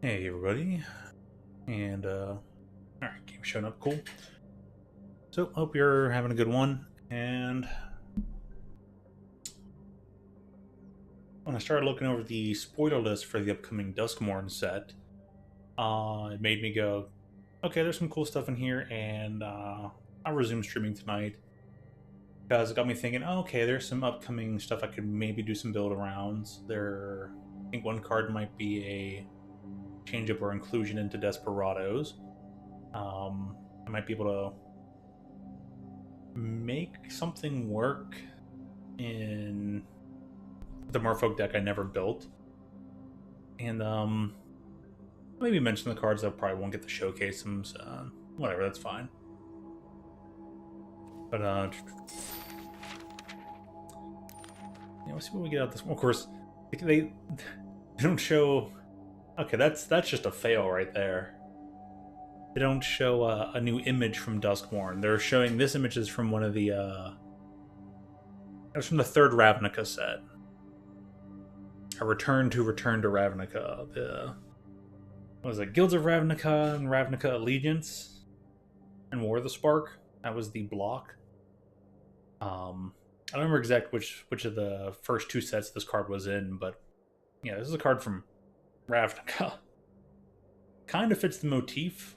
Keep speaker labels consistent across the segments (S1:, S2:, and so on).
S1: Hey everybody, and alright, game showing up, cool. So, hope you're having a good one, and when I started looking over the spoiler list for the upcoming Duskmourn set, it made me go, okay, there's some cool stuff in here, and I'll resume streaming tonight, because it got me thinking, oh, okay, there's some upcoming stuff I could maybe do some build-arounds. I think one card might be a change-up or inclusion into Desperados. I might be able to make something work in the Merfolk deck I never built. And maybe mention the cards that probably won't get to showcase them, so whatever, that's fine. But let's see what we get out this one. Of course, they don't show. Okay, that's just a fail right there. They don't show a new image from Duskmourn. They're showing this image is from one of the. It was from the third Ravnica set. A return to Ravnica. What was it? Guilds of Ravnica and Ravnica Allegiance and War of the Spark. That was the block. I don't remember exactly which of the first two sets this card was in, but yeah, this is a card from Ravnica. Kind of fits the motif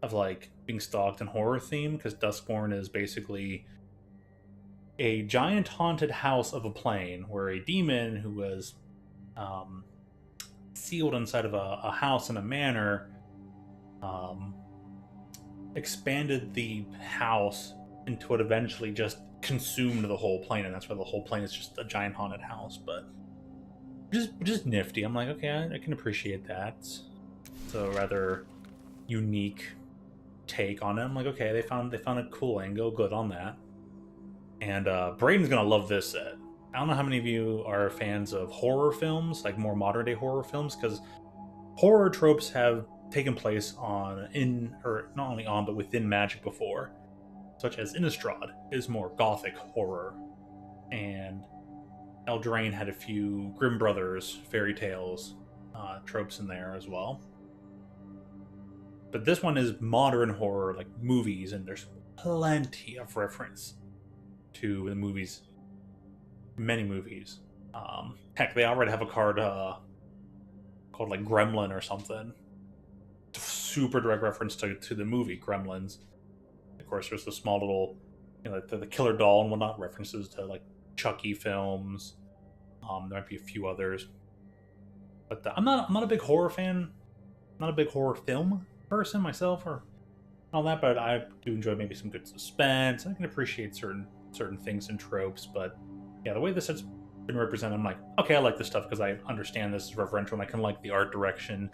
S1: of like being stalked and horror theme, because Duskmourn is basically a giant haunted house of a plane where a demon who was sealed inside of a house in a manor expanded the house into what eventually just consumed the whole plane, and that's why the whole plane is just a giant haunted house. But just nifty. I'm like, okay, I can appreciate that. It's a rather unique take on it. I'm like, okay, they found a cool angle. Good on that. And Braden's gonna love this set. I don't know how many of you are fans of horror films, like more modern day horror films, because horror tropes have taken place not only on, but within Magic before, such as Innistrad is more gothic horror, and Eldraine had a few Grimm Brothers fairy tales tropes in there as well. But this one is modern horror, like movies, and there's plenty of reference to the movies, many movies. Heck, they already have a card called like Gremlin or something. Super direct reference to the movie Gremlins. Of course, there's the small little, the killer doll and whatnot, references to like Chucky films. There might be a few others, but I'm not a big horror fan. I'm not a big horror film person myself, or all that. But I do enjoy maybe some good suspense. I can appreciate certain things and tropes. But yeah, the way this has been represented, I'm like, okay, I like this stuff because I understand this is referential and I can like the art direction.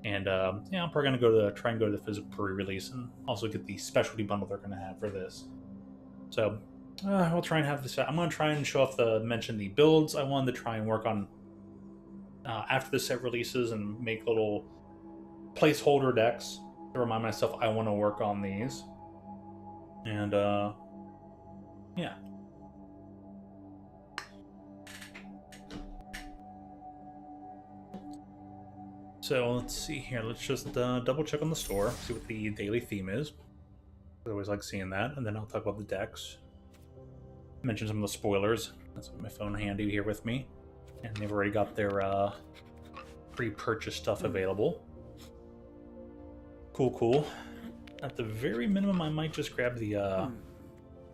S1: And yeah, I'm probably gonna try and go to the physical pre-release and also get the specialty bundle they're gonna have for this. So we'll try and have this. I'm gonna try and mention the builds I wanted to try and work on after the set releases, and make little placeholder decks to remind myself I want to work on these. And yeah. So let's see here. Let's just double check on the store, see what the daily theme is. I always like seeing that, and then I'll talk about the decks. Mention some of the spoilers. That's my phone handy here with me, and they've already got their pre-purchase stuff available. Cool. At the very minimum, I might just grab the, of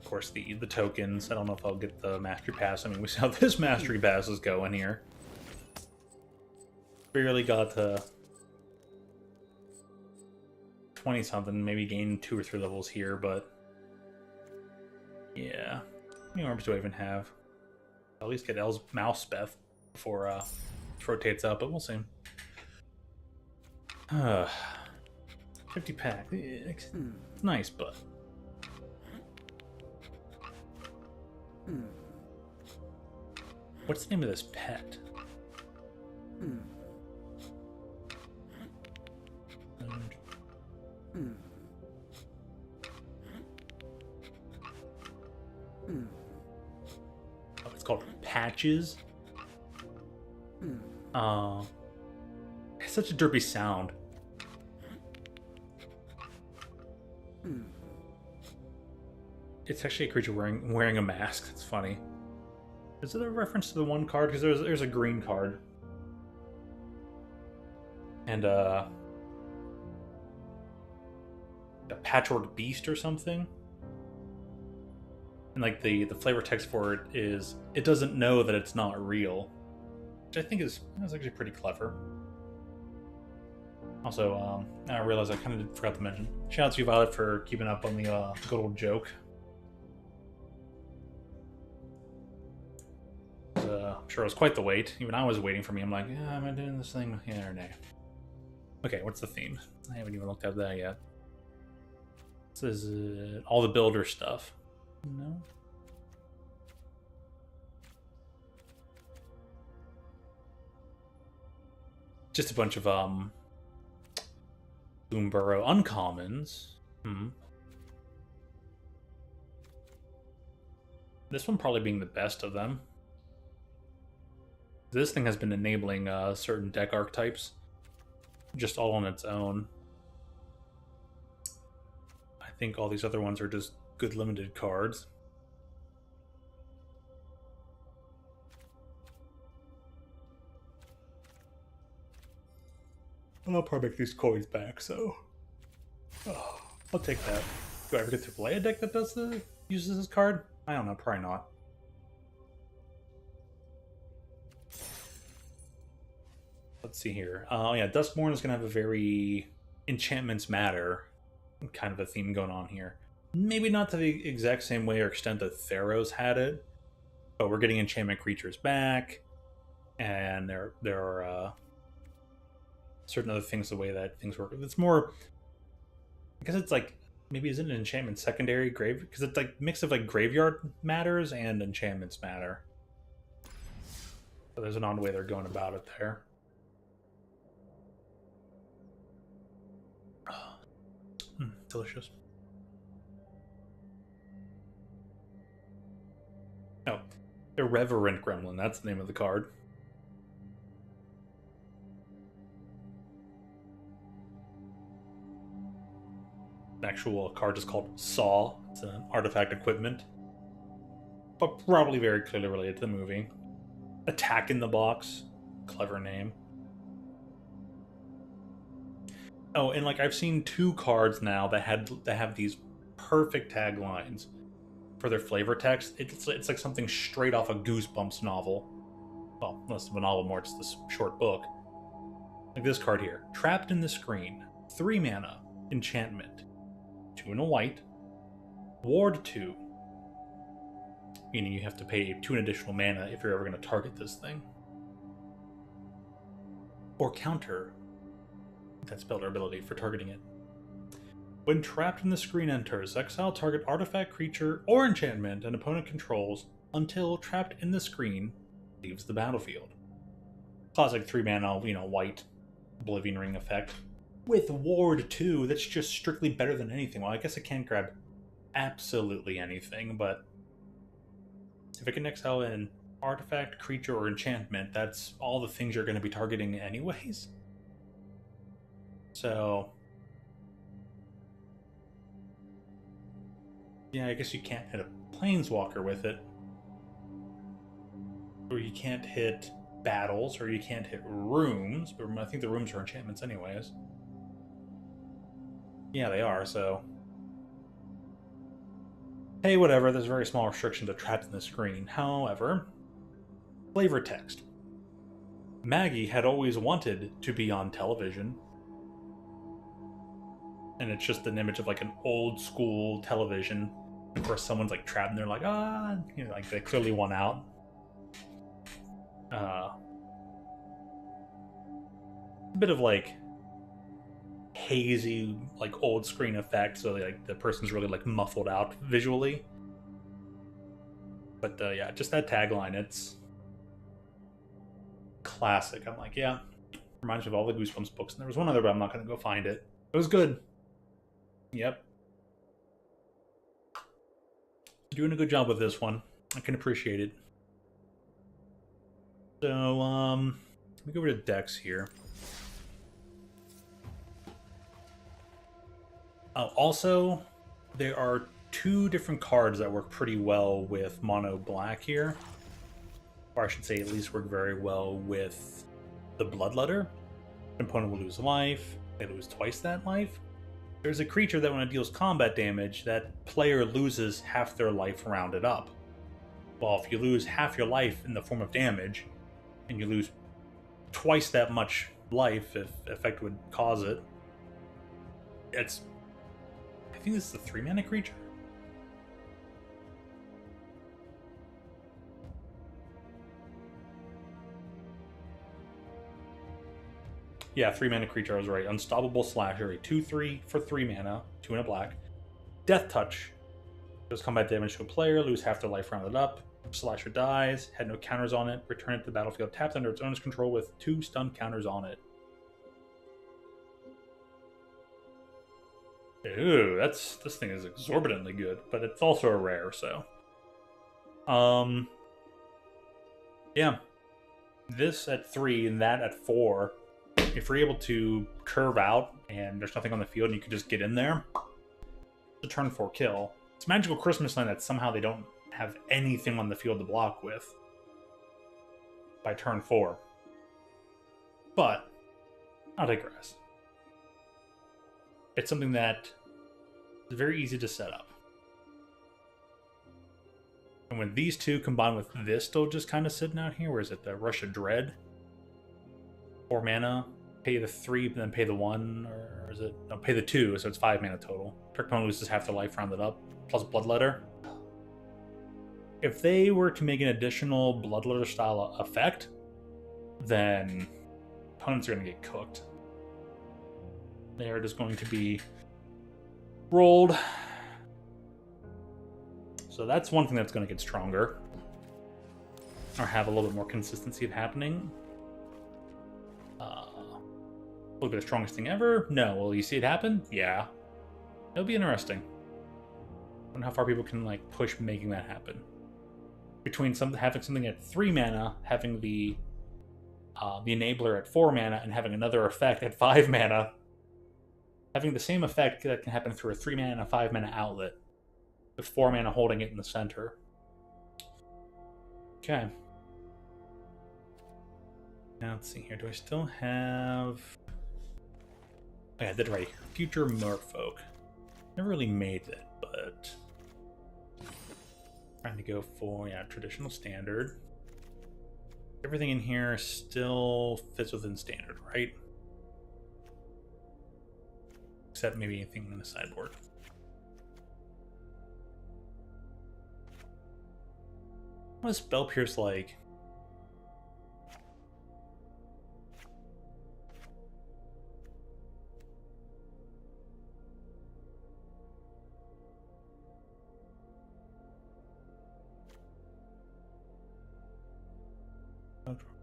S1: course, the tokens. I don't know if I'll get the Mastery Pass. I mean, we see how this Mastery Pass is going here. Barely got to 20-something, maybe gain 2 or 3 levels here, but yeah. How many arms do I even have? I'll at least get El's Mousespeth before it rotates up, but we'll see. 50 pack. It's nice, but what's the name of this pet? Oh, it's called Patches. It's such a derpy sound. It's actually a creature wearing a mask. That's funny. Is it a reference to the one card? Because there's a green card. And a patchwork beast or something. And like the flavor text for it is, it doesn't know that it's not real. Which I think is actually pretty clever. Also, I realized I kind of forgot to mention. Shout out to you, Violet, for keeping up on the good old joke. I'm sure it was quite the wait. Even I was waiting for me. I'm like, yeah, am I doing this thing? Yeah or nay? Okay, what's the theme? I haven't even looked at that yet. This is all the builder stuff. No? Just a bunch of Boomburrow uncommons. This one probably being the best of them. This thing has been enabling certain deck archetypes just all on its own. I think all these other ones are just good limited cards. I'll probably make these coins back, so I'll take that. Do I ever get to play a deck that uses this card? I don't know, probably not. Let's see here. Oh yeah, Duskmourn is gonna have a very enchantments matter kind of a theme going on here. Maybe not to the exact same way or extent that Theros had it, but we're getting enchantment creatures back, and there are certain other things, the way that things work. It's more, I guess it's like, maybe is it an enchantment secondary grave? Because it's like mix of like graveyard matters and enchantments matter. So there's an odd way they're going about it there. Delicious. Oh, Irreverent Gremlin. That's the name of the card. An actual card is called Saw. It's an artifact equipment, but probably very clearly related to the movie. Attack in the Box. Clever name. Oh, and like I've seen 2 cards now that have these perfect taglines for their flavor text. It's like something straight off a Goosebumps novel. Well, less of a novel, more just this short book. Like this card here. Trapped in the Screen. 3 mana. Enchantment. 2 and a white. Ward 2. Meaning you have to pay 2 additional mana if you're ever going to target this thing. Or counter that spell or ability for targeting it. When Trapped in the Screen enters, exile target artifact, creature, or enchantment an opponent controls until Trapped in the Screen leaves the battlefield. Classic 3 mana, white Oblivion Ring effect. With Ward 2, that's just strictly better than anything. Well, I guess it can't grab absolutely anything, but if it can exile an artifact, creature, or enchantment, that's all the things you're going to be targeting anyways. So, yeah, I guess you can't hit a Planeswalker with it. Or you can't hit battles, or you can't hit rooms. But I think the rooms are enchantments anyways. Yeah, they are, so... Hey, whatever, there's a very small restriction to Trapped in the Screen. However, flavor text. Maggie had always wanted to be on television. And it's just an image of like an old school television. Of course, someone's like trapped and they're like, like they clearly won out. A bit of like hazy, like old screen effect, so like the person's really like muffled out visually. But yeah, just that tagline, it's classic. I'm like, yeah, reminds me of all the Goosebumps books. And there was one other, but I'm not going to go find it. It was good. Yep. Doing a good job with this one. I can appreciate it. So, let me go over to decks here. Also, there are two different cards that work pretty well with mono black here. Or I should say, at least work very well with the Bloodletter. Opponent will lose life. They lose twice that life. There's a creature that when it deals combat damage, that player loses half their life rounded up. Well, if you lose half your life in the form of damage, and you lose twice that much life if effect would cause it, it's... I think this is a 3-mana creature? Yeah, 3-mana creature, I was right. Unstoppable Slasher, a 2/3 for 3 mana, 2 and a black. Death Touch. Does combat damage to a player, lose half their life rounded up. Slasher dies, had no counters on it, return it to the battlefield tapped under its owner's control with 2 stun counters on it. Ooh, this thing is exorbitantly good, but it's also a rare, so. Yeah. This at 3 and that at 4. If you're able to curve out and there's nothing on the field and you can just get in there, it's a turn 4 kill. It's Magical Christmas Land that somehow they don't have anything on the field to block with by turn 4. But I'll digress. It's something that is very easy to set up. And when these two combine with this still just kind of sitting out here, where is it? The Rush of Dread? 4 mana, pay the 3, but then pay the 1, or is it? No, pay the 2, so it's 5 mana total. Target opponent loses half their life rounded up, plus Bloodletter. If they were to make an additional Bloodletter style effect, then opponents are going to get cooked. They are just going to be rolled. So that's one thing that's going to get stronger, or have a little bit more consistency of happening. Will it be the strongest thing ever? No. Will you see it happen? Yeah. It'll be interesting. I wonder how far people can like push making that happen. Between having something at 3 mana, having the enabler at 4 mana, and having another effect at 5 mana, having the same effect that can happen through a 3 mana and a 5 mana outlet, with 4 mana holding it in the center. Okay. Now let's see here. Do I still have? Oh, yeah, I did right here. Future Merfolk. Never really made it, but trying to go for traditional standard. Everything in here still fits within standard, right? Except maybe anything in the sideboard. What is Spell Pierce like?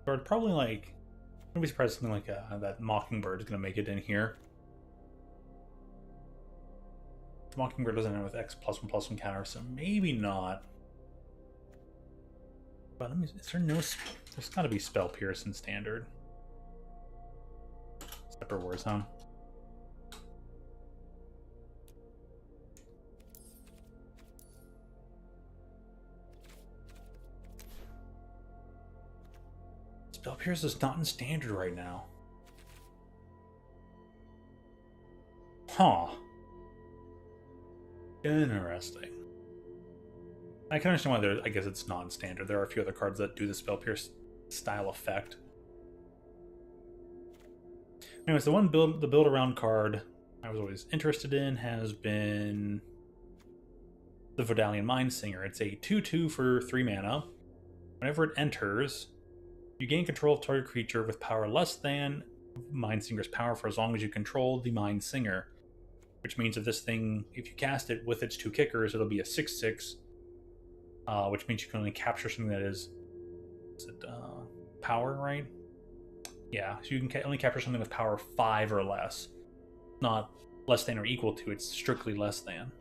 S1: Or probably like, I'd be surprised something like that Mockingbird is going to make it in here. The Mockingbird doesn't end with X+1/+1 counter, so maybe not. But let me, is there no? There's got to be Spell Pierce in standard. Separate Warzone. Spell Pierce is not in standard right now. Huh. Interesting. I can understand why I guess it's non-standard. There are a few other cards that do the Spell Pierce style effect. Anyways, the build around card I was always interested in has been the Vodalian Mindsinger. It's a 2/2 for 3 mana. Whenever it enters, you gain control of target creature with power less than Mindsinger's power for as long as you control the Mindsinger. Which means that this thing, if you cast it with its 2 kickers, it'll be a 6/6. Which means you can only capture something that is it power, right? Yeah, so you can only capture something with power 5 or less. Not less than or equal to, it's strictly less than.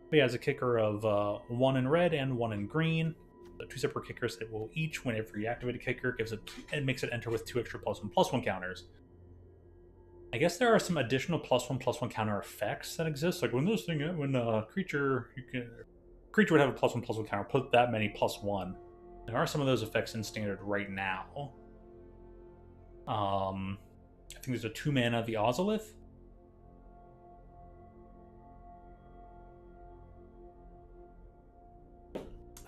S1: But yeah, it has a kicker of 1 in red and 1 in green. The 2 separate kickers that will each, whenever you activate a kicker, it makes it enter with 2 extra +1/+1 counters. I guess there are some additional +1/+1 counter effects that exist. Like when creature would have a +1/+1 counter, put that many +1. There are some of those effects in standard right now. I think there's a 2 mana the Ozolith. I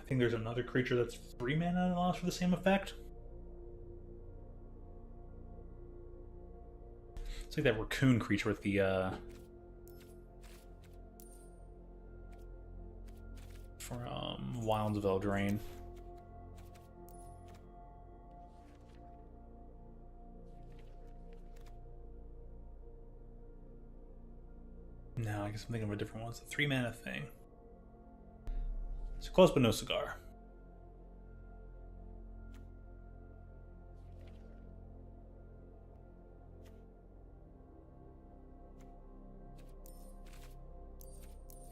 S1: think there's another creature that's 3 mana and allows for the same effect. It's like that raccoon creature with the from Wilds of Eldraine. No, I guess I'm thinking of a different one. It's a 3 mana thing. It's close but no cigar.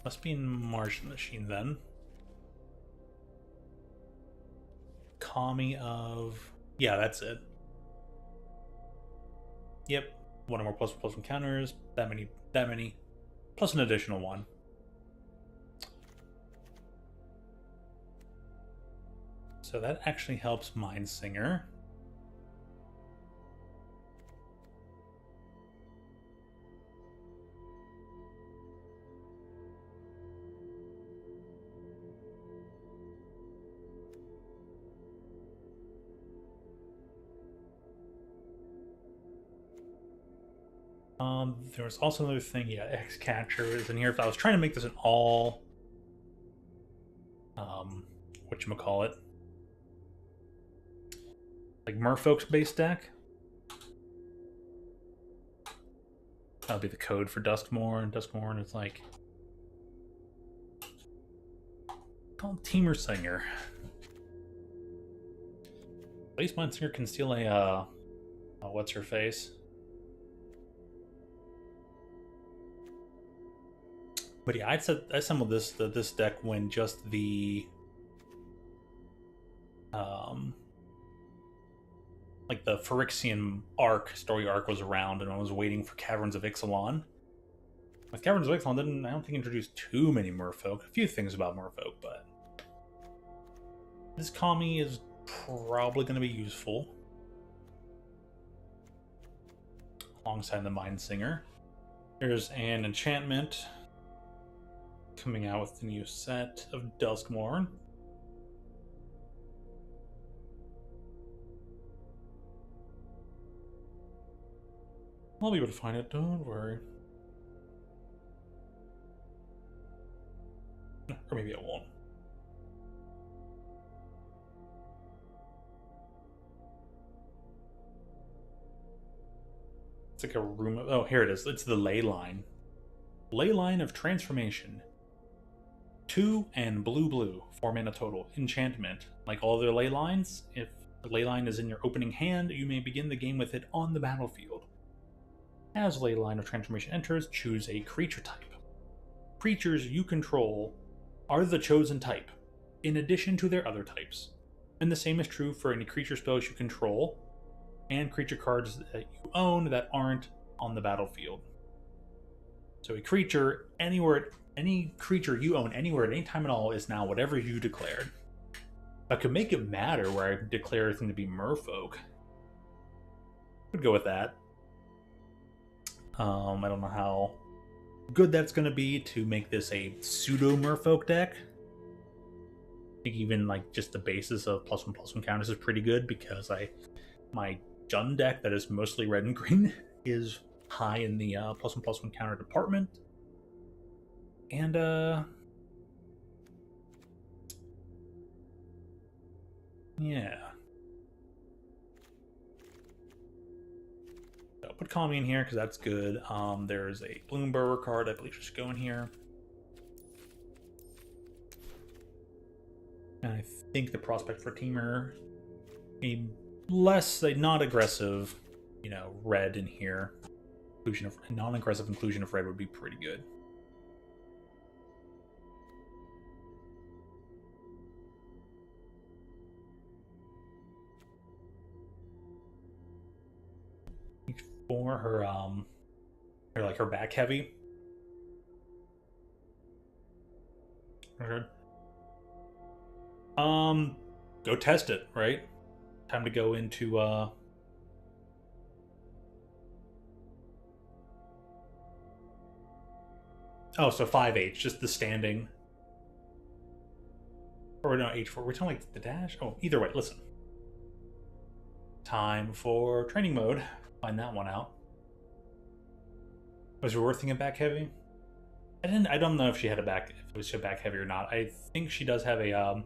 S1: Must be in Martian Machine then. Kami of... Yeah, that's it. Yep. One or more +1/+1 counters. That many. Plus an additional one. So that actually helps Mindsinger. There was also another thing, yeah, X-Catcher is in here. If I was trying to make this an all, whatchamacallit, like Merfolk's base deck, that would be the code for Duskmourn. Duskmourn is like, called Teamer Singer. At least Mindsinger can steal a, what's her face? But yeah, I assembled this deck when just the like the Phyrexian story arc was around, and I was waiting for Caverns of Ixalan. With Caverns of Ixalan, I don't think introduced too many Merfolk. A few things about Merfolk, but this Kami is probably going to be useful alongside the Mindsinger. There's an enchantment coming out with the new set of Duskmourn. I'll be able to find it, don't worry. Or maybe I won't. It's like a room of... Oh, here it is. It's the Ley Line. Ley Line of Transformation. 2 and blue, 4 mana total. Enchantment. Like all their ley lines, if the ley line is in your opening hand, you may begin the game with it on the battlefield. As Ley Line of Transformation enters, choose a creature type. Creatures you control are the chosen type, in addition to their other types. And the same is true for any creature spells you control, and creature cards that you own that aren't on the battlefield. So a creature anywhere... Any creature you own anywhere at any time at all is now whatever you declared. I could make it matter where I declare everything to be Merfolk. Would go with that. I don't know how good that's going to be to make this a pseudo Merfolk deck. I think even like just the basis of +1/+1 counters is pretty good, because my Jund deck that is mostly red and green is high in the +1/+1 counter department. And, yeah. So I'll put Kami in here because that's good. There's a Bloomburrow card I believe should go in here. And I think the prospect for Teamer, a not aggressive, red in here. Non-aggressive inclusion of red would be pretty good. For her Or like her back heavy. Okay. Go test it, right? Time to go into oh, so 5H, just the standing. Or no, H4. We're talking like the dash? Oh, either way, listen. Time for training mode. Find that one out. Was it worth thinking back heavy? I don't know if she had a back, if it was back heavy or not. I think she does have a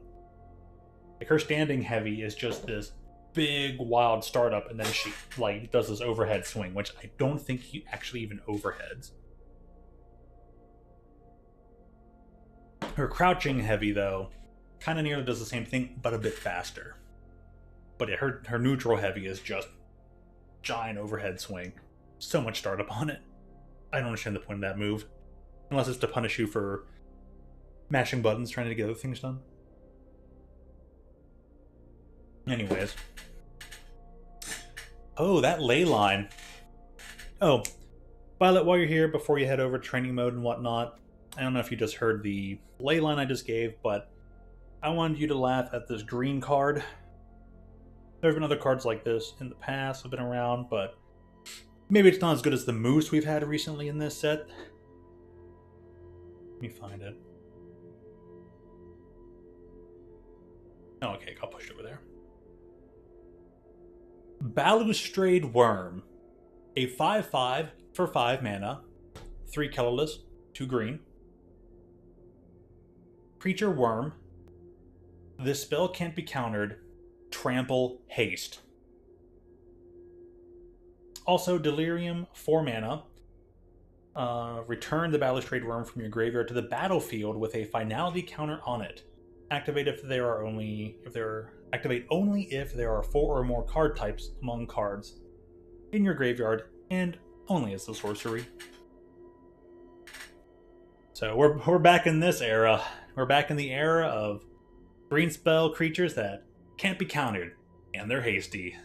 S1: like her standing heavy is just this big wild startup, and then she like does this overhead swing, which I don't think he actually even overheads. Her crouching heavy though, kind of nearly does the same thing, but a bit faster. But yeah, her neutral heavy is just giant overhead swing. So much startup on it. I don't understand the point of that move. Unless it's to punish you for mashing buttons trying to get other things done. Anyways. Oh, that ley line. Oh, Violet, while you're here, before you head over to training mode and whatnot, I don't know if you just heard the ley line I just gave, but I wanted you to laugh at this green card. There have been other cards like this in the past, have been around, but maybe it's not as good as the moose we've had recently in this set. Let me find it. Oh, okay, got pushed over there. Balustrade Worm. A 5/5 for 5 mana. 3 colorless, 2 green. Creature Worm. This spell can't be countered. Trample Haste. Also, Delirium, 4 mana. Return the Balustrade Worm from your graveyard to the battlefield with a finality counter on it. Activate if there are activate only if there are 4 or more card types among cards in your graveyard, and only as a sorcery. So we're back in this era. We're back in the era of green spell creatures that can't be countered, and they're hasty.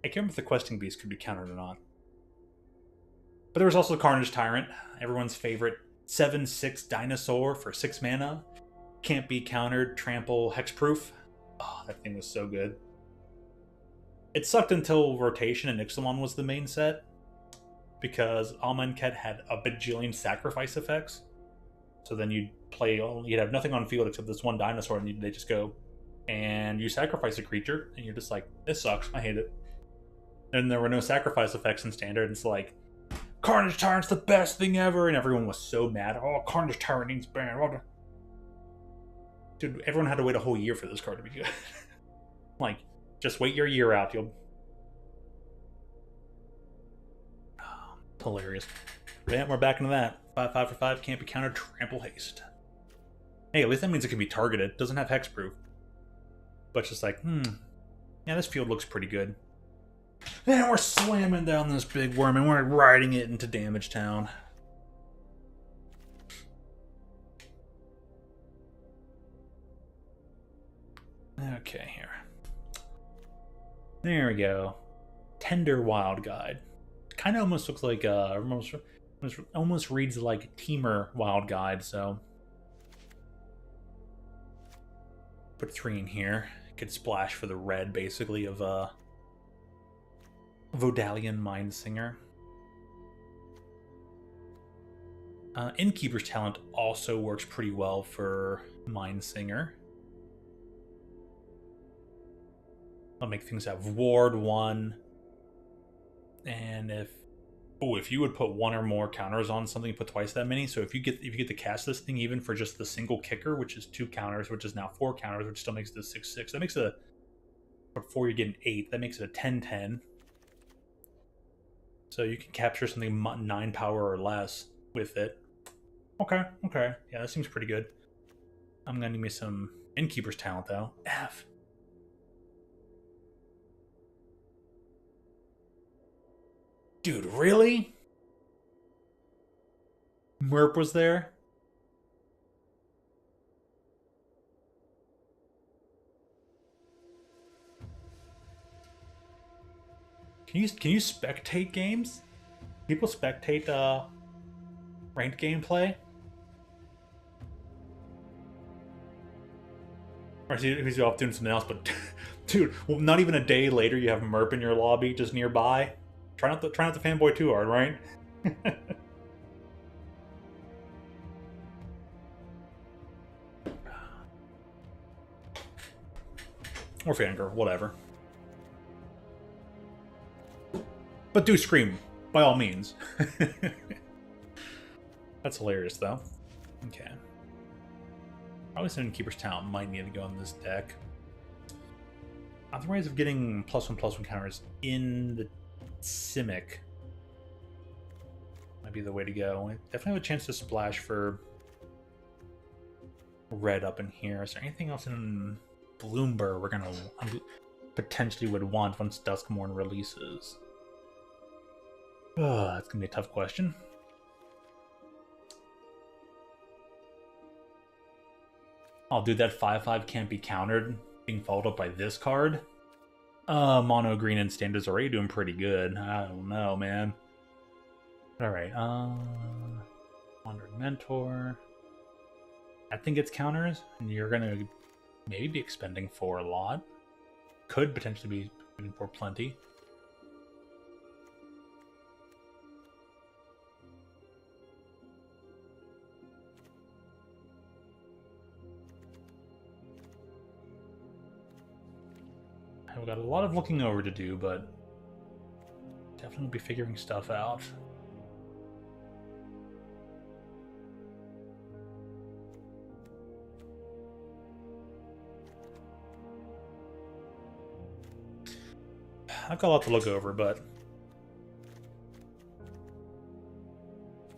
S1: I can't remember if the Questing Beast could be countered or not. But there was also Carnage Tyrant, everyone's favorite 7/6 dinosaur for 6 mana. Can't be countered, trample, hexproof. Oh, that thing was so good. It sucked until rotation and Ixalan was the main set, because Amonkhet had a bajillion sacrifice effects. So then you'd have nothing on field except this one dinosaur, and they just go, and you sacrifice a creature, and you're just like, this sucks, I hate it. And there were no sacrifice effects in Standard, and it's like, Carnage Tyrant's the best thing ever, and everyone was so mad. Oh, Carnage Tyrant needs banned. Dude, everyone had to wait a whole year for this card to be good. Like, just wait your year out. You'll. Oh, hilarious. Yeah, we're back into that. 5/5 for 5 can't be countered. Trample Haste. Hey, at least that means it can be targeted. Doesn't have hexproof. But it's just like, yeah, this field looks pretty good. And we're slamming down this big worm and we're riding it into Damage Town. Okay, here. There we go. Tender Wild Guide. Kind of almost looks like almost reads like Teamer Wild Guide. So put 3 in here. Could splash for the red, basically, of Vodalian Mindsinger. Innkeeper's Talent also works pretty well for Mindsinger. I'll make things have Ward 1. And if you would put 1 or more counters on something, put twice that many. So if you get to cast this thing even for just the single kicker, which is 2 counters, which is now 4 counters, which still makes it a 6/6. That makes it before you get an 8, that makes it a 10/10. So you can capture something 9 power or less with it. Okay. Yeah, that seems pretty good. I'm gonna need me some Innkeeper's Talent though. F. Dude, really? Merp was there? Can you spectate games? people spectate ranked gameplay? Or is he off doing something else? But dude, well, not even a day later, you have Merp in your lobby just nearby. Try not to fanboy too hard, right? Or fangirl, whatever. But do scream, by all means. That's hilarious, though. Okay. Probably sending Keeper's Talent might need to go on this deck. Other ways of getting +1/+1 counters in the Simic might be the way to go. Definitely have a chance to splash for red up in here. Is there anything else in Bloomber we're gonna potentially would want once Duskmourn releases? That's gonna be a tough question. Oh, dude, that 5/5 can't be countered, being followed up by this card. Mono green and standard's already doing pretty good. I don't know, man. Alright, Wandering Mentor. That thing gets counters, and you're gonna maybe be expending for a lot. Could potentially be expending for plenty. I've got a lot of looking over to do, but definitely be figuring stuff out. I've got a lot to look over, but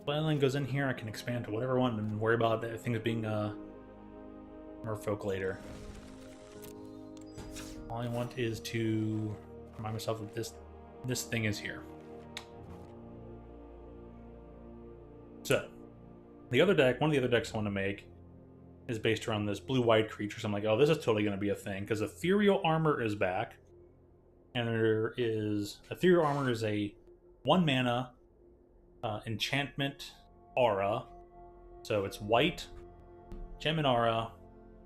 S1: Flatland goes in here, I can expand to whatever one and worry about things being merfolk later. All I want is to remind myself that this thing is here. So, one of the other decks I want to make is based around this blue-white creature. So I'm like, oh, this is totally going to be a thing, because Ethereal Armor is back. And Ethereal Armor is a 1-mana enchantment aura. So it's white, enchantment aura.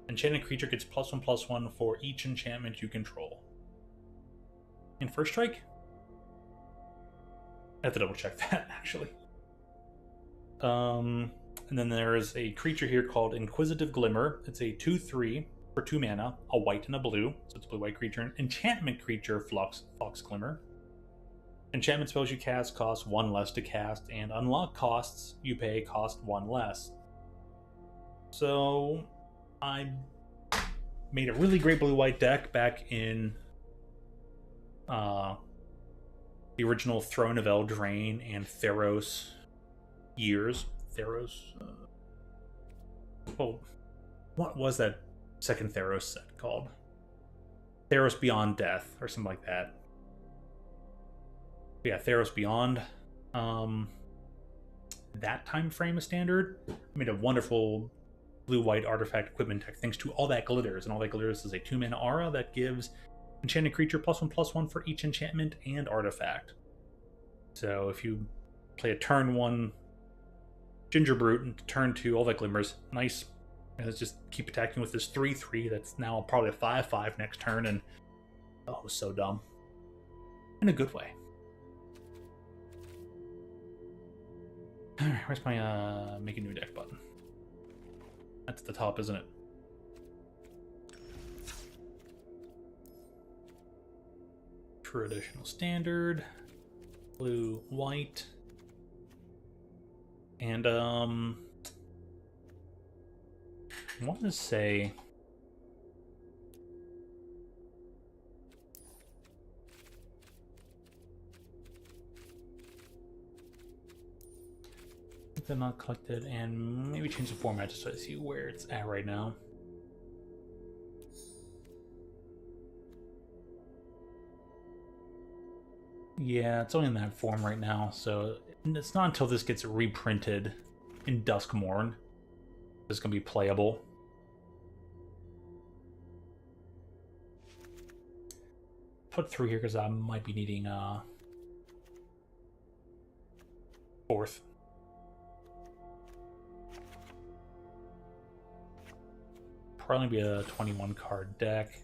S1: Enchanted creature gets +1/+1 for each enchantment you control. In first strike? I have to double check that, actually. And then there is a creature here called Inquisitive Glimmer. It's a 2/3 for 2 mana, a white and a blue. So it's a blue-white creature. Enchantment creature, Fox Glimmer. Enchantment spells you cast cost 1 less to cast, and unlock costs you pay cost 1 less. So I made a really great blue-white deck back in the original Throne of Eldraine and Theros years. Theros. What was that second Theros set called? Theros Beyond Death, or something like that. But yeah, Theros Beyond. That time frame is standard. I made a wonderful blue-white artifact equipment deck thanks to All That Glitters, and All That Glitters is a 2-mana aura that gives enchanted creature +1/+1 for each enchantment and artifact. So if you play a turn 1 Ginger Brute and turn 2 All That Glimmers, nice. And let's just keep attacking with this 3/3 that's now probably a 5/5 next turn, and oh, it was so dumb. In a good way. Alright, where's my make a new deck button? That's the top, isn't it? Traditional standard, blue, white, and I want to say they're not collected, and maybe change the format just so I see where it's at right now. Yeah, it's only in that form right now, so it's not until this gets reprinted in Duskmourn it's going to be playable. Put through here because I might be needing 4th. Probably be a 21 card deck.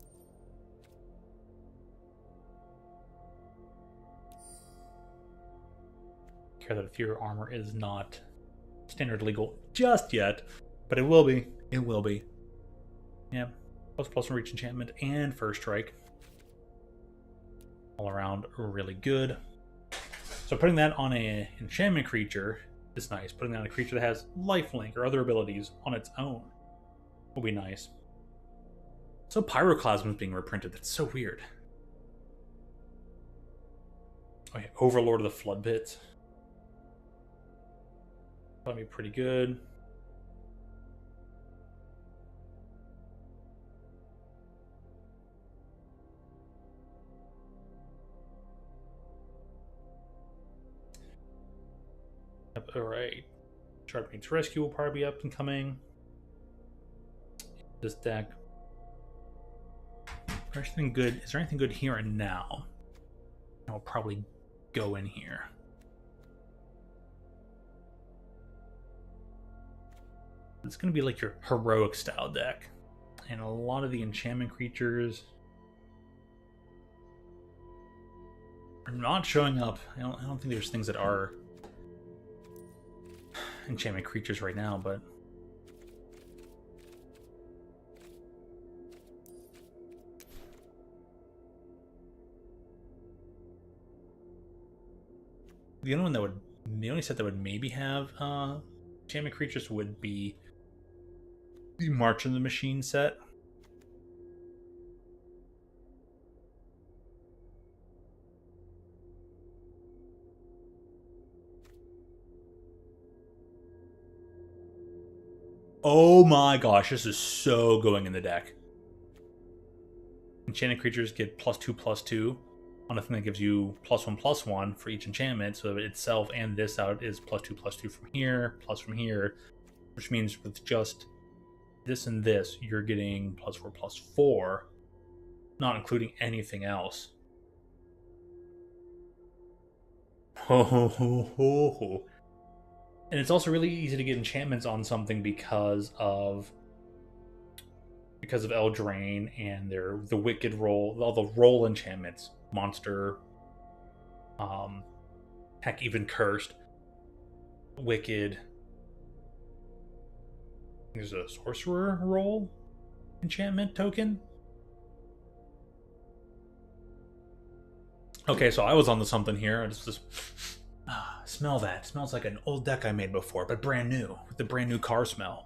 S1: Care that Ethereal Armor is not standard legal just yet, but it will be. It will be. Yeah. ++1 reach enchantment and first strike. All around really good. So putting that on an enchantment creature is nice. Putting that on a creature that has lifelink or other abilities on its own will be nice. So Pyroclasm is being reprinted. That's so weird. Okay, Overlord of the Flood Pits. That'll be pretty good. Yep, alright. Sharpness Rescue will probably be up and coming. This deck. Is there anything good here and now? I'll probably go in here. It's going to be like your heroic style deck. And a lot of the enchantment creatures are not showing up. I don't think there's things that are enchantment creatures right now, but the only set that would maybe have enchantment creatures would be the March of the Machine set. Oh my gosh, this is so going in the deck. Enchanted creatures get +2/+2 on a thing that gives you +1/+1 for each enchantment, so itself and this out is +2/+2 from here, plus from here, which means with just this and this, you're getting +4/+4, not including anything else. Ho ho ho ho ho. And it's also really easy to get enchantments on something because of Eldraine and the Wicked roll, all the roll enchantments, monster, heck, even cursed, Wicked. There's a sorcerer roll enchantment token. Okay, so I was onto something here. It's just smell that. It smells like an old deck I made before, but brand new, with the brand new car smell.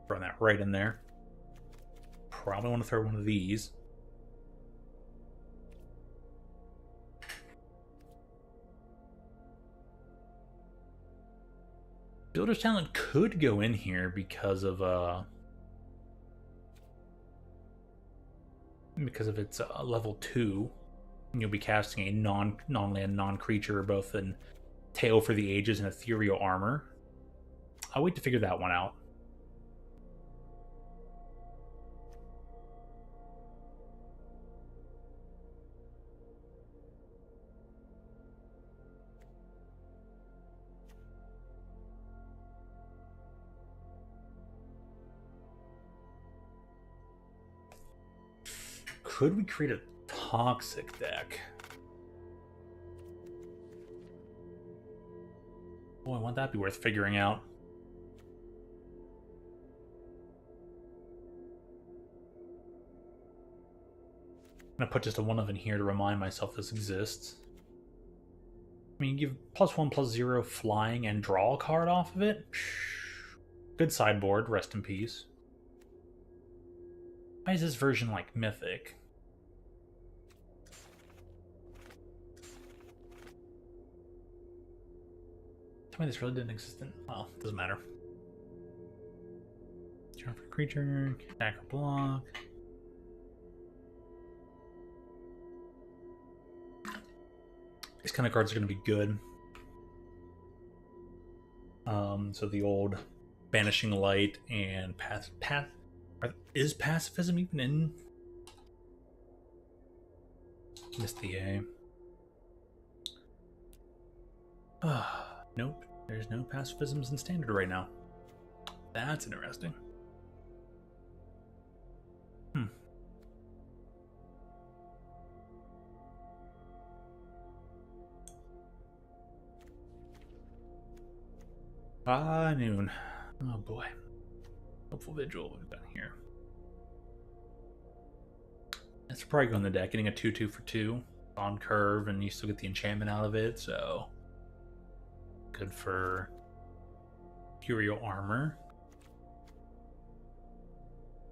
S1: Throw that right in there. Probably want to throw one of these. Builder's Talent could go in here because of its level 2. And you'll be casting a non-land, non-creature, both in Tale for the Ages and Ethereal Armor. I'll wait to figure that one out. Could we create a toxic deck? Boy, wouldn't that be worth figuring out? I'm gonna put just a one of in here to remind myself this exists. I mean, you give +1/+0 flying and draw a card off of it. Good sideboard, rest in peace. Why is this version like mythic? Tell me this really didn't exist in... Well, doesn't matter. Turn for creature, attack or block. These kind of cards are going to be good. So the old Banishing Light and is Pacifism even in? Missed the A. Nope, there's no pacifisms in standard right now. That's interesting. Noon. Oh boy. Hopeful Vigil we've got here. That's probably going on the deck, getting a 2/2 for 2 on curve, and you still get the enchantment out of it, so good for Curio Armor.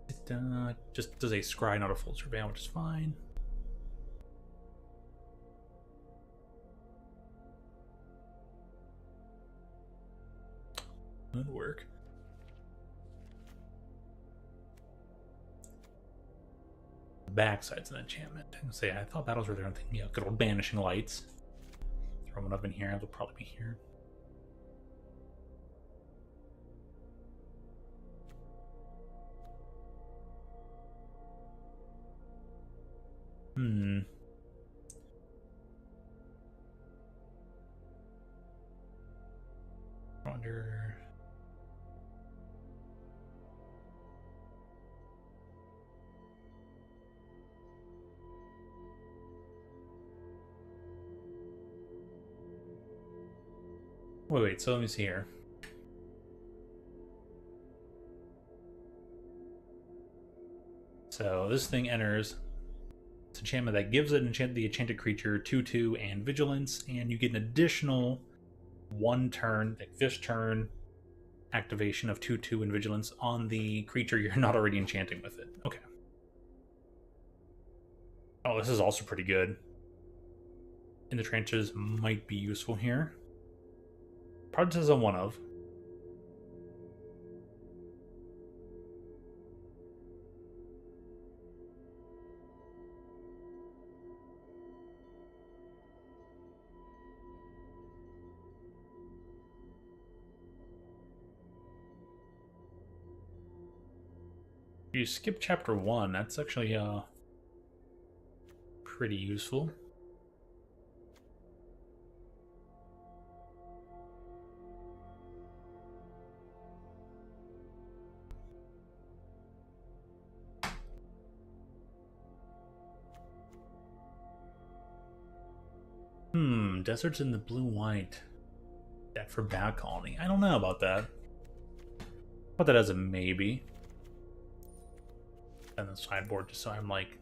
S1: It just does a scry, not a full surveil, which is fine. Good work. Backside's an enchantment. I thought battles were there. I'm thinking, yeah, good old Banishing Lights. Throw one up in here. It'll probably be here. Wonder. Wait, so let me see here. So this thing enters. It's an enchantment that gives it the enchanted creature 2/2 and vigilance, and you get an additional 1 turn, like this turn, activation of 2/2 and vigilance on the creature you're not already enchanting with it. Okay. Oh, this is also pretty good. In the trenches might be useful here. Probably says a 1 of. You skip chapter 1, that's actually pretty useful. Deserts in the blue-white. Deck for Bat Colony. I don't know about that. Put that as a maybe. And the sideboard just so I'm like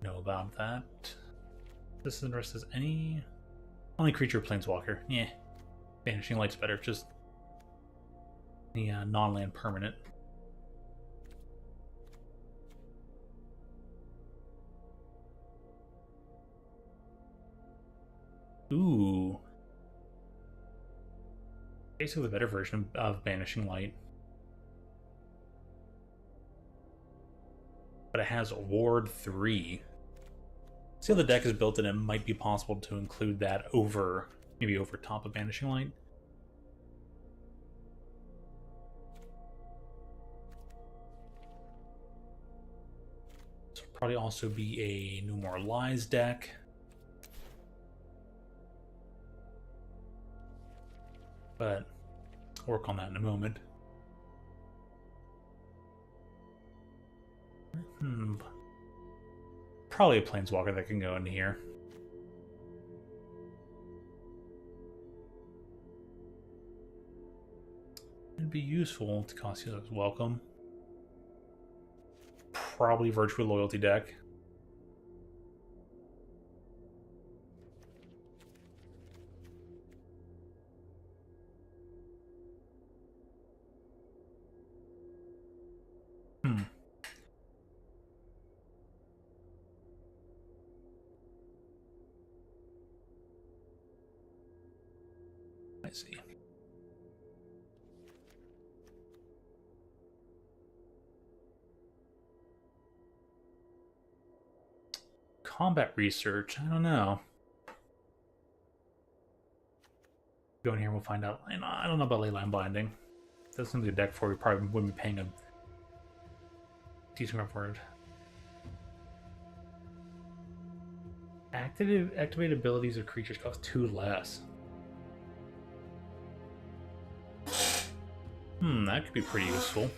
S1: know about that. This interest is any only creature planeswalker. Yeah. Banishing Light's better, just the non-land permanent. Ooh. Basically the better version of Banishing Light. But it has Ward 3. See how the deck is built, and it might be possible to include that over, maybe over top of Banishing Light. This will probably also be a No More Lies deck. But I'll work on that in a moment. Probably a planeswalker that can go into here. It'd be useful to cost you as welcome. Probably Virtual Loyalty deck. I see. Combat research, I don't know. Go in here, we'll find out. I don't know about Leyline Binding. If that's something to deck for, we probably wouldn't be paying a decent amount for it. Activate abilities of creatures cost 2 less. That could be pretty useful.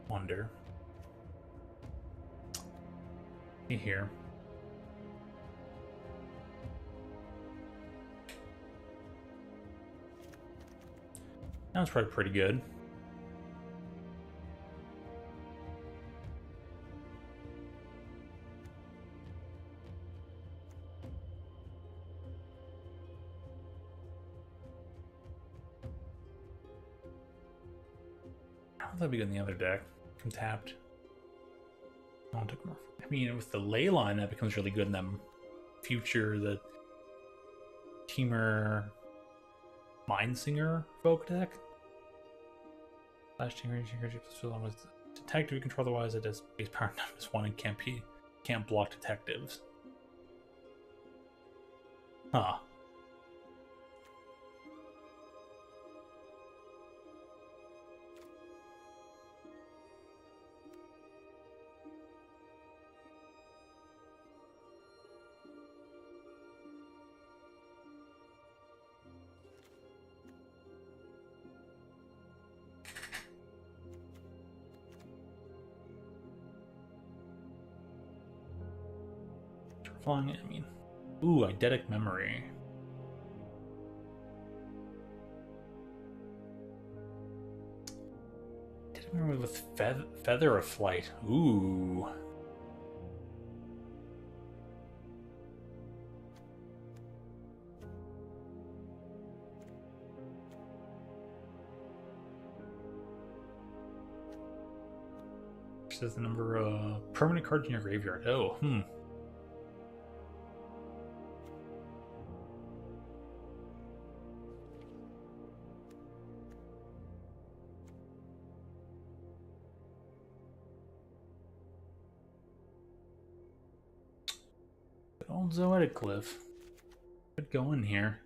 S1: Wonder. Here. That was probably pretty good. That'd be good in the other deck. Tapped. I mean, with the ley line, that becomes really good in them future, the Teamer Mindsinger folk deck. Flash Teamer, so long as detective you control, otherwise it has base power -1 and can't block detectives. Huh. Flying, I mean, ooh, eidetic memory. Eidetic memory with feather of flight. Ooh. Says the number of permanent cards in your graveyard. Oh, Old Zoetic Glyph. Could go in here.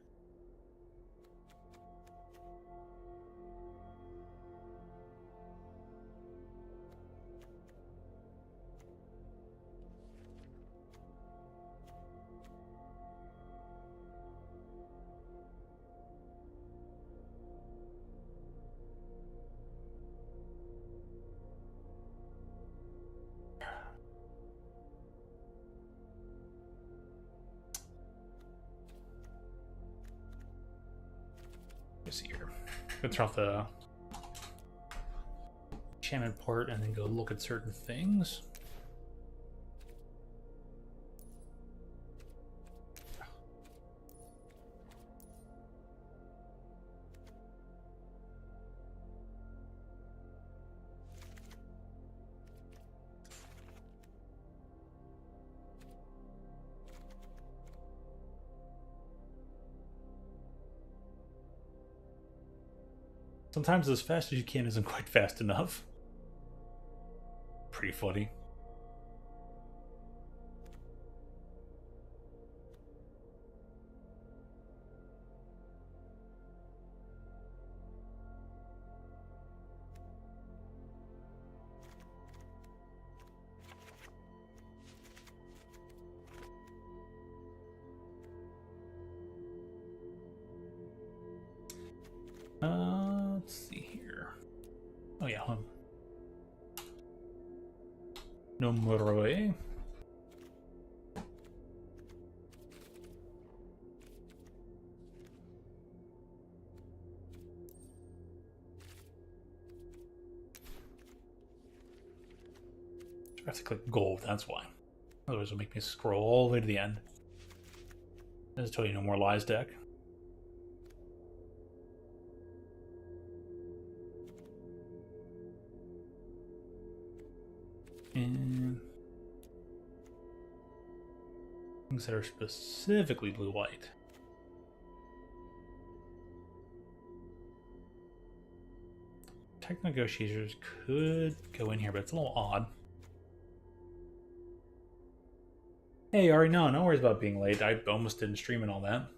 S1: Let's see here. Go turn off the enchantment port and then go look at certain things. Sometimes as fast as you can isn't quite fast enough. Pretty funny. Let's see here. Oh yeah, no Moroi. I have to click gold, that's why. Otherwise it'll make me scroll all the way to the end. Let's tell you no more lies deck. And things that are specifically blue-white. Tech negotiators could go in here, but it's a little odd. Hey, Ari, no worries about being late. I almost didn't stream and all that.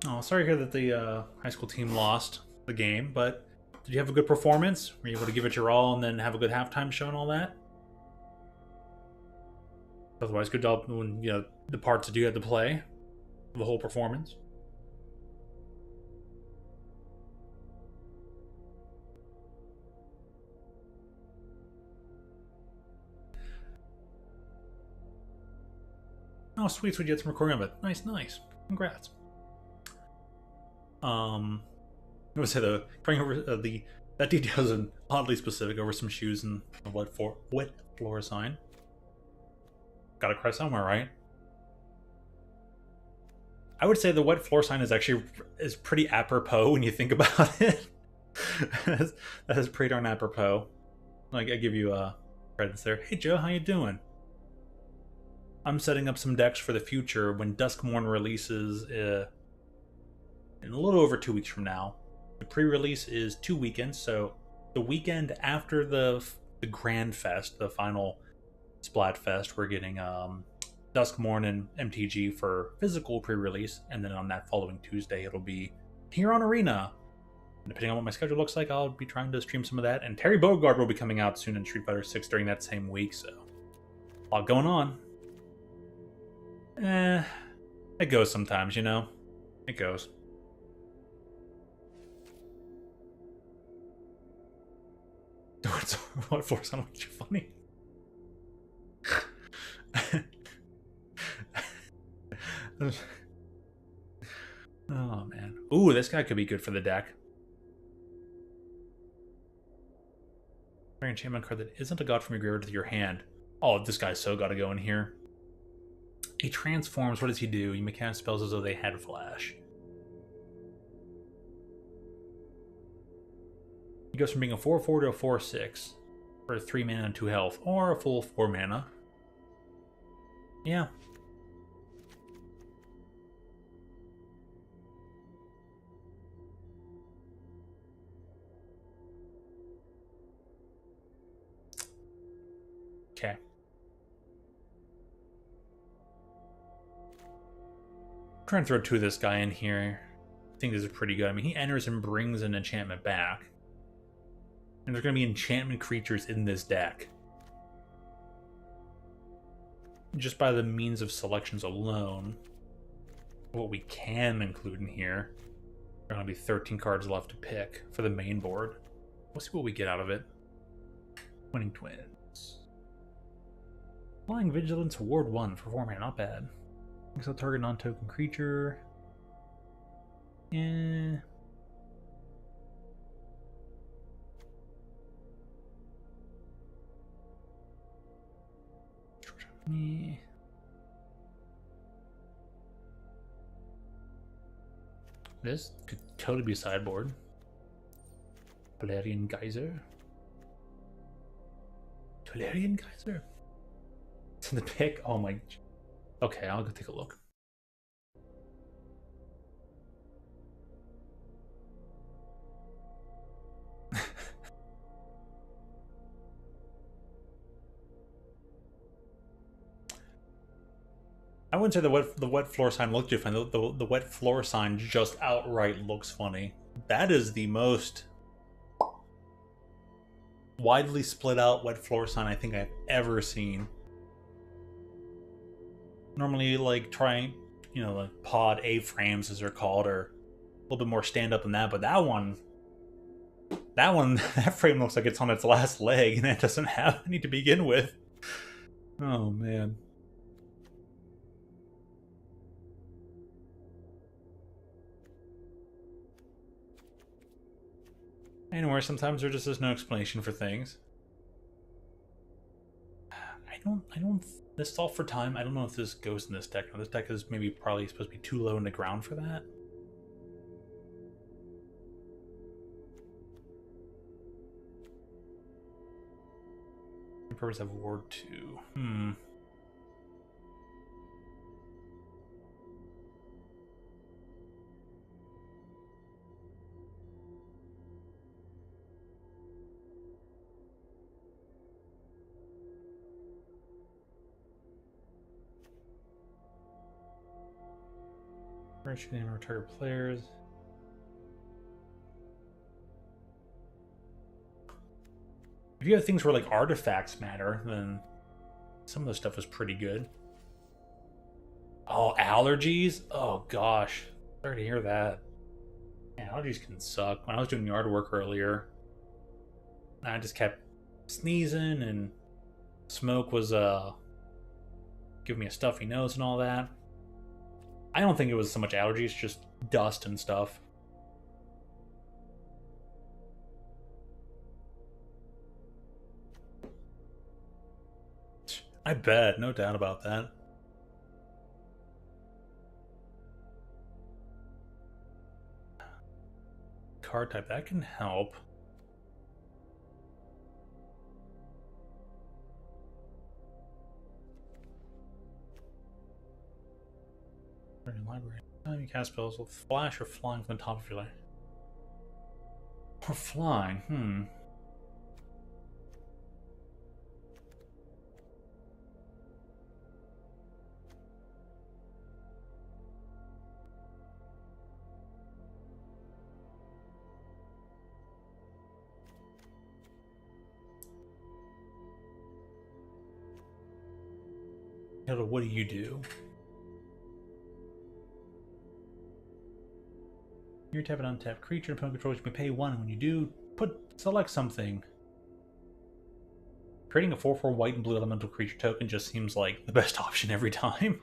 S1: Oh, sorry to hear that the high school team lost the game, but Did you have a good performance? Were you able to give it your all and then have a good halftime show and all that? Otherwise, good job when the parts that you had to play, the whole performance. Oh, sweet, so you had some recording of it. Nice, nice. Congrats. I would say going over that detail is oddly specific over some shoes and a wet floor sign. Gotta cry somewhere, right? I would say the wet floor sign is pretty apropos when you think about it. That is pretty darn apropos. Like, I give you credits there. Hey Joe, how you doing? I'm setting up some decks for the future when Duskmourn releases in a little over 2 weeks from now. The pre-release is 2 weekends, so the weekend after the Grand Fest, the final Splatfest, we're getting Duskmourn and MTG for physical pre-release, and then on that following Tuesday it'll be here on Arena. Depending on what my schedule looks like, I'll be trying to stream some of that, and Terry Bogard will be coming out soon in Street Fighter 6 during that same week, so a lot going on. It goes sometimes, it goes. What floor sound was you funny? Oh man. Ooh, this guy could be good for the deck. An enchantment card that isn't a god from your graveyard to your hand. Oh, this guy's so gotta go in here. He transforms. What does he do? He may cast spells as though they had flash. He goes from being a 4/4 to a 4/6 for 3 mana and 2 health, or a full 4 mana. Yeah. Okay. I'm trying to throw 2 of this guy in here. I think this is pretty good. I mean, he enters and brings an enchantment back. And there's going to be enchantment creatures in this deck. Just by the means of selections alone, what we can include in here, there are going to be 13 cards left to pick for the main board. We'll see what we get out of it. Winning Twins. Flying Vigilance, Ward 1 for 4 mana, not bad. Exile target non-token creature. Yeah. Me. This could totally be a sideboard. Valerian Geyser. Valerian Geyser? It's in the pick? Oh my. Okay, I'll go take a look. I wouldn't say the wet floor sign looked too funny. The wet floor sign just outright looks funny. That is the most widely split out wet floor sign I think I've ever seen. Normally, like trying, like pod A-frames as they're called, are a little bit more stand up than that. But that one, that frame looks like it's on its last leg, and it doesn't have any to begin with. Oh man. Anyway, sometimes there just is no explanation for things. I don't. This is all for time. I don't know if this goes in this deck. Now, this deck is maybe probably supposed to be too low in the ground for that. Purpose of Ward 2. Name our target players. If you have things where like artifacts matter, then some of the stuff is pretty good. Oh, allergies? Oh gosh. Sorry to hear that. Yeah, allergies can suck. When I was doing yard work earlier, I just kept sneezing and smoke was giving me a stuffy nose and all that. I don't think it was so much allergies, just dust and stuff. I bet, no doubt about that. Card type, that can help. Library. Time you cast spells with flash or flying from the top of your life. Or flying, What do you do? You're tap an untapped creature, opponent controls, you may pay 1. When you do, select something. Creating a 4/4 white and blue elemental creature token just seems like the best option every time.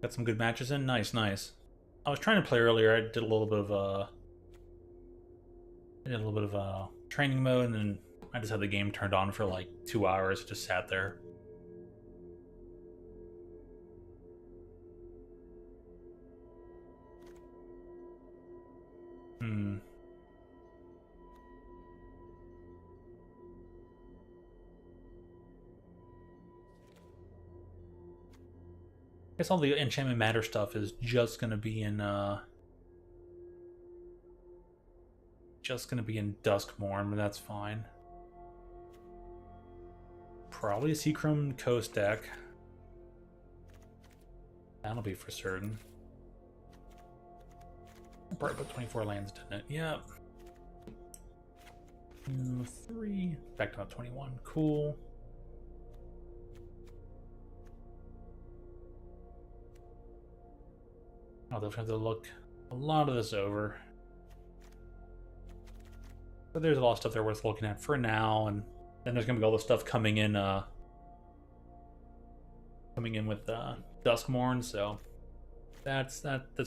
S1: Got some good matches in? Nice, nice. I was trying to play earlier, I did a little bit of training mode, and then I just had the game turned on for like 2 hours, just sat there. I guess all the enchantment matter stuff is just gonna be in Duskmourn, but that's fine. Probably a Seachrome Coast deck. That'll be for certain. Probably put 24 lands, didn't it? Yep. 2, 3. Back to about 21. Cool. I'll definitely have to look a lot of this over. But there's a lot of stuff there worth looking at for now, and then there's gonna be all the stuff coming in with Duskmourn, so that's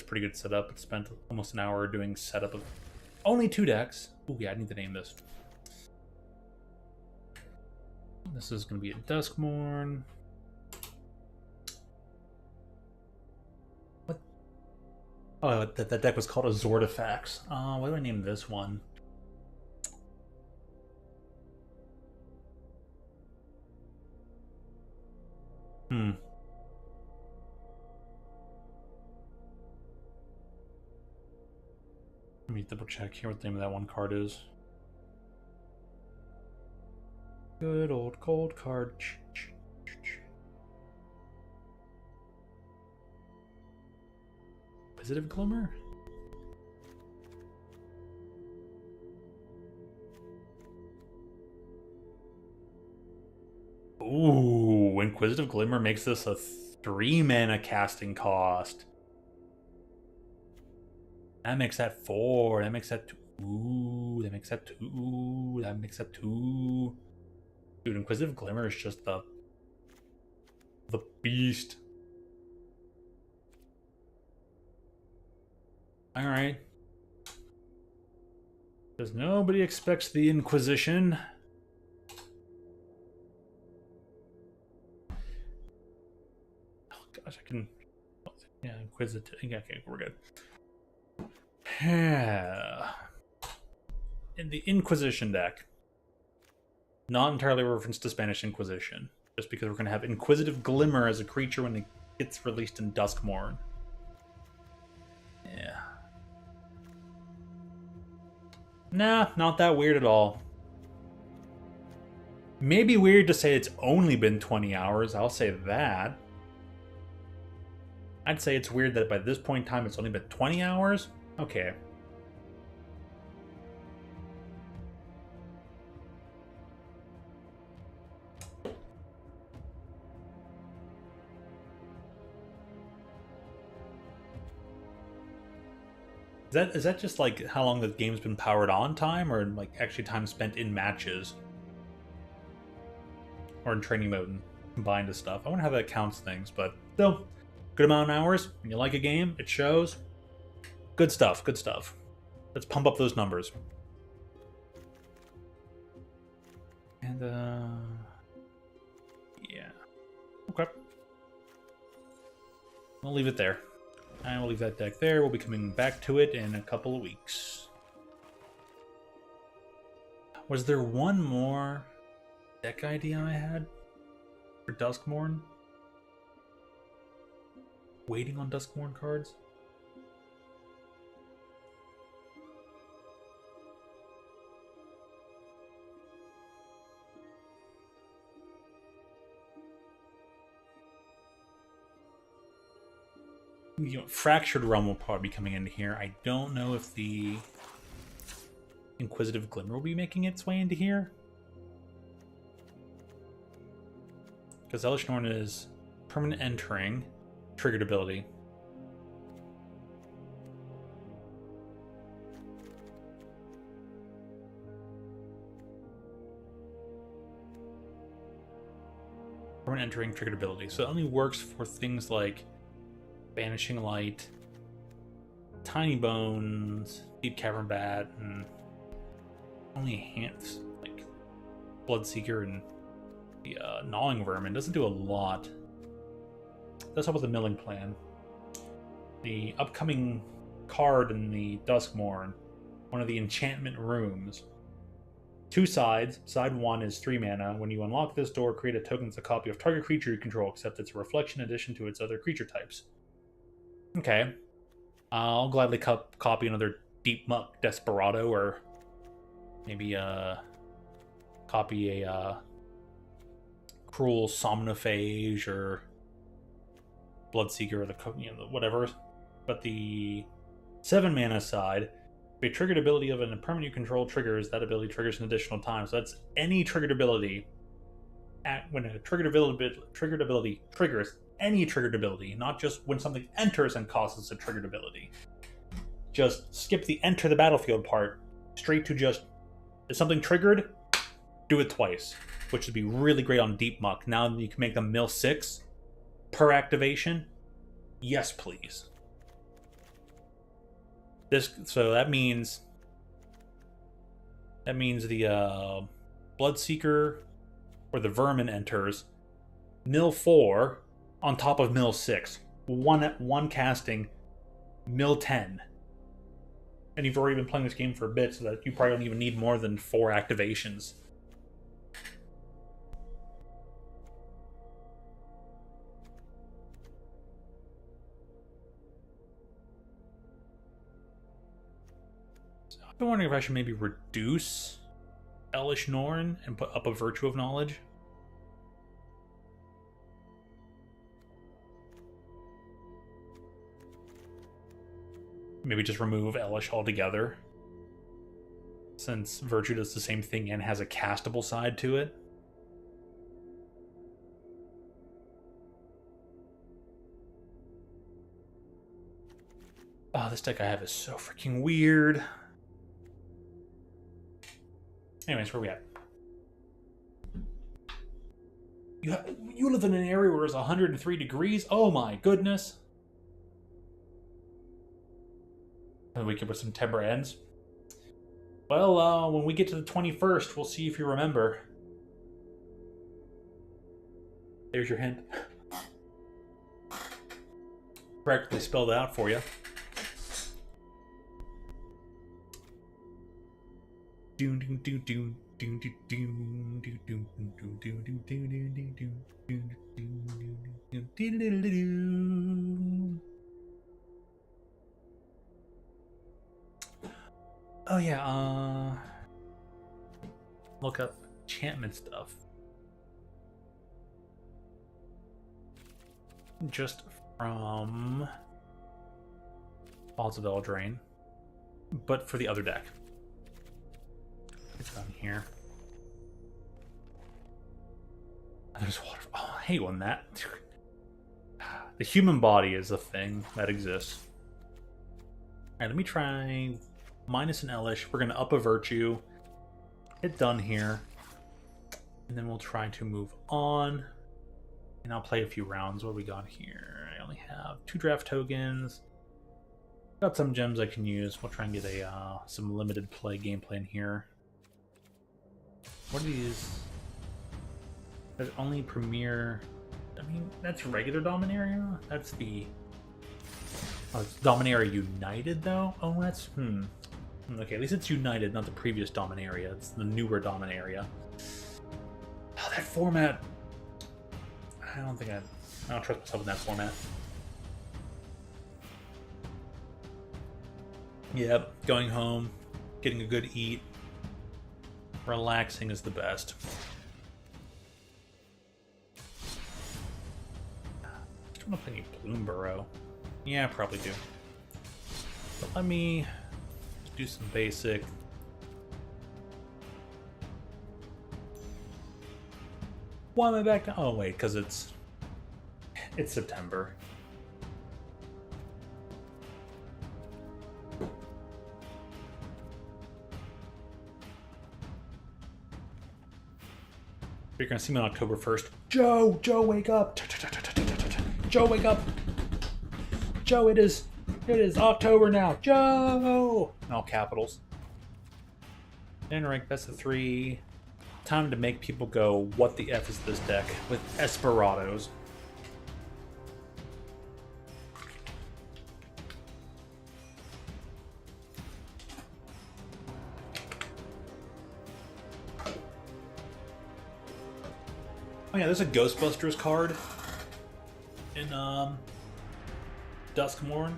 S1: pretty good setup. I spent almost an hour doing setup of only 2 decks. Oh yeah, I need to name this. This is gonna be a Duskmourn. What? Oh, that deck was called a Zortifax. What do I name this one? Let me double check here what the name of that one card is. Good old cold card. Inquisitive Glimmer? Ooh, Inquisitive Glimmer makes this a 3 mana casting cost. That makes that 4. That makes that 2. That makes that 2. That makes that 2. Dude, Inquisitive Glimmer is just the beast. Alright. Because nobody expects the Inquisition. Oh gosh, I can... Yeah, Inquisitive. Okay, we're good. In the Inquisition deck. Not entirely a reference to Spanish Inquisition. Just because we're going to have Inquisitive Glimmer as a creature when it gets released in Duskmourn. Yeah. Nah, not that weird at all. Maybe weird to say it's only been 20 hours, I'll say that. I'd say it's weird that by this point in time it's only been 20 hours. Okay. Is that just like how long the game's been powered on time, or like actually time spent in matches? Or in training mode and combined with stuff. I wonder how that counts things, but still, good amount of hours. When you like a game, it shows. Good stuff, good stuff. Let's pump up those numbers. And, yeah. Okay. I'll leave it there. I will leave that deck there. We'll be coming back to it in a couple of weeks. Was there one more deck idea I had for Duskmourn? Waiting on Duskmourn cards? You know, Fractured Realm will probably be coming into here. I don't know if the Inquisitive Glimmer will be making its way into here. Because Elesh Norn is permanent entering, triggered ability. Permanent entering, triggered ability. So it only works for things like Banishing Light, Tiny Bones, Deep Cavern Bat, and only a handful, like Bloodseeker and the Gnawing Vermin. Doesn't do a lot. Does help with the milling plan. The upcoming card in the Duskmourn, one of the enchantment rooms. 2 sides. Side 1 is 3 mana. When you unlock this door, create a token that's a copy of target creature you control, except it's a reflection addition to its other creature types. Okay. I'll gladly copy another Deep Muck Desperado, or maybe copy a Cruel Somnophage or Bloodseeker, or the whatever. But the 7 mana side, if a triggered ability of a permanent you control triggers, that ability triggers an additional time. So that's any triggered ability. When a triggered ability triggers any triggered ability, not just when something enters and causes a triggered ability. Just skip the enter the battlefield part, straight to just, is something triggered? Do it twice, which would be really great on Deep Muck. Now you can make them mill 6 per activation. Yes, please. So that means the Bloodseeker or the Vermin enters mill 4 on top of mill 6. One casting, mill 10. And you've already been playing this game for a bit, so that you probably don't even need more than 4 activations. So I've been wondering if I should maybe reduce Elesh Norn and put up a Virtue of Knowledge. Maybe just remove Elesh altogether, since Virtue does the same thing and has a castable side to it. Oh, this deck I have is so freaking weird. Anyways, where we at? You live in an area where it's 103 degrees? Oh my goodness. And we could put some Tebra ends. Well, when we get to the 21st, we'll see if you remember. There's your hint. Practically spelled it out for you. Oh yeah, look up enchantment stuff. Just from Balls of Eldraine, but for the other deck. It's down here. There's water. Oh, I hate when that. The human body is a thing that exists. Alright, let me try minus an Elish. We're going to up a Virtue. Hit done here. And then we'll try to move on. And I'll play a few rounds. What we got here? I only have 2 draft tokens. Got some gems I can use. We'll try and get a some limited play gameplay in here. What are these? There's only Premier. I mean, that's regular Dominaria. That's the. Oh, it's Dominaria United though. Oh, that's Okay, at least it's United, not the previous Dominaria. It's the newer Dominaria. Oh, that format. I don't trust myself in that format. Yep, going home, getting a good eat, relaxing is the best. I don't know if I need Bloom Burrow. Yeah, I probably do. But let me do some basic. Why am I back down? Oh wait, because it's September. You're gonna see me on October 1st. Joe, wake up! Joe, wake up! Joe, it is October now. Joe! In all capitals. And rank best of 3. Time to make people go, what the F is this deck? With Esperados. Oh yeah, there's a Ghostbusters card in Duskmourn.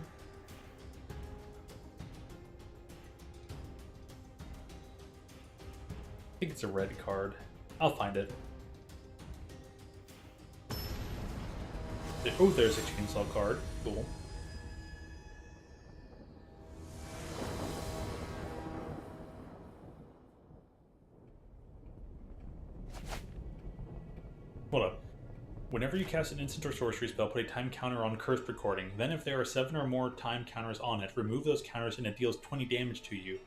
S1: I think it's a red card. I'll find it. Oh, there's a chainsaw card. Cool. Hold up. Whenever you cast an instant or sorcery spell, put a time counter on Cursed Recording. Then if there are 7 or more time counters on it, remove those counters and it deals 20 damage to you.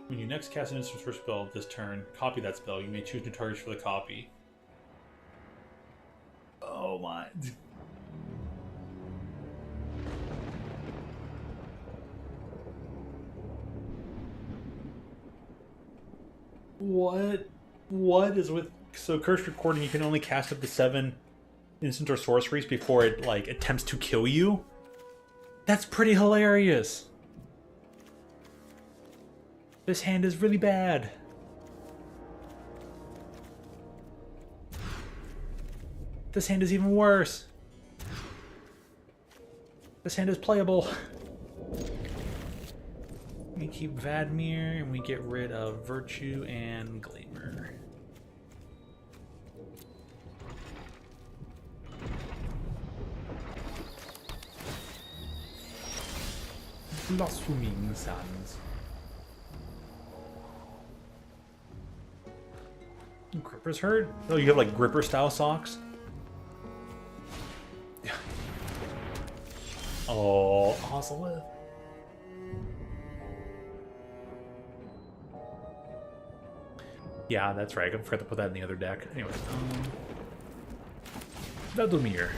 S1: When you next cast an instant or sorcery spell this turn, copy that spell. You may choose new targets for the copy. Oh my... What is with... So Cursed Recording, you can only cast up to 7 instant or sorceries before it, like, attempts to kill you? That's pretty hilarious! This hand is really bad. This hand is even worse. This hand is playable. We keep Vadmir, and we get rid of Virtue and Gleamer. Blossoming Sands. Gripper's hurt? Oh, you have like Gripper style socks? Oh, awesome. Yeah, that's right. I forgot to put that in the other deck. Anyway, Veldumir.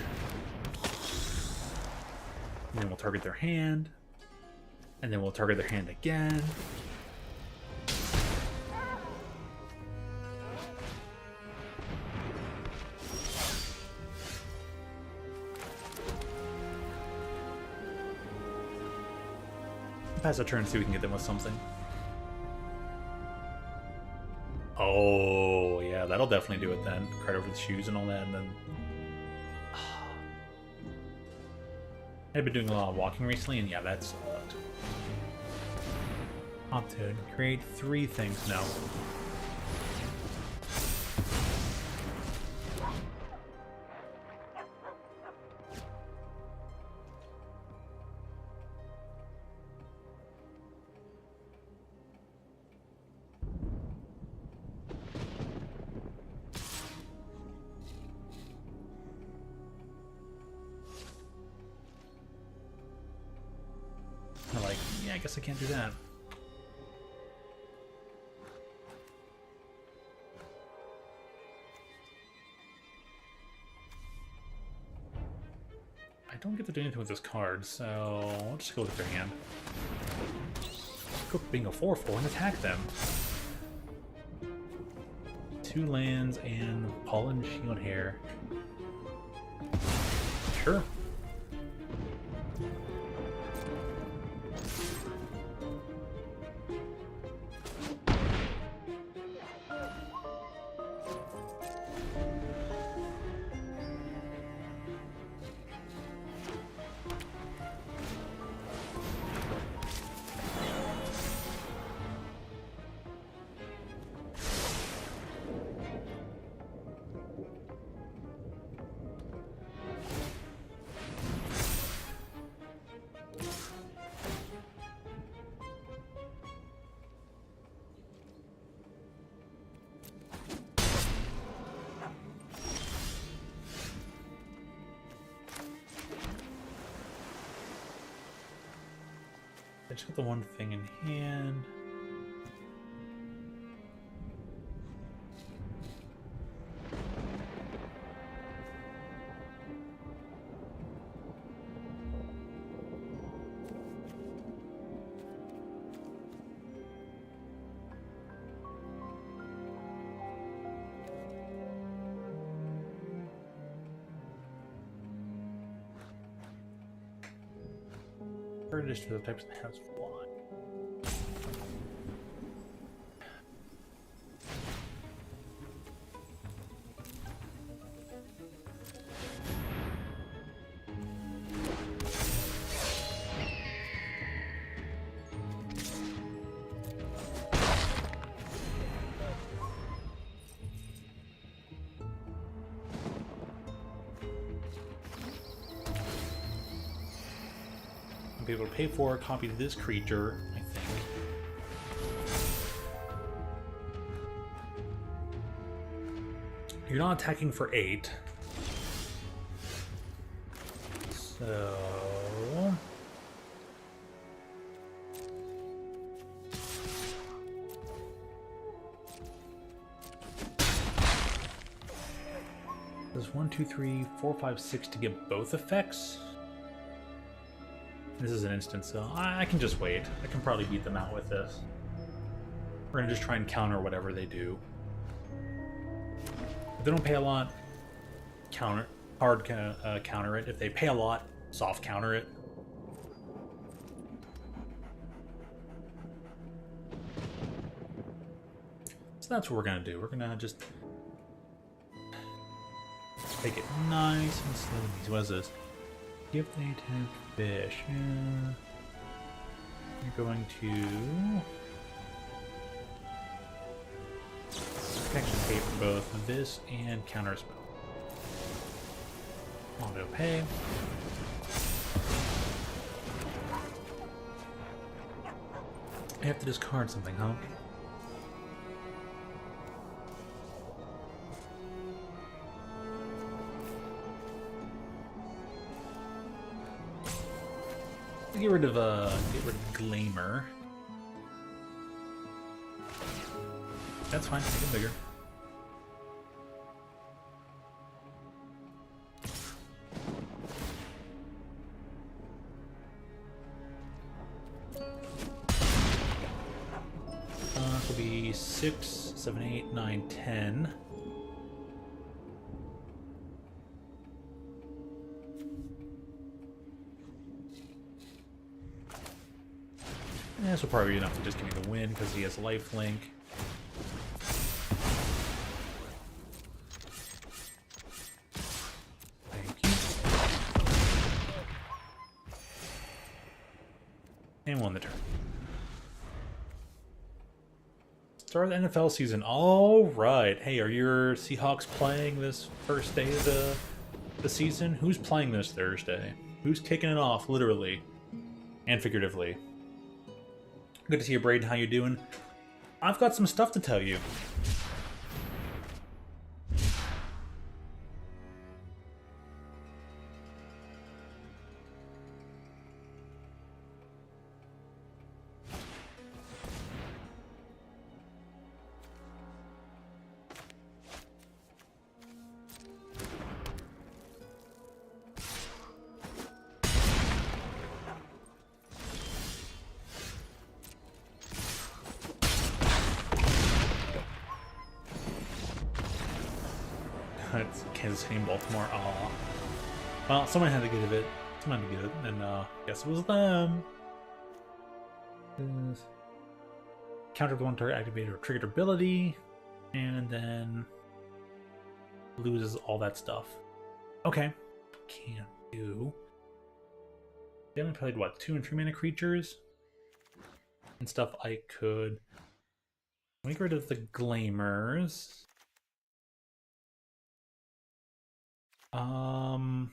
S1: And then we'll target their hand. And then we'll target their hand again. Pass a turn, see if we can get them with something. Oh, yeah, that'll definitely do it then. Card over the shoes and all that, and then... I've been doing a lot of walking recently, and yeah, that's... Opted. Create 3 things now. guess I can't do that. I don't get to do anything with this card, so I'll just go with their hand. Cook being a 4/4 and attack them. 2 lands and Pollen Shield Hair. Sure. I just got the one thing in hand. Just to the types that has fly. Be able to pay for a copy of this creature, I think. You're not attacking for 8. So... There's 1, 2, 3, 4, 5, 6 to get both effects. This is an instant, so I can just wait. I can probably beat them out with this. We're gonna just try and counter whatever they do. If they don't pay a lot, counter it. If they pay a lot, soft counter it. So that's what we're gonna do. We're gonna just take it nice and slow. What is this? Give the attack fish. Yeah. You're going to actually pay for both this and counter spell. Auto pay. I have to discard something, huh? Get rid of Glamour. That's fine, make it bigger. It'll be 6, 7, 8, 9, 10. This will probably be enough to just give me the win because he has lifelink. Thank you. And won the turn. Start of the NFL season. All right. Hey, are your Seahawks playing this first day of the season? Who's playing this Thursday? Who's kicking it off, literally and figuratively? Good to see you, Braden. How you doing? I've got some stuff to tell you. It's Kansas City and Baltimore. Aw. Well, someone had to get it. Someone had to get it, and guess it was them. Counter the one target activated or triggered ability, and then loses all that stuff. Okay. Can't do. They only played what, 2 and 3 mana creatures? And stuff I could. Let me get rid of the Glamers. I'll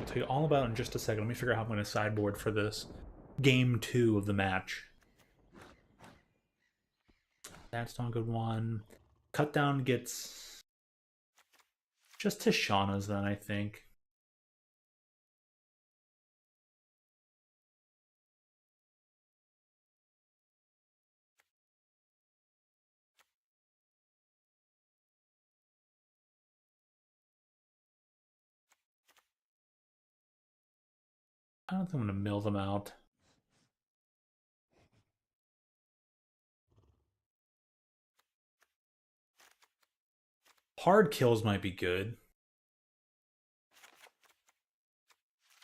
S1: tell you all about it in just a second. Let me figure out how I'm going to sideboard for this game 2 of the match. That's not a good one. Cut down gets just Tishana's then, I think. I don't think I'm going to mill them out. Hard kills might be good.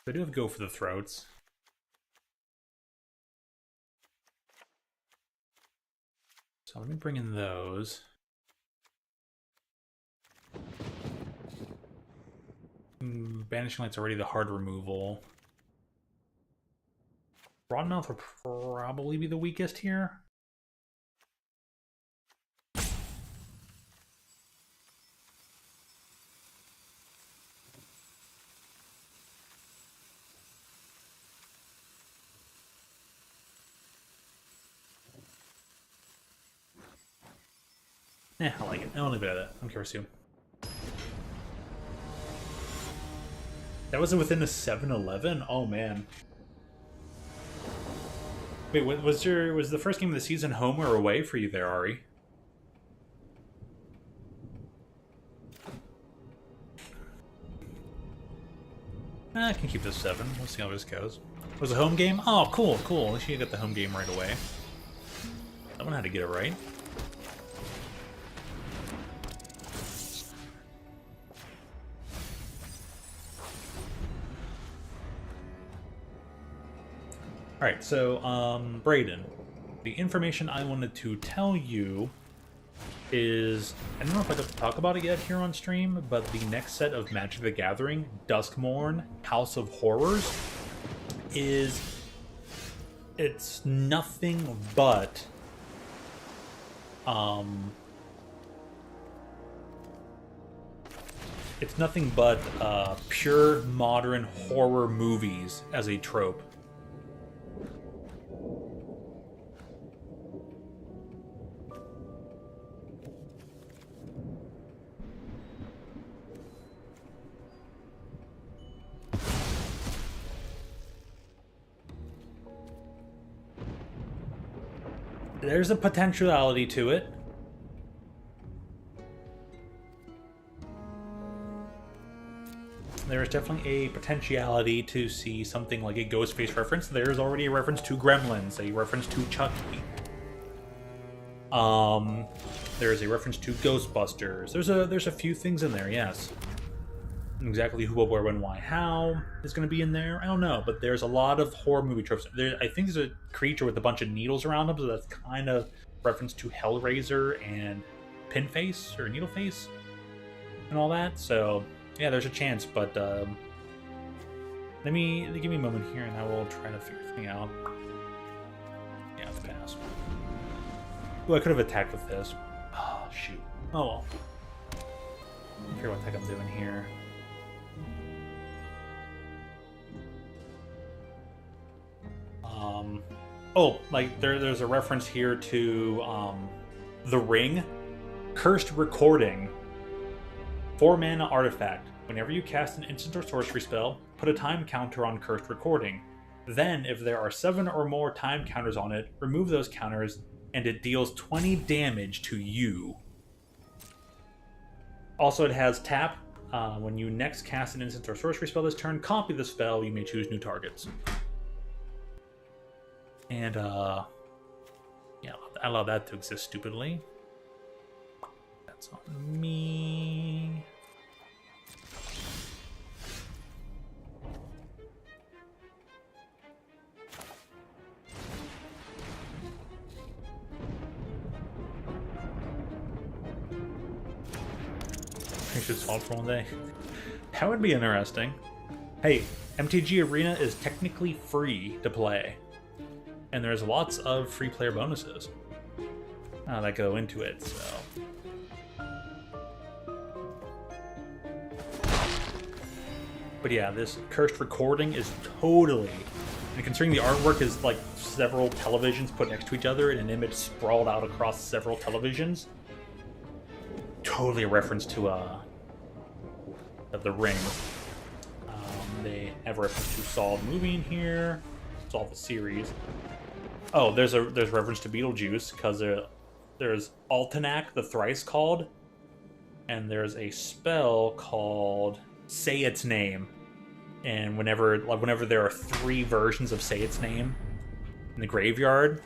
S1: I do have to go for the throats. So let me bring in those. Banishing Light's already the hard removal. Broadmouth would probably be the weakest here. I like it. I'll leave it at that. I don't care for Sue. That was within a 7-11? Oh man. Wait, was the first game of the season home or away for you there, Ari? I can keep this 7. We'll see how this goes. Was it a home game? Oh, cool, cool. At least you got the home game right away. Someone had to get it right. Alright, so, Brayden, the information I wanted to tell you is, I don't know if I got to talk about it yet here on stream, but the next set of Magic the Gathering, Duskmourn, House of Horrors, it's nothing but, pure modern horror movies as a trope. There's a potentiality to it. There is definitely a potentiality to see something like a Ghostface reference. There's already a reference to Gremlins, a reference to Chucky. There is a reference to Ghostbusters. There's a few things in there, yes. Exactly who, what, where, when, why, how is going to be in there, I don't know, but there's a lot of horror movie tropes. I think there's a creature with a bunch of needles around him, so that's kind of reference to Hellraiser and Pinface or Needleface and all that. So yeah, there's a chance, but give me a moment here, and I will try to figure something out. Yeah, it's pass. Ooh, I could have attacked with this. Oh shoot. Oh well. I don't care what the heck I'm doing here. Oh, like there's a reference here to The Ring, Cursed Recording, 4-mana artifact. Whenever you cast an instant or sorcery spell, put a time counter on Cursed Recording. Then, if there are 7 or more time counters on it, remove those counters, and it deals 20 damage to you. Also, it has tap. When you next cast an instant or sorcery spell this turn, copy the spell. You may choose new targets. And yeah, I allow that to exist stupidly. That's on me. I should solve for one day. That would be interesting. Hey, MTG Arena is technically free to play, and there's lots of free player bonuses that go into it, so. But yeah, this cursed recording is totally, and considering the artwork is like several televisions put next to each other and an image sprawled out across several televisions, totally a reference to The Ring. They have a reference to Saw the movie in here, Saw the series. Oh, there's reference to Beetlejuice because there's Altenac, the thrice called, and there's a spell called Say Its Name. And whenever there are 3 versions of Say Its Name in the graveyard,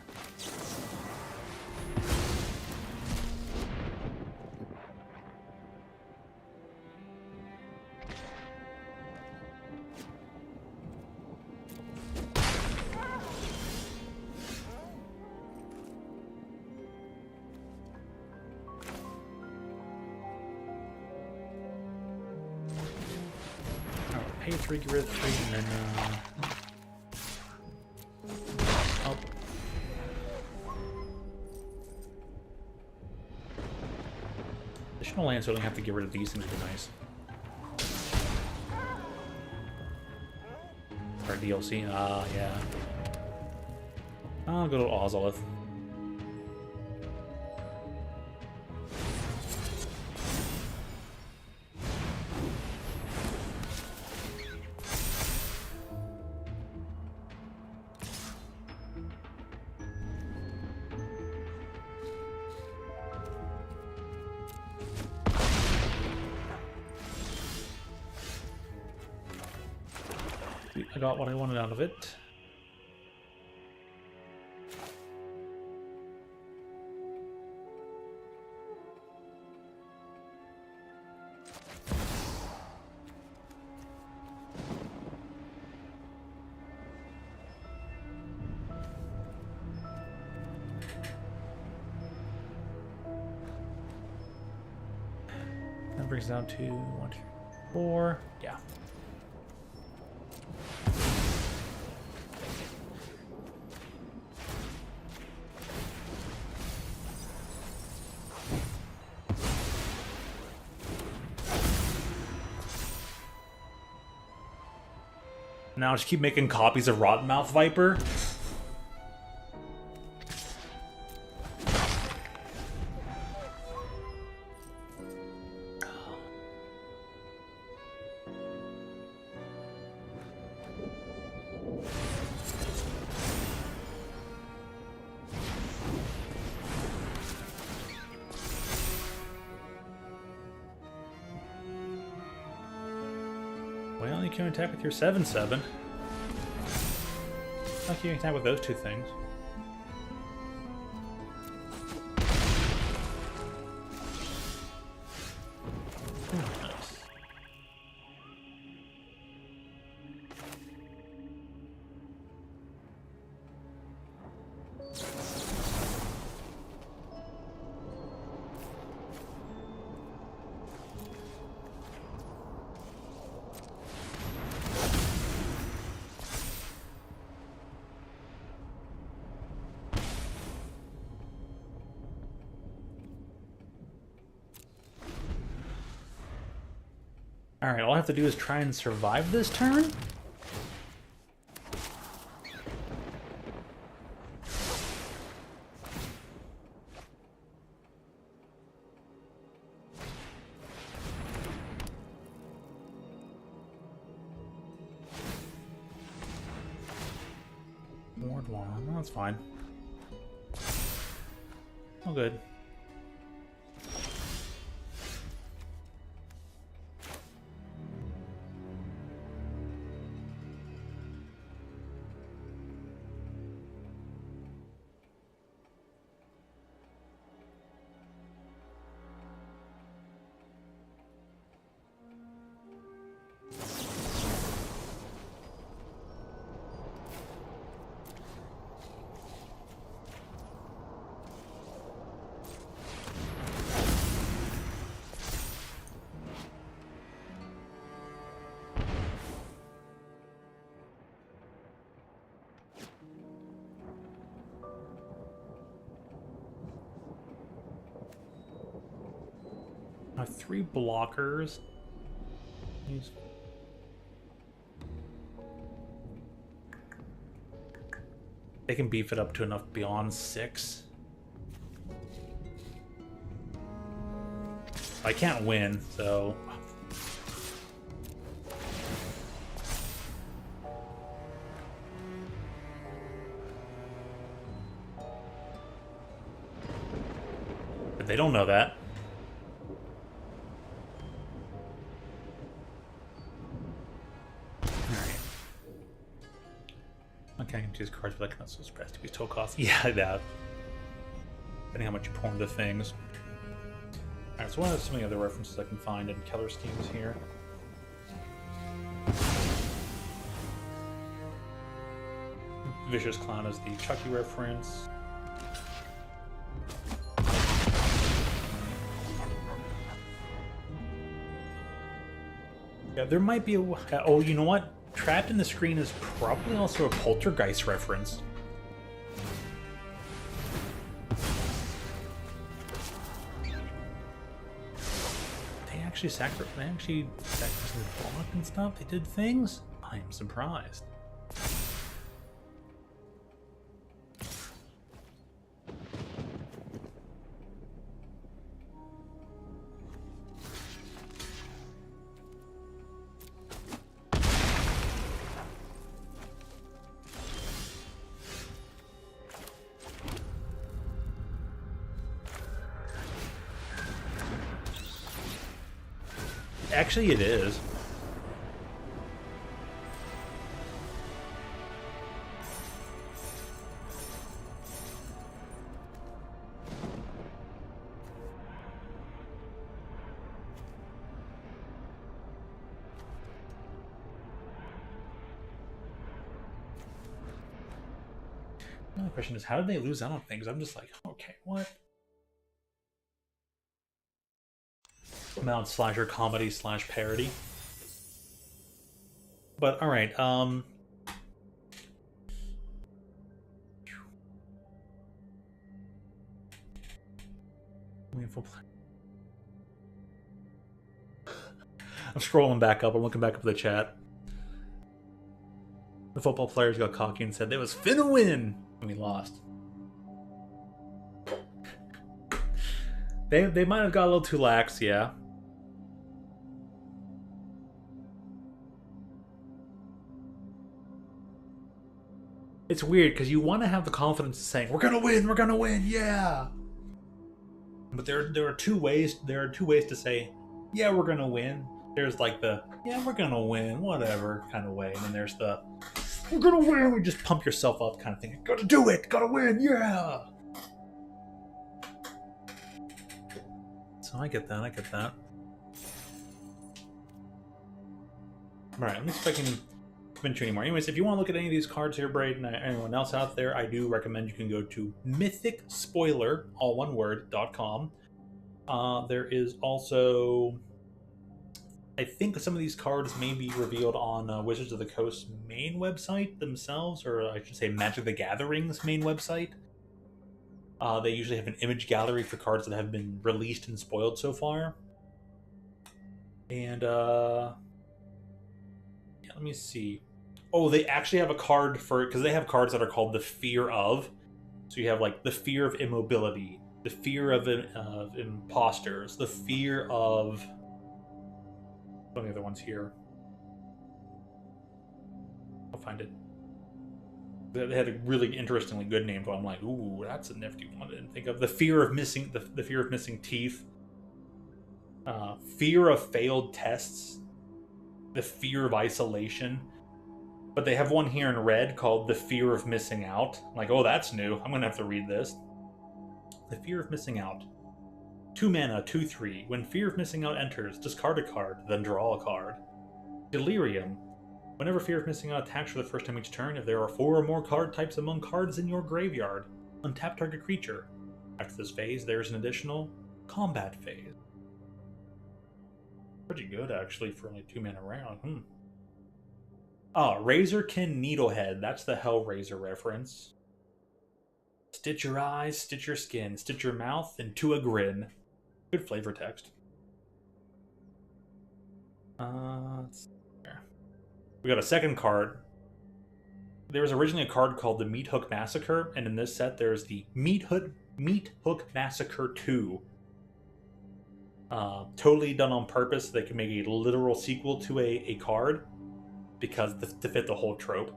S1: pay 3, get rid of 3, and then oh. Additional land, so I don't have to get rid of these things would be nice. Or DLC, yeah. I'll go to Ozolith. I got what I wanted out of it. That brings it down to 1, 2, 4. Yeah. Now just keep making copies of Rottenmouth Viper. Well, you can attack with your 7/7. Like you can attack with those 2 things. Nice. Alright, all I have to do is try and survive this turn? Ward 1, well, that's fine. All good. 3 blockers. These... They can beef it up to enough beyond 6. I can't win, so... But they don't know that. Okay, I can choose cards, but I cannot so suppressed to be total cost. Yeah, that. Depending how much you pour into things. Alright, so what are some of the other references I can find in color schemes here? Vicious Clown is the Chucky reference. Yeah, there might be a... Oh, you know what? Trapped in the Screen is probably also a Poltergeist reference. They actually sacrificed the block and stuff? They did things? I am surprised. Actually, it is. The question is, how did they lose out on things? I'm just like, okay, what? Amount slasher comedy / parody. But alright, I'm scrolling back up, I'm looking back up the chat. The football players got cocky and said they was finna win, and we lost. They might have got a little too lax, yeah. It's weird because you want to have the confidence of saying we're gonna win, yeah. But there are two ways. There are two ways to say, yeah, we're gonna win. There's like the yeah, we're gonna win, whatever kind of way, and then there's the we're gonna win. We just pump yourself up kind of thing. Gotta do it. Gotta win, yeah. So I get that. I get that. All right, let me see if I can convince you anymore. Anyways, if you want to look at any of these cards here, Braid, and anyone else out there, I do recommend you can go to mythicspoiler, all one word, .com. There is also, I think some of these cards may be revealed on Wizards of the Coast's main website themselves, or I should say Magic the Gathering's main website. They usually have an image gallery for cards that have been released and spoiled so far. And, yeah, let me see. Oh, they actually have a card for, because they have cards that are called the Fear of. So you have like the Fear of Immobility, the Fear of Imposters, the Fear of... What are the other ones here? I'll find it. They had a really interestingly good name, but I'm like, ooh, that's a nifty one. I didn't think of. The Fear of Missing, the Fear of Missing Teeth. Fear of Failed Tests. The Fear of Isolation. But they have one here in red called The Fear of Missing Out. I'm like, oh, that's new. I'm going to have to read this. The Fear of Missing Out. 2 mana, 2/3. When Fear of Missing Out enters, discard a card, then draw a card. Delirium. Whenever Fear of Missing Out attacks for the first time each turn, if there are 4 or more card types among cards in your graveyard, untap target creature. After this phase, there's an additional combat phase. Pretty good, actually, for only 2 mana round. Razorkin Needlehead. That's the Hellraiser reference. Stitch your eyes, stitch your skin, stitch your mouth into a grin. Good flavor text. Let's see here. We got a second card. There was originally a card called the Meat Hook Massacre, and in this set there's the Meat Hook Massacre 2. Totally done on purpose. They can make a literal sequel to a card because to fit the whole trope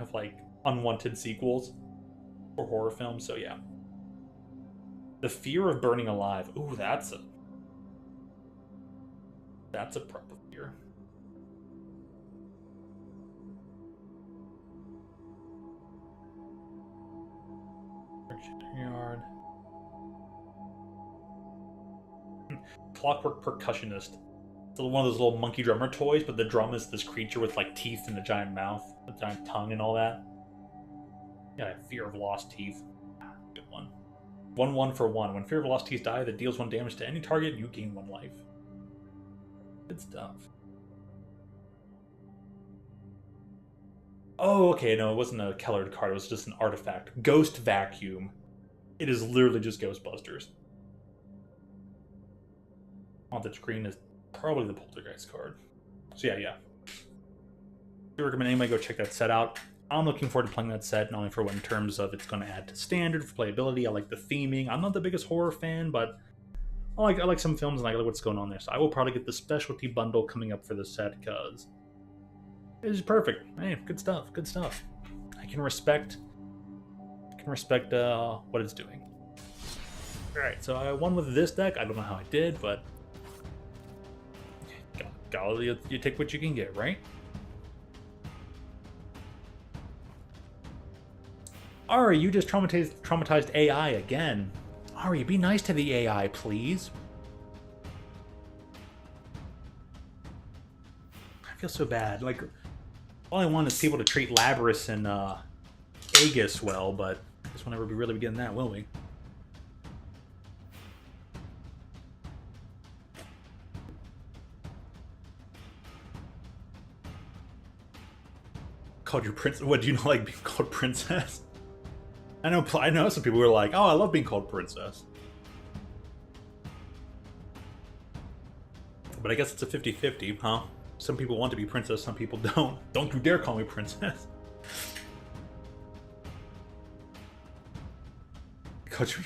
S1: of like unwanted sequels for horror films. So yeah, the Fear of Burning Alive. Ooh, that's a proper fear. Yard. Clockwork Percussionist. It's one of those little monkey drummer toys, but the drum is this creature with like teeth and a giant mouth, a giant tongue, and all that. Yeah, Fear of Lost Teeth. Good one. 1/1 for 1. When Fear of Lost Teeth die, that deals 1 damage to any target, you gain 1 life. Good stuff. Oh, okay, no, it wasn't a colored card, it was just an artifact. Ghost Vacuum. It is literally just Ghostbusters. On the screen is probably the Poltergeist card. So yeah. I recommend anybody go check that set out. I'm looking forward to playing that set, not only for what in terms of it's going to add to standard for playability. I like the theming. I'm not the biggest horror fan, but I like some films and I like what's going on there. So I will probably get the specialty bundle coming up for this set because it's perfect. Hey, good stuff. Good stuff. I can respect what it's doing. All right, so I won with this deck. I don't know how I did, but you take what you can get, right? Ari, you just traumatized AI again. Ari, be nice to the AI, please. I feel so bad. Like, all I want is people to treat Labrys and Aegis well, but I guess we'll never really be getting that, will we? Called you Prince? What, do you not like being called Princess? I know some people who are like, oh, I love being called Princess. But I guess it's a 50-50, huh? Some people want to be Princess, some people don't. Don't you dare call me Princess. Coach me.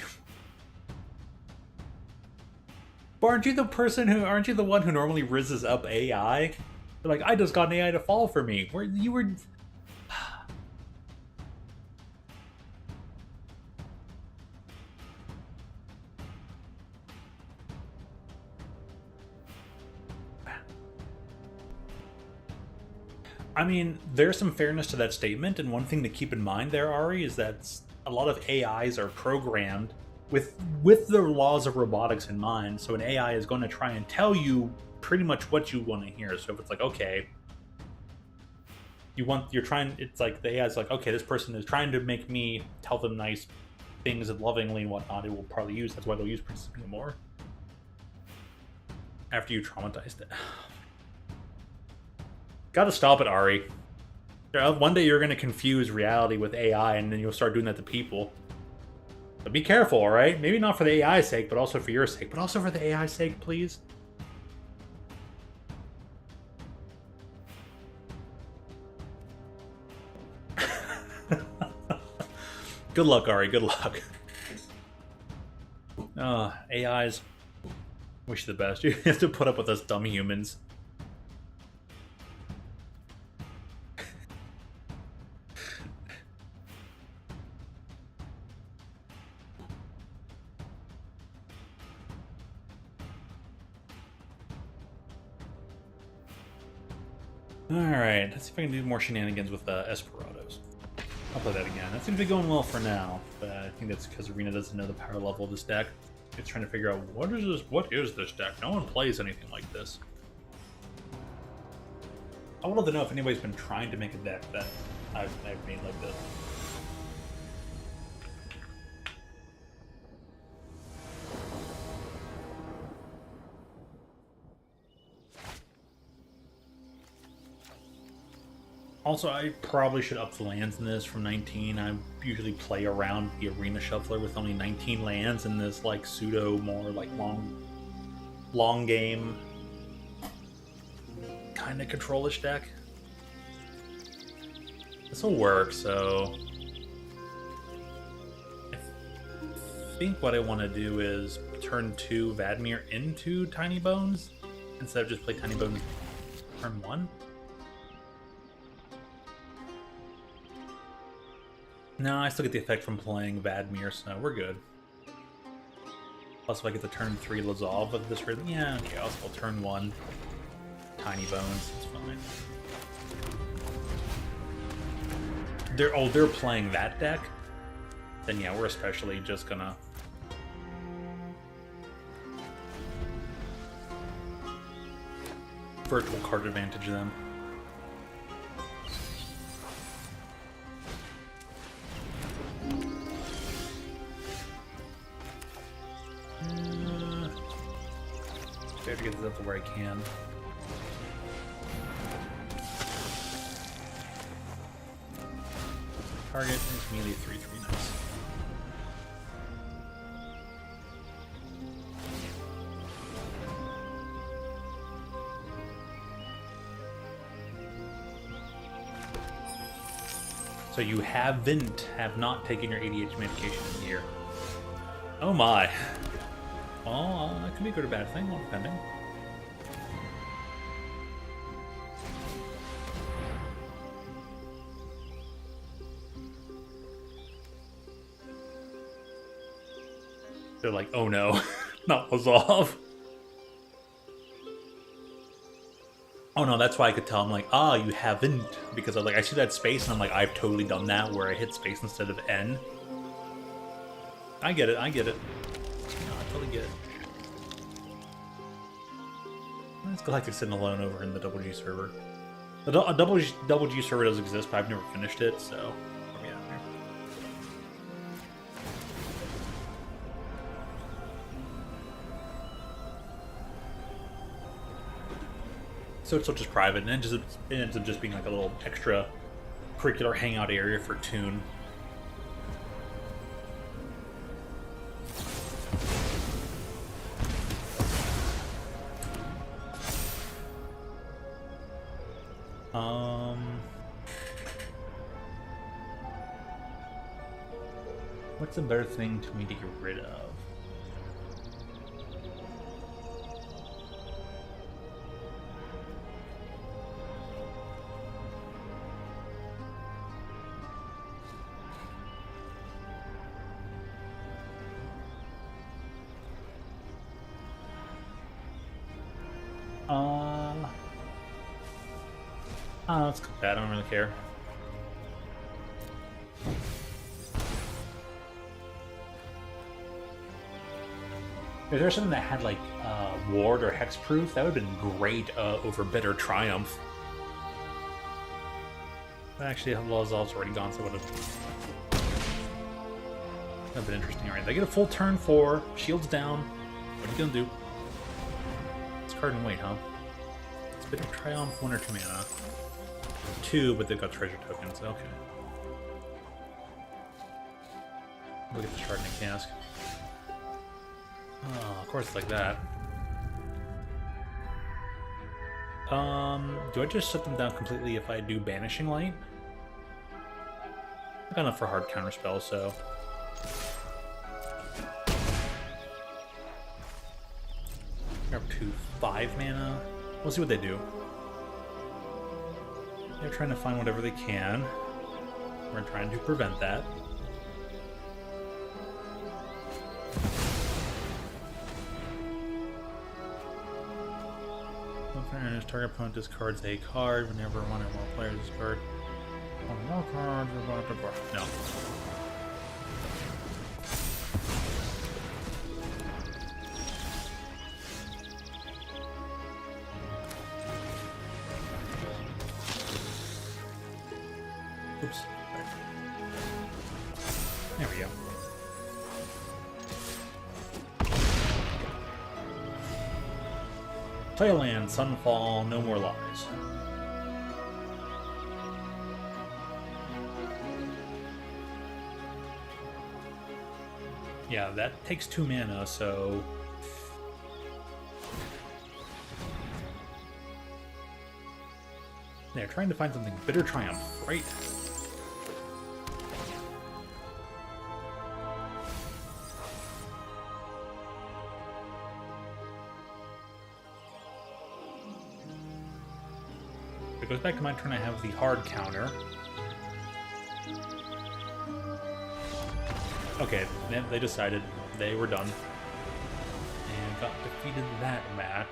S1: But aren't you the one who normally rizzes up AI? They're like, I just got an AI to fall for me. Where you were... I mean, there's some fairness to that statement, and one thing to keep in mind there, Ari, is that a lot of AIs are programmed with the laws of robotics in mind. So an AI is going to try and tell you pretty much what you want to hear. So if it's like, okay, it's like the AI is like, okay, this person is trying to make me tell them nice things and lovingly and whatnot, it will probably use. That's why they'll use Princess Mia more after you traumatized it. Gotta stop it, Ari. One day you're gonna confuse reality with AI, and then you'll start doing that to people. But be careful, alright? Maybe not for the AI's sake, but also for your sake. But also for the AI's sake, please. Good luck, Ari. Good luck. AIs. Wish you the best. You have to put up with us dumb humans. Alright, let's see if I can do more shenanigans with Esperados. I'll play that again. That seems to be going well for now, but I think that's because Arena doesn't know the power level of this deck. It's trying to figure out what is this deck? No one plays anything like this. I would love to know if anybody's been trying to make a deck that I've made like this. Also, I probably should up the lands in this from 19. I usually play around the Arena Shuffler with only 19 lands in this, like, pseudo, more, like, long long game kind of control-ish deck. This will work, so I think what I want to do is turn 2 Vadmir into Tiny Bones instead of just play Tiny Bones turn 1. No, I still get the effect from playing Vadmir, so we're good. Plus, if I get the turn 3 Lazav of this rhythm, yeah, okay, I'll still turn 1 Tiny Bones, it's fine. They're playing that deck, then yeah, we're especially just gonna virtual card advantage them. I have to get this up to where I can. Target is melee 3/3, nice. So you have not taken your ADHD medication in a year. Oh my. Oh, that could be a good or bad thing, depending. They're like, oh no, not Lazav. Oh no, that's why I could tell. I'm like, ah, you haven't. Because I see that space and I'm like, I've totally done that where I hit space instead of N. I get it, I get it. No, I totally get it. It's Galactic sitting alone over in the Double G server. A Double G server does exist, but I've never finished it, so... yeah. So it's still just private, and it ends up just being like a little extra curricular hangout area for Toon. What's a better thing to me to get rid of? Oh, that's bad. I don't really care. If there's something that had like ward or hexproof, that would have been great over Bitter Triumph. But actually, Lazav's already gone, so it would have been interesting. Alright, they get a full turn 4, shields down. What are you gonna do? It's card and wait, huh? It's Bitter Triumph, 1 or 2 mana. 2, but they've got treasure tokens. Okay. Look at the shard in the cask. Oh, of course it's like that. Do I just shut them down completely if I do Banishing Light? I got enough for hard counterspell, so... They're up to 5 mana. We'll see what they do. They're trying to find whatever they can. We're trying to prevent that. Target opponent discards a card whenever one or more players discard one or more cards. No. Oops. There we go. Playland, Sunfall, no more lies. Yeah, that takes 2 mana, so... They're trying to find something. Bitter Triumph, right? If it goes back to my turn, I have the hard counter. Okay, they decided they were done. And got defeated that match.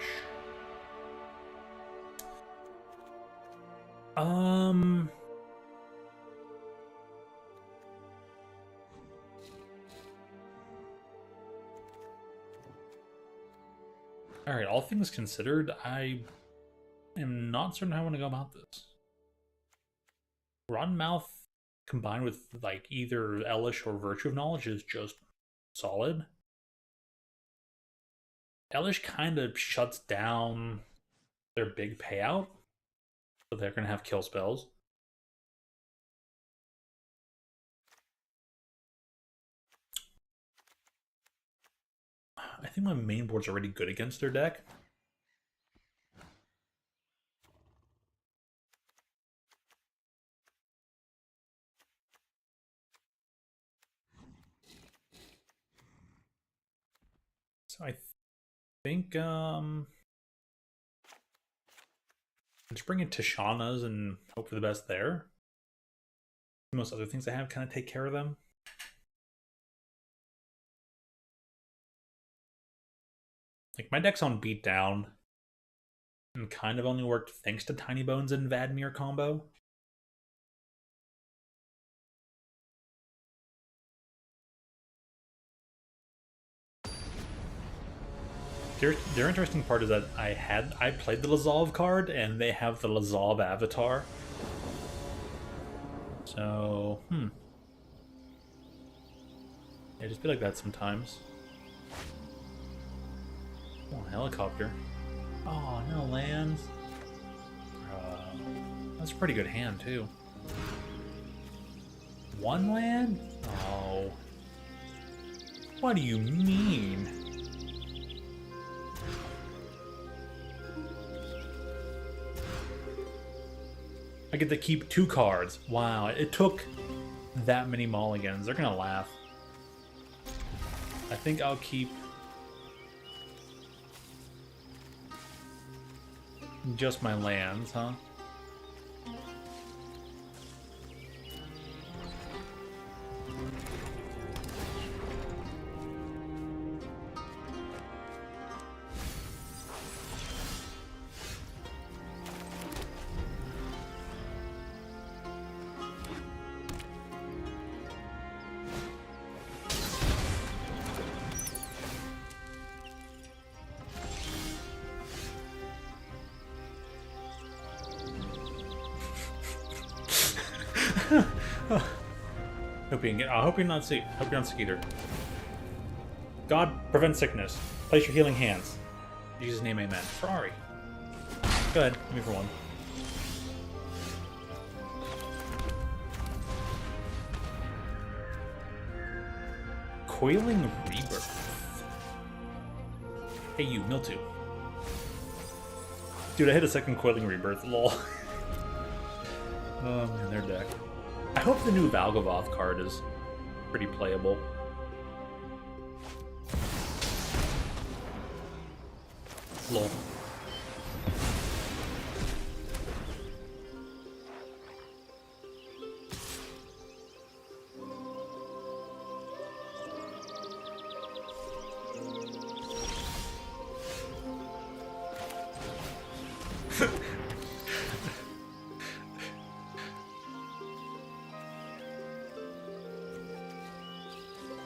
S1: Alright, all things considered, I am not certain how I want to go about this. Rotten Mouth combined with like either Elish or Virtue of Knowledge is just solid. Elish kind of shuts down their big payout, so they're going to have kill spells. I think my main board's already good against their deck. So I think just bring in Tishana's and hope for the best there. Most other things I have kind of take care of them. Like, my deck's on beatdown and kind of only worked thanks to Tiny Bones and Vadmir combo. Their interesting part is that I played the Lazov card and they have the Lazov avatar. So, yeah, just be like that sometimes. Oh, helicopter. Oh, no lands. That's a pretty good hand, too. One land? Oh. What do you mean? I get to keep 2 cards. Wow, it took that many mulligans. They're gonna laugh. I think I'll keep just my lands, huh? I hope you're not sick. Hope you're not sick either. God prevent sickness. Place your healing hands. In Jesus' name, amen. Ferrari. Go ahead. Give me for one. Coiling Rebirth. Hey, you, Miltu. Dude, I hit a second Coiling Rebirth. Lol. Oh man, their deck. I hope the new Valgavoth card is pretty playable. Lol.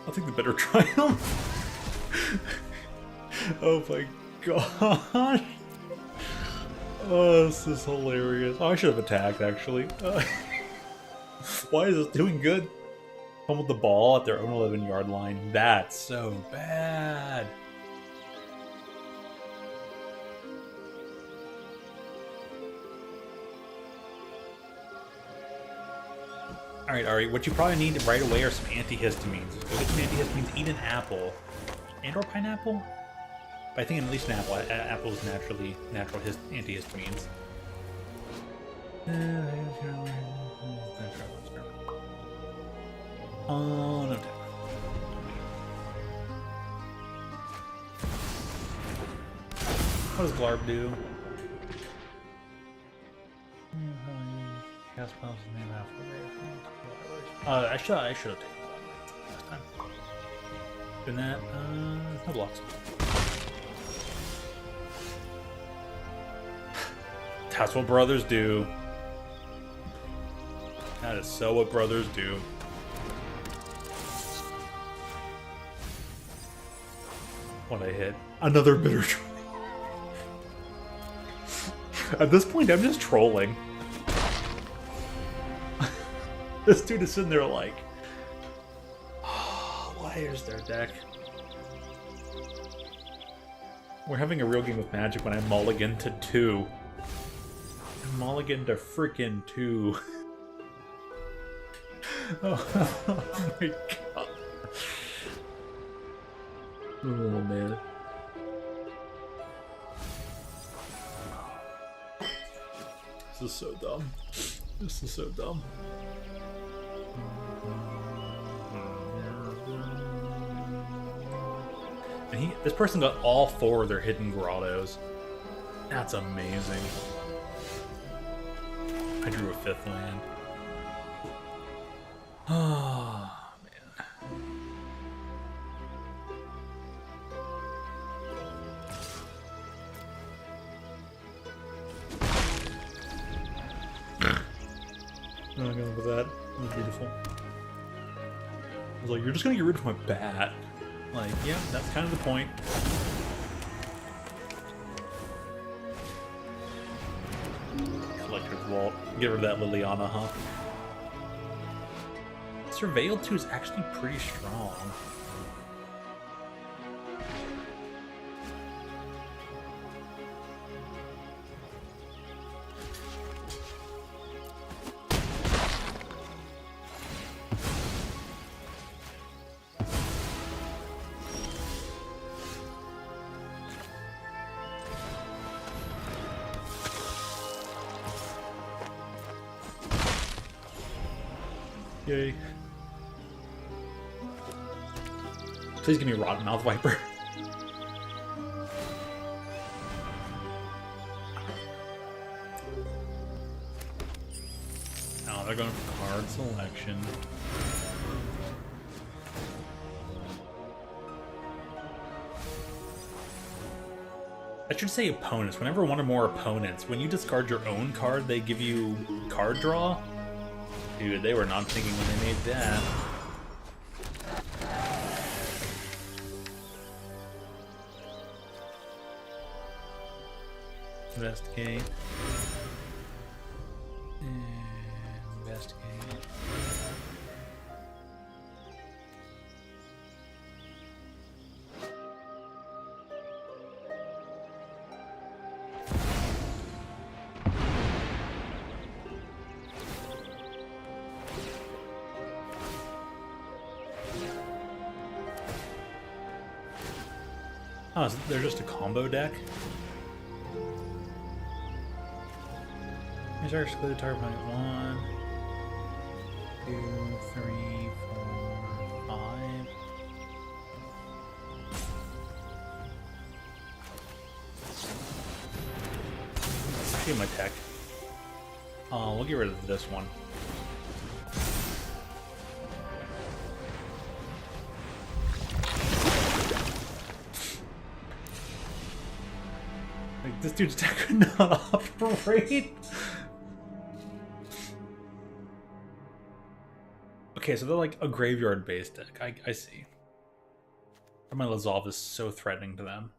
S1: I'll take the better triumph. Oh my gosh. Oh, this is hilarious. Oh, I should have attacked, actually. Why is this doing good? Come with the ball at their own 11-yard line. That's so bad. Alright, what you probably need right away are some antihistamines. Go get some antihistamines, eat an apple. And or pineapple? But I think at least an apple. Apple is natural antihistamines. No. What does Glarb do? I should have taken that last time. Doing that, no blocks. That's what brothers do. That is so what brothers do. What I hit. Another bitter tree. At this point, I'm just trolling. This dude is sitting there like, oh, why is their deck? We're having a real game of Magic when I mulligan to 2. I mulligan to freaking 2. Oh my god. Oh man. This is so dumb. This is so dumb. And this person got all 4 of their hidden grottos. That's amazing. I drew a 5th land. Oh, man. I'm not going with that. That was beautiful. I was like, you're just gonna get rid of my bat. Like, yeah, that's kind of the point. Collector's Vault. Get rid of that Liliana, huh? Surveil 2 is actually pretty strong. Yay. Please give me Rotten Mouth Viper. Oh, they're going for card selection. I should say opponents. Whenever one or more opponents, when you discard your own card, they give you card draw. Dude, they were not thinking when they made that. Investigate. Investigate. Oh, so they're just a combo deck? These are excluded target by 1, 2, 3, 4, 5. Shoot my tech. We'll get rid of this one. Like, this dude's deck could not operate. Okay, so they're like a graveyard-based deck. I see. My Lazov is so threatening to them.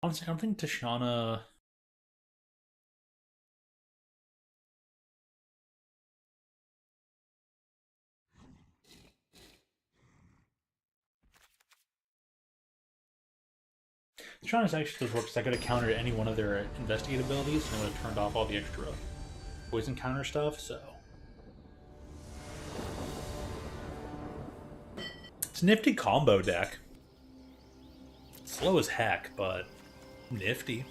S1: Honestly, I don't think Tashana... Patronus actually does work because I could have countered any one of their investigate abilities and it would have turned off all the extra poison counter stuff, so. It's a nifty combo deck. Slow as heck, but nifty.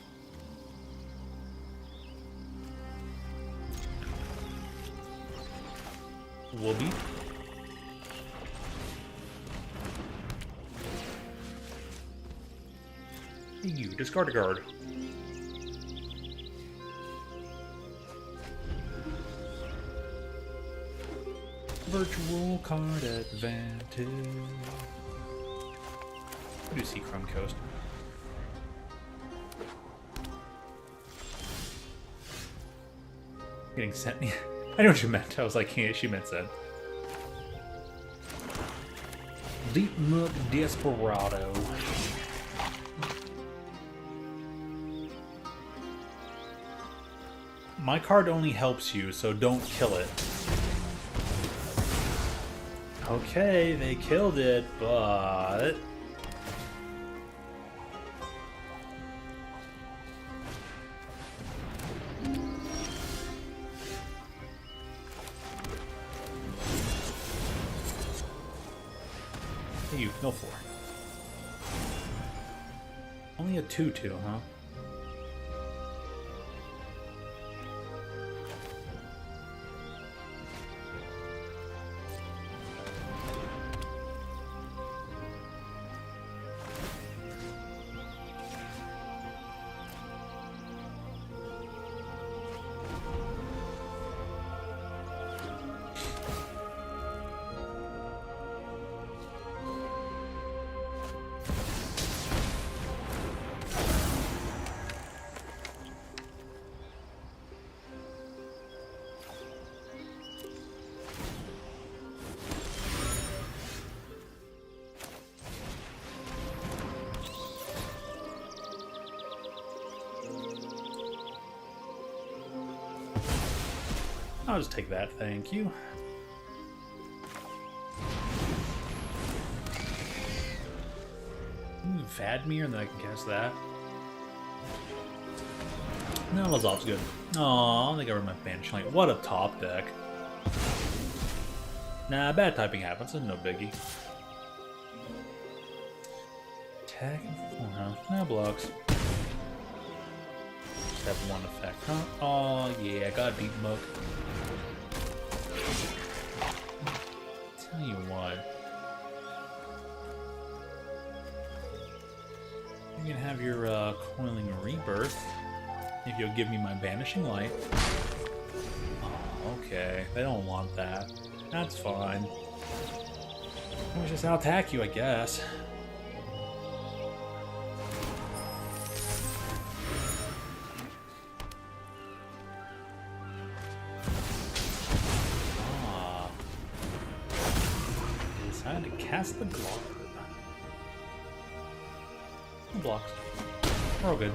S1: Whoopee. You discard a card. Virtual card advantage. I do see Chrome Coast. Getting sent. I know what you meant. I was like, yeah, she meant sent. Deep Nook Desperado. My card only helps you, so don't kill it. Okay, they killed it, but... Hey, you, no 4. Only a 2-2, huh? I'll just take that, thank you. Vadmir, and then I can cast that. No, Lazov's good. Aw, I think I got my Banish Light. What a top deck. Nah, bad typing happens, it's no biggie. Attack? No blocks. Just have one effect, huh? Oh yeah, I got Deep Mook. Tell you what. You can have your Coiling Rebirth if you'll give me my Banishing Light. Oh, okay, they don't want that. That's fine. I'll just out-attack you, I guess. Ah. I decided to cast the Guard. No blocks. We're all good.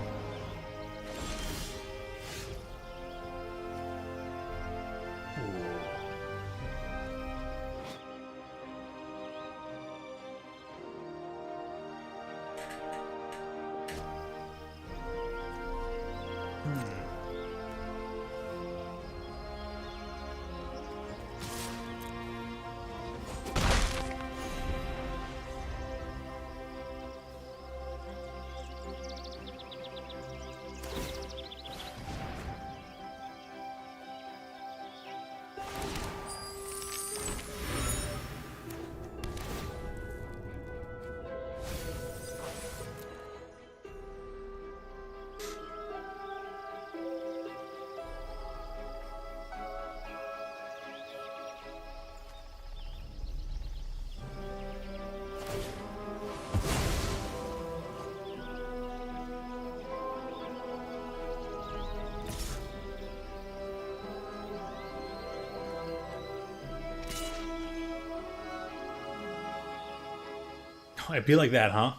S1: It'd be like that, huh?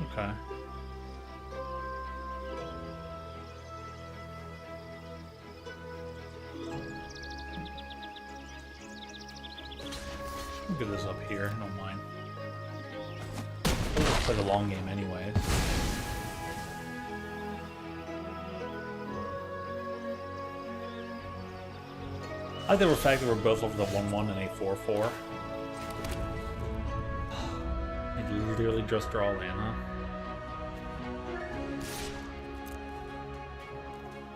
S1: Okay. I'll get this up here, I don't mind. play the long game anyways. I like the fact that we're both over the 1-1 and a 4-4. I literally just draw Lana.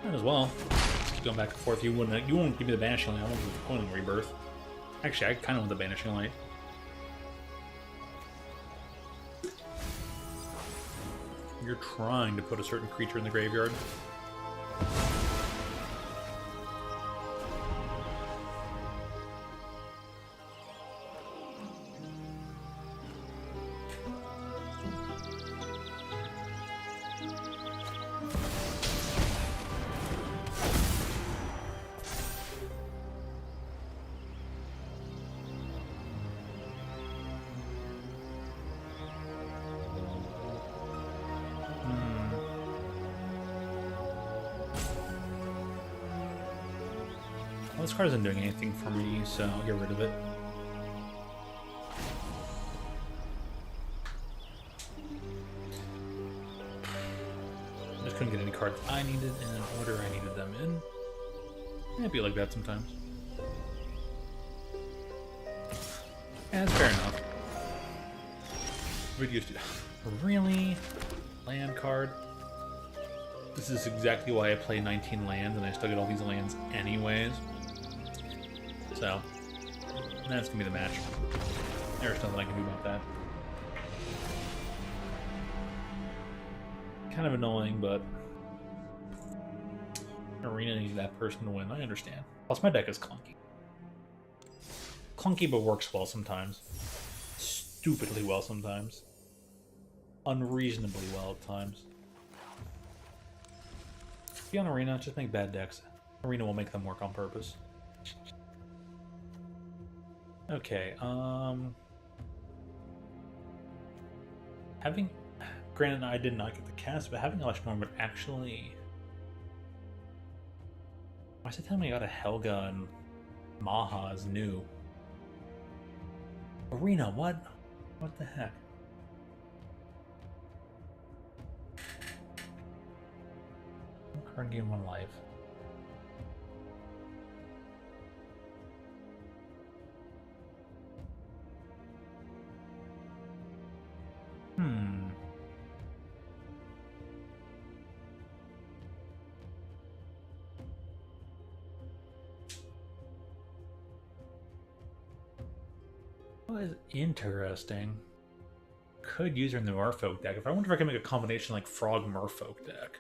S1: Might as well. Just keep going back and forth. You won't give me the Banishing Light. I won't give the Coiling Rebirth. Actually, I kind of want the Banishing Light. You're trying to put a certain creature in the graveyard. Well, this card isn't doing anything for me, so I'll get rid of it. I just couldn't get any cards I needed in an order I needed them in. It'd be like that sometimes. Yeah, that's fair enough. Reduced it. Really? Land card? This is exactly why I play 19 lands and I still get all these lands anyways. So, that's gonna be the match. There's nothing I can do about that. Kind of annoying, but Arena needs that person to win. I understand. Plus, my deck is clunky. Clunky, but works well sometimes. Stupidly well sometimes. Unreasonably well at times. Be on Arena, just make bad decks. Arena will make them work on purpose. Okay, having, granted I did not get the cast, but having Duskmourn would actually, why is it telling me I got a Helga and Maha is new? Arena, what? What the heck? Card game 1 life. That is interesting. Could use her in the Merfolk deck. I wonder if I can make a combination like Frog Merfolk deck.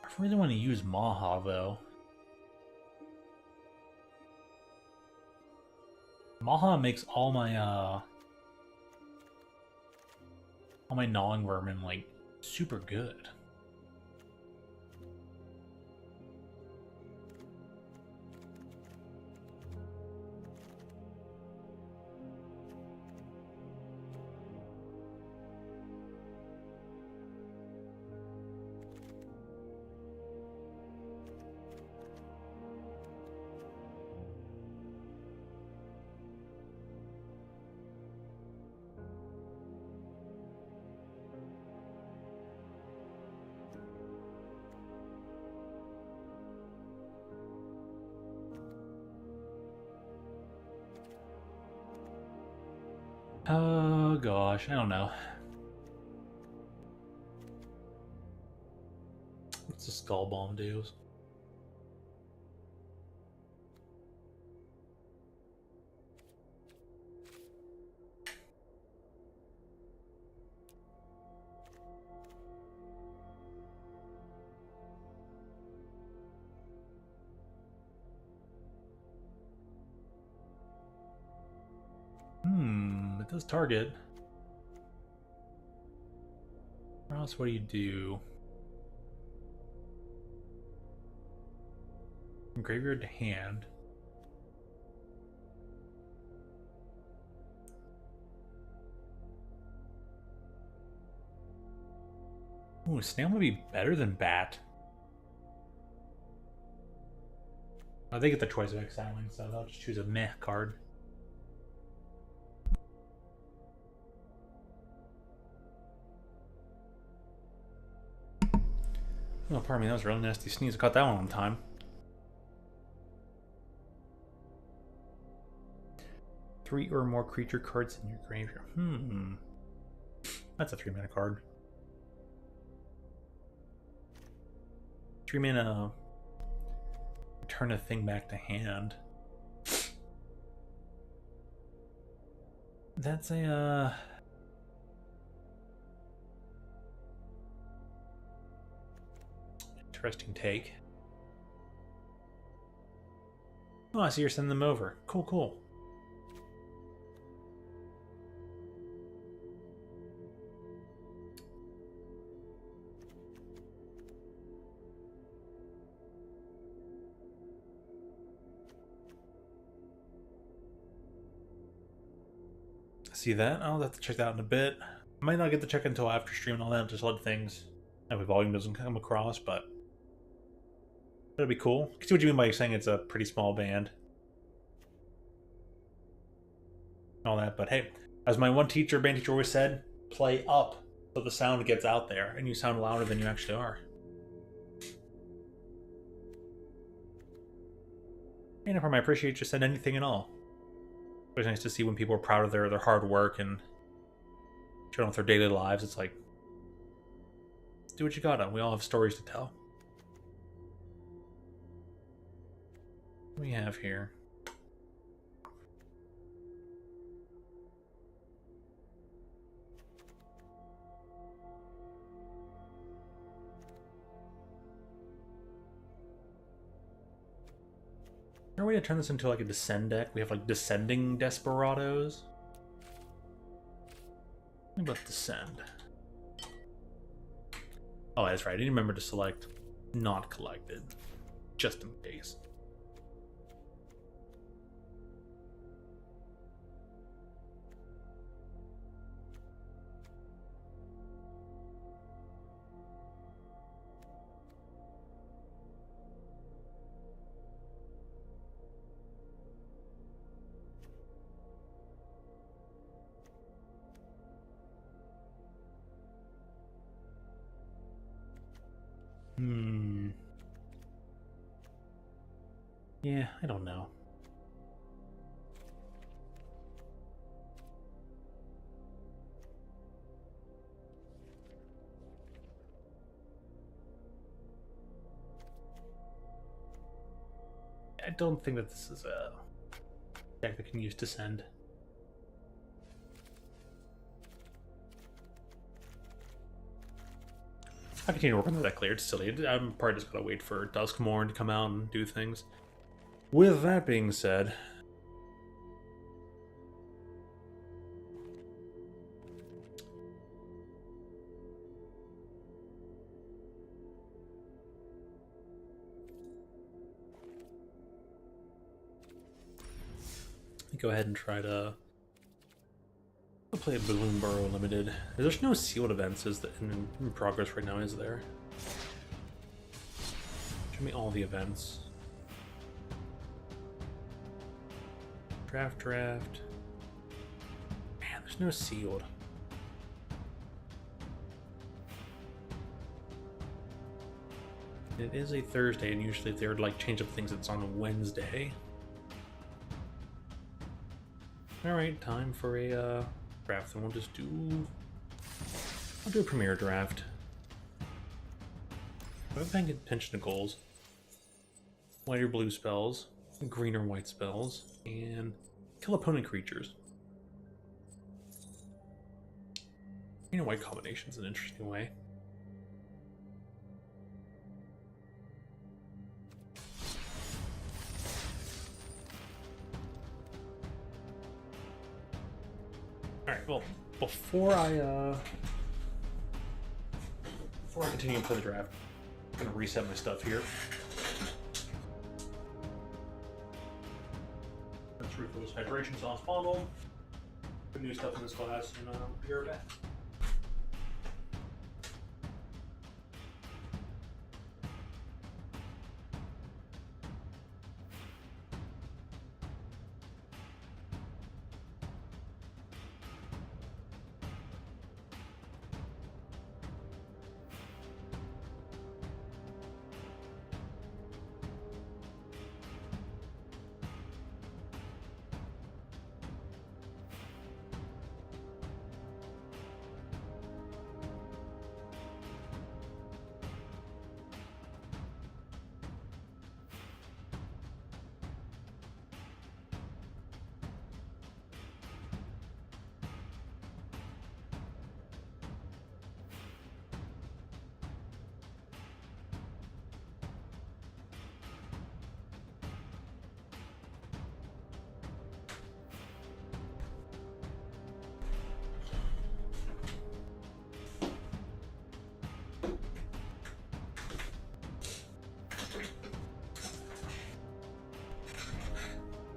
S1: I really want to use Maha though. Maha makes all my gnawing vermin like super good. Oh gosh, I don't know. What's the Skull Bomb do? It does target. Or else what do you do? From graveyard to hand. Ooh, snail might be better than bat. Oh, they get the choice of exiling, so I'll just choose a meh card. Oh, pardon me, that was a really nasty sneeze. I caught that one on time. Three or more creature cards in your graveyard. That's a 3-mana card. 3-mana. Turn a thing back to hand. That's a interesting take. Oh, I see you're sending them over. Cool, cool. See that? I'll have to check that out in a bit. I might not get to check until after stream and all that, just let things that my volume doesn't come across, but that'd be cool. I can see what you mean by saying it's a pretty small band. All that, but hey, as my one teacher, band teacher always said, play up so the sound gets out there and you sound louder than you actually are. And if I appreciate just said anything at all. It's nice to see when people are proud of their hard work and showing off their daily lives. It's like, do what you gotta. We all have stories to tell. What do we have here? Is there a way to turn this into like a descend deck? We have like descending desperados. What about descend? Oh, that's right. I didn't remember to select not collected, just in case. Yeah, I don't know. I don't think that this is a deck that can use descend. I continue to work on the deck later. It's silly. I'm probably just gonna wait for Duskmourn to come out and do things. With that being said, go ahead and try to play a Balloon Burrow Limited. There's no sealed events in progress right now, is there? Show me all the events. Draft. Man, there's no sealed. It is a Thursday, and usually if they would like change up things, it's on a Wednesday. Alright, time for a draft, and I'll do a premiere draft. I'm paying attention to goals. White or blue spells, green or white spells, and kill opponent creatures. Green and white combination's an interesting way. Alright, well, before I continue to play the draft, I'm gonna reset my stuff here. decoration sauce bottle. Put new stuff in this glass, and be right back.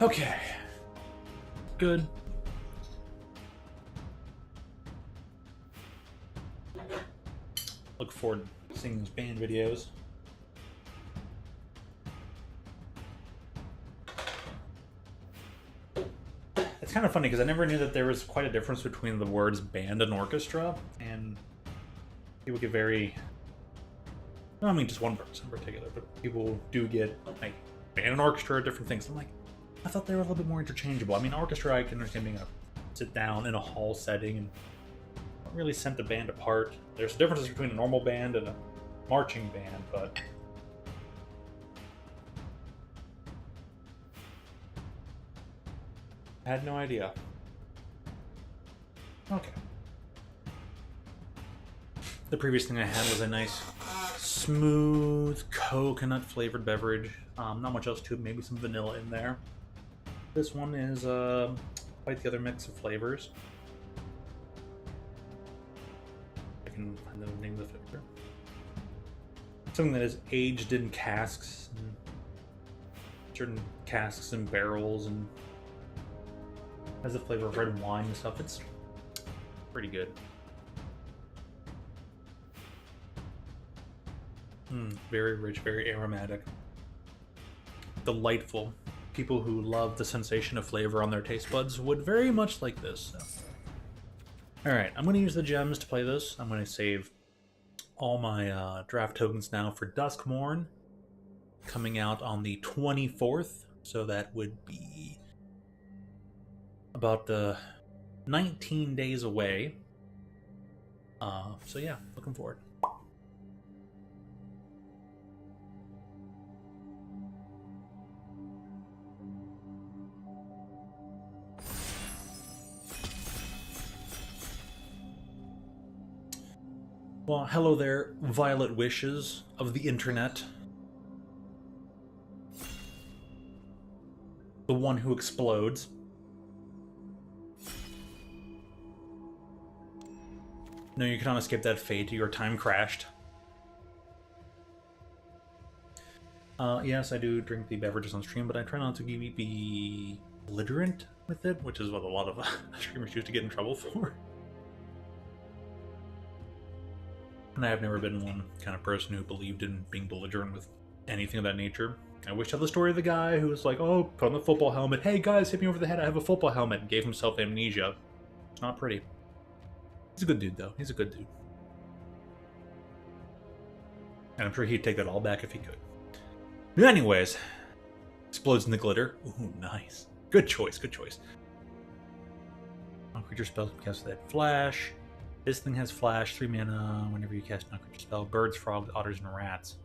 S1: Okay. Good. Look forward to seeing those band videos. It's kind of funny because I never knew that there was quite a difference between the words band and orchestra, and people get very... I mean, just one person in particular, but people do get, like, band and orchestra are different things. I'm like, I thought they were a little bit more interchangeable. I mean, orchestra, I can understand being a sit down in a hall setting and not really set the band apart. There's differences between a normal band and a marching band, but I had no idea. Okay. The previous thing I had was a nice, smooth, coconut flavored beverage. Not much else to it, maybe some vanilla in there. This one is quite the other mix of flavors. I can find the name of the flavor. Something that is aged in casks, and certain casks and barrels, and has the flavor of red wine and stuff. It's pretty good. Very rich, very aromatic. Delightful. People who love the sensation of flavor on their taste buds would very much like this. So. Alright, I'm going to use the gems to play this. I'm going to save all my draft tokens now for Duskmourn, coming out on the 24th. So that would be about 19 days away. So yeah, looking forward. Well, hello there, Violet Wishes of the internet. The one who explodes. No, you cannot escape that fate. Your time crashed. Yes, I do drink the beverages on stream, but I try not to be belligerent with it, which is what a lot of streamers used to get in trouble for. And I have never been one kind of person who believed in being belligerent with anything of that nature. I wish to have the story of the guy who was like, oh, put on the football helmet. Hey guys, hit me over the head. I have a football helmet. And gave himself amnesia. It's not pretty. He's a good dude, though. He's a good dude. And I'm sure he'd take that all back if he could. But anyways, explodes in the glitter. Ooh, nice. Good choice, good choice. Non-creature spells cast that flash. This thing has flash, 3 mana whenever you cast non-creature spell. Birds, frogs, otters, and rats.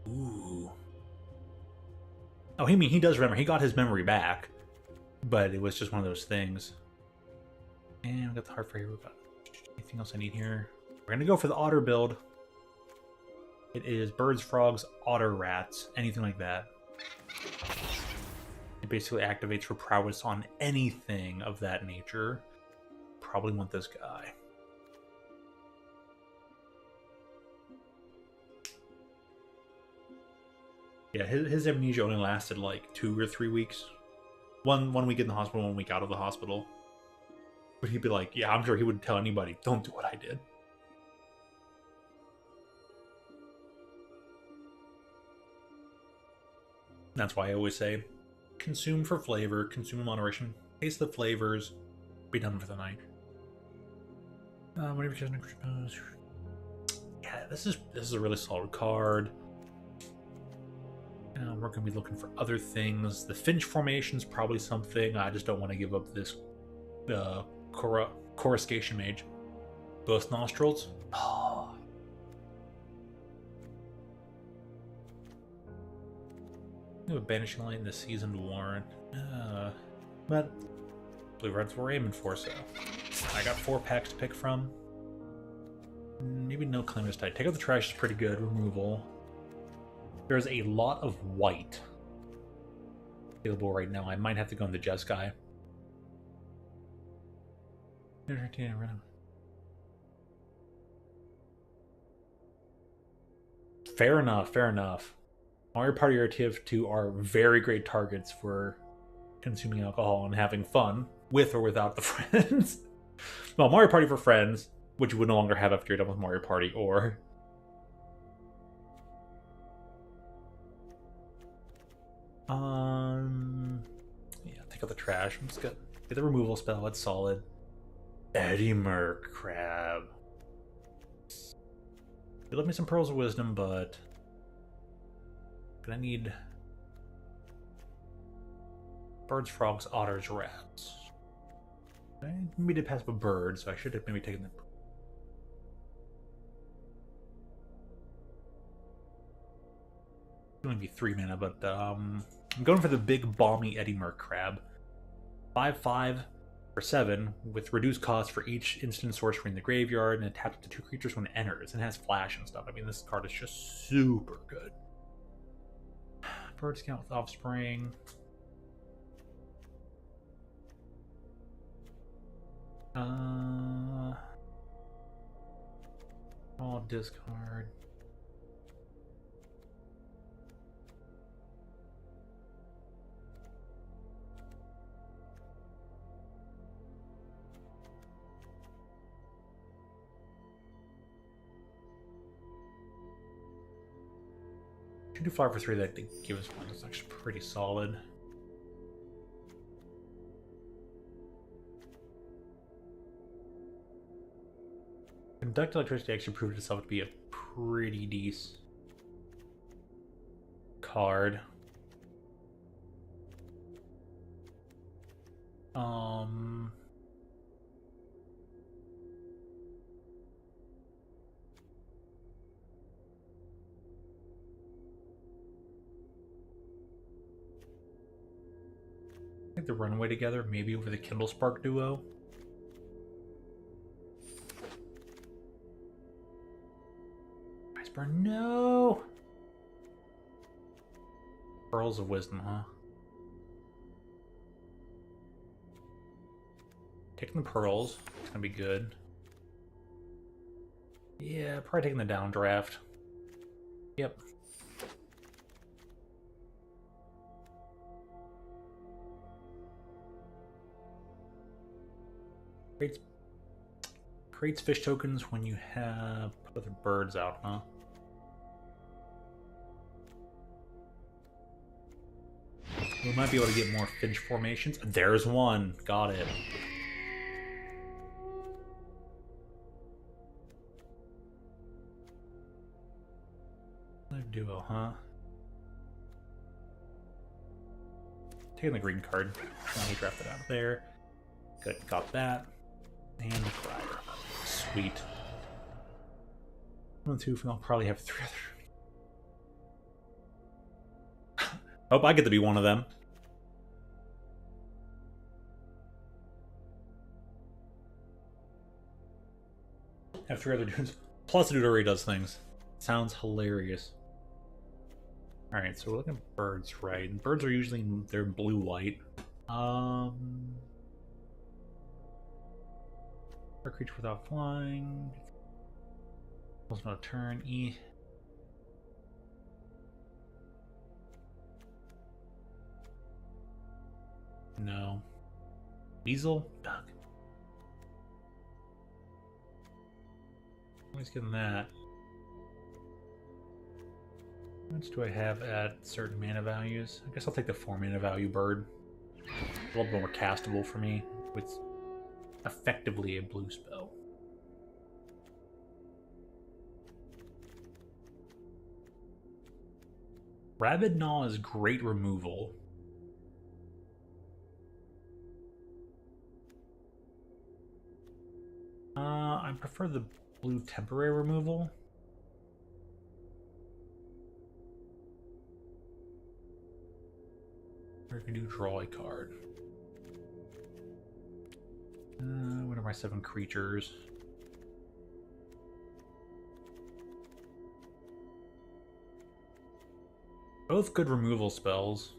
S1: Ooh. Oh, I mean, he does remember. He got his memory back. But it was just one of those things. And we got the heart for here. We got anything else I need here? We're gonna go for the otter build. It is birds, frogs, otter, rats, anything like that. It basically activates for prowess on anything of that nature. Probably want this guy. Yeah, his amnesia only lasted like 2 or 3 weeks. One week in the hospital, 1 week out of the hospital. But he'd be like, yeah, I'm sure he wouldn't tell anybody, don't do what I did. That's why I always say, consume for flavor, consume in moderation, taste the flavors, be done for the night. Whatever. Yeah, this is a really solid card. We're going to be looking for other things. The Finch formation's probably something. I just don't want to give up this Coruscation Mage. Both nostrils. Oh. A Banishing Light in the Seasoned Warren. But Blue Red's what we're aiming for, so I got 4 packs to pick from. Maybe no claim this tight. Take out the trash is pretty good. Removal. There's a lot of white available right now. I might have to go in the Jess guy. Fair enough, fair enough. Mario Party or TF2 are very great targets for consuming alcohol and having fun, with or without the friends. Well, Mario Party for friends, which you would no longer have after you're done with Mario Party, or... yeah, take out the trash. I'm just gonna get the removal spell, that's solid. Endearing Crab. They left me some Pearls of Wisdom, but... gonna need... birds, frogs, otters, rats. We did pass up a bird, so I should have maybe taken the... It's gonna be 3 mana, but I'm going for the big balmy Endearing Crab. 5/5 for 7 with reduced cost for each instant sorcery in the graveyard, and it taps up to 2 creatures when it enters, and has flash and stuff. I mean, this card is just super good. Bird Scout with Offspring. All discard. Should do 5 for 3 that they give us one. It's actually pretty solid. Conduct Electricity actually proved itself to be a pretty decent card. I think the Runaway together, maybe over the Kindle Spark duo. Iceburn, no! Pearls of Wisdom, huh? Taking the pearls, it's gonna be good. Yeah, probably taking the downdraft. Yep. Creates fish tokens when you have other birds out, huh? We might be able to get more Finch formations. There's one. Got it. Live duo, huh? Taking the green card. Let me draft it out of there. Good, got that. And the Crier. Sweet. 1, 2, I'll probably have 3 other. Hope I get to be one of them. Have 3 other dudes. Plus the dude already does things. Sounds hilarious. Alright, so we're looking at birds, right? Birds are usually, they're blue-white. A creature without flying. Was not a turn. E. No. Weasel? Duck. Always getting that. How much do I have at certain mana values? I guess I'll take the 4 mana value bird. A little bit more castable for me. It's effectively a blue spell. Rabid Gnaw is great removal. I prefer the blue temporary removal. Or you can do draw a card. What are my 7 creatures? Both good removal spells.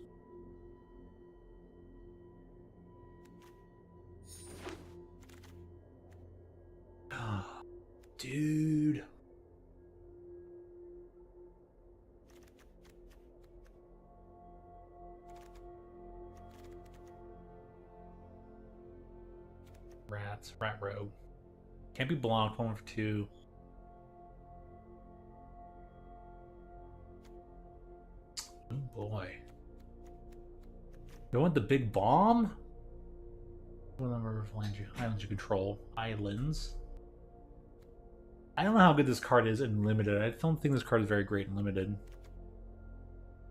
S1: Dude. Rats. Rat rogue. Can't be blocked. 1 for 2. Oh boy. You want the big bomb? What number of islands you control? Islands. I don't know how good this card is in limited. I don't think this card is very great in limited.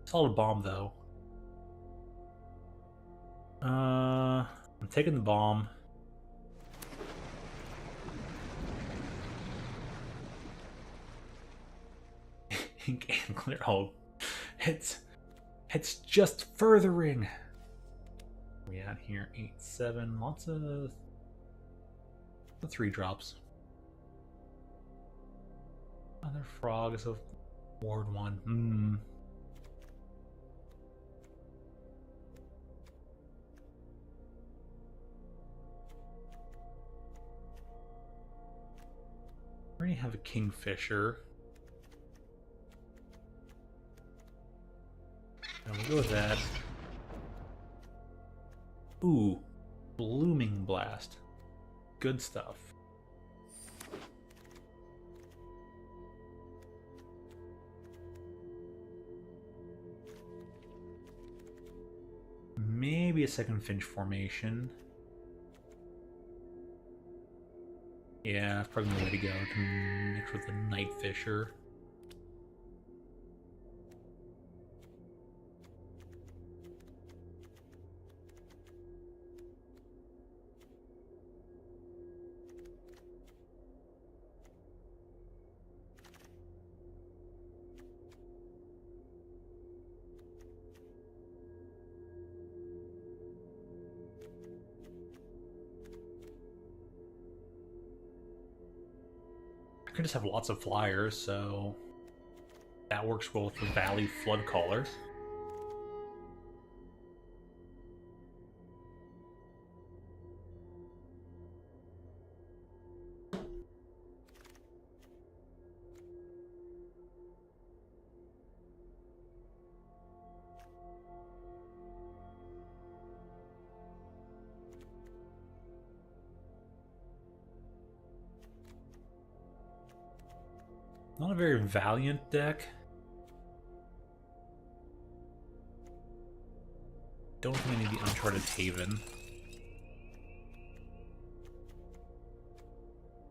S1: Solid bomb though. I'm taking the bomb. Ink and clear. Oh, it's just furthering. We at here 8, 7. Lots of the 3 drops. Other frog is a ward 1. I already have a kingfisher. And we'll go with that. Ooh, blooming blast. Good stuff. Maybe a second Finch formation. Yeah, that's probably the way to go to mix with the Night Fisher. I could just have lots of flyers, so that works well with the Valley Flood Caller. Not a very valiant deck. Don't think I need the Uncharted Haven.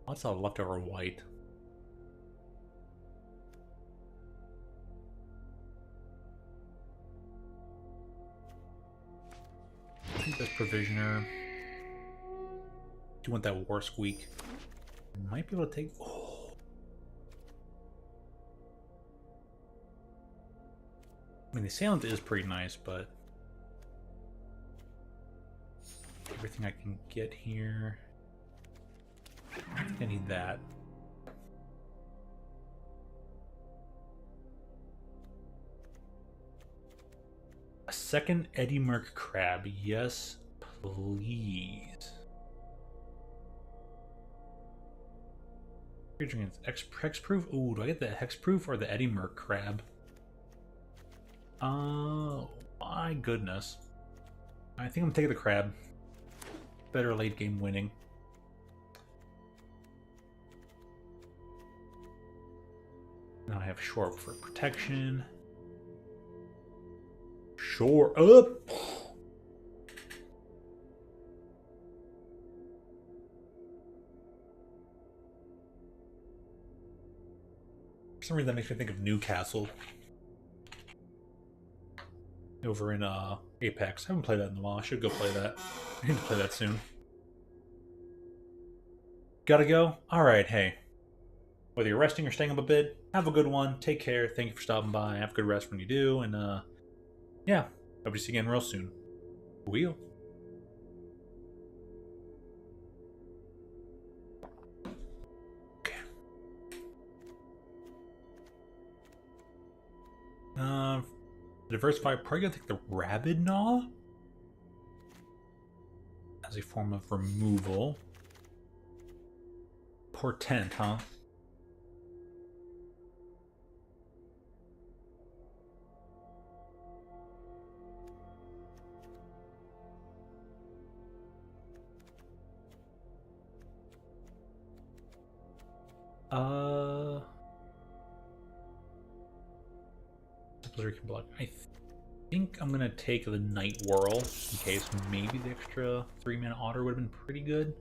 S1: Lots of leftover white. I think that's Provisioner. Do want that War Squeak. Might be able to take. Oh. I mean, the Assailant is pretty nice, but everything I can get here. I think I need that. A second Eddie Merc Crab. Yes, please. Hexproof? Ooh, do I get the Hexproof or the Eddie Merc Crab? Oh, my goodness. I think I'm taking the crab. Better late game winning. Now I have shore up for protection. Shore up! For some reason that makes me think of Newcastle. Over in Apex. I haven't played that in a while. I should go play that. I need to play that soon. Gotta go? Alright, hey. Whether you're resting or staying up a bit, have a good one. Take care. Thank you for stopping by. Have a good rest when you do. And, yeah. Hope to see you again real soon. Wheel. Okay. Diversify. Probably gonna take the Rabid Gnaw as a form of removal. Portent, huh? I think I'm gonna take the Night Whirl in case maybe the extra 3-mana otter would have been pretty good.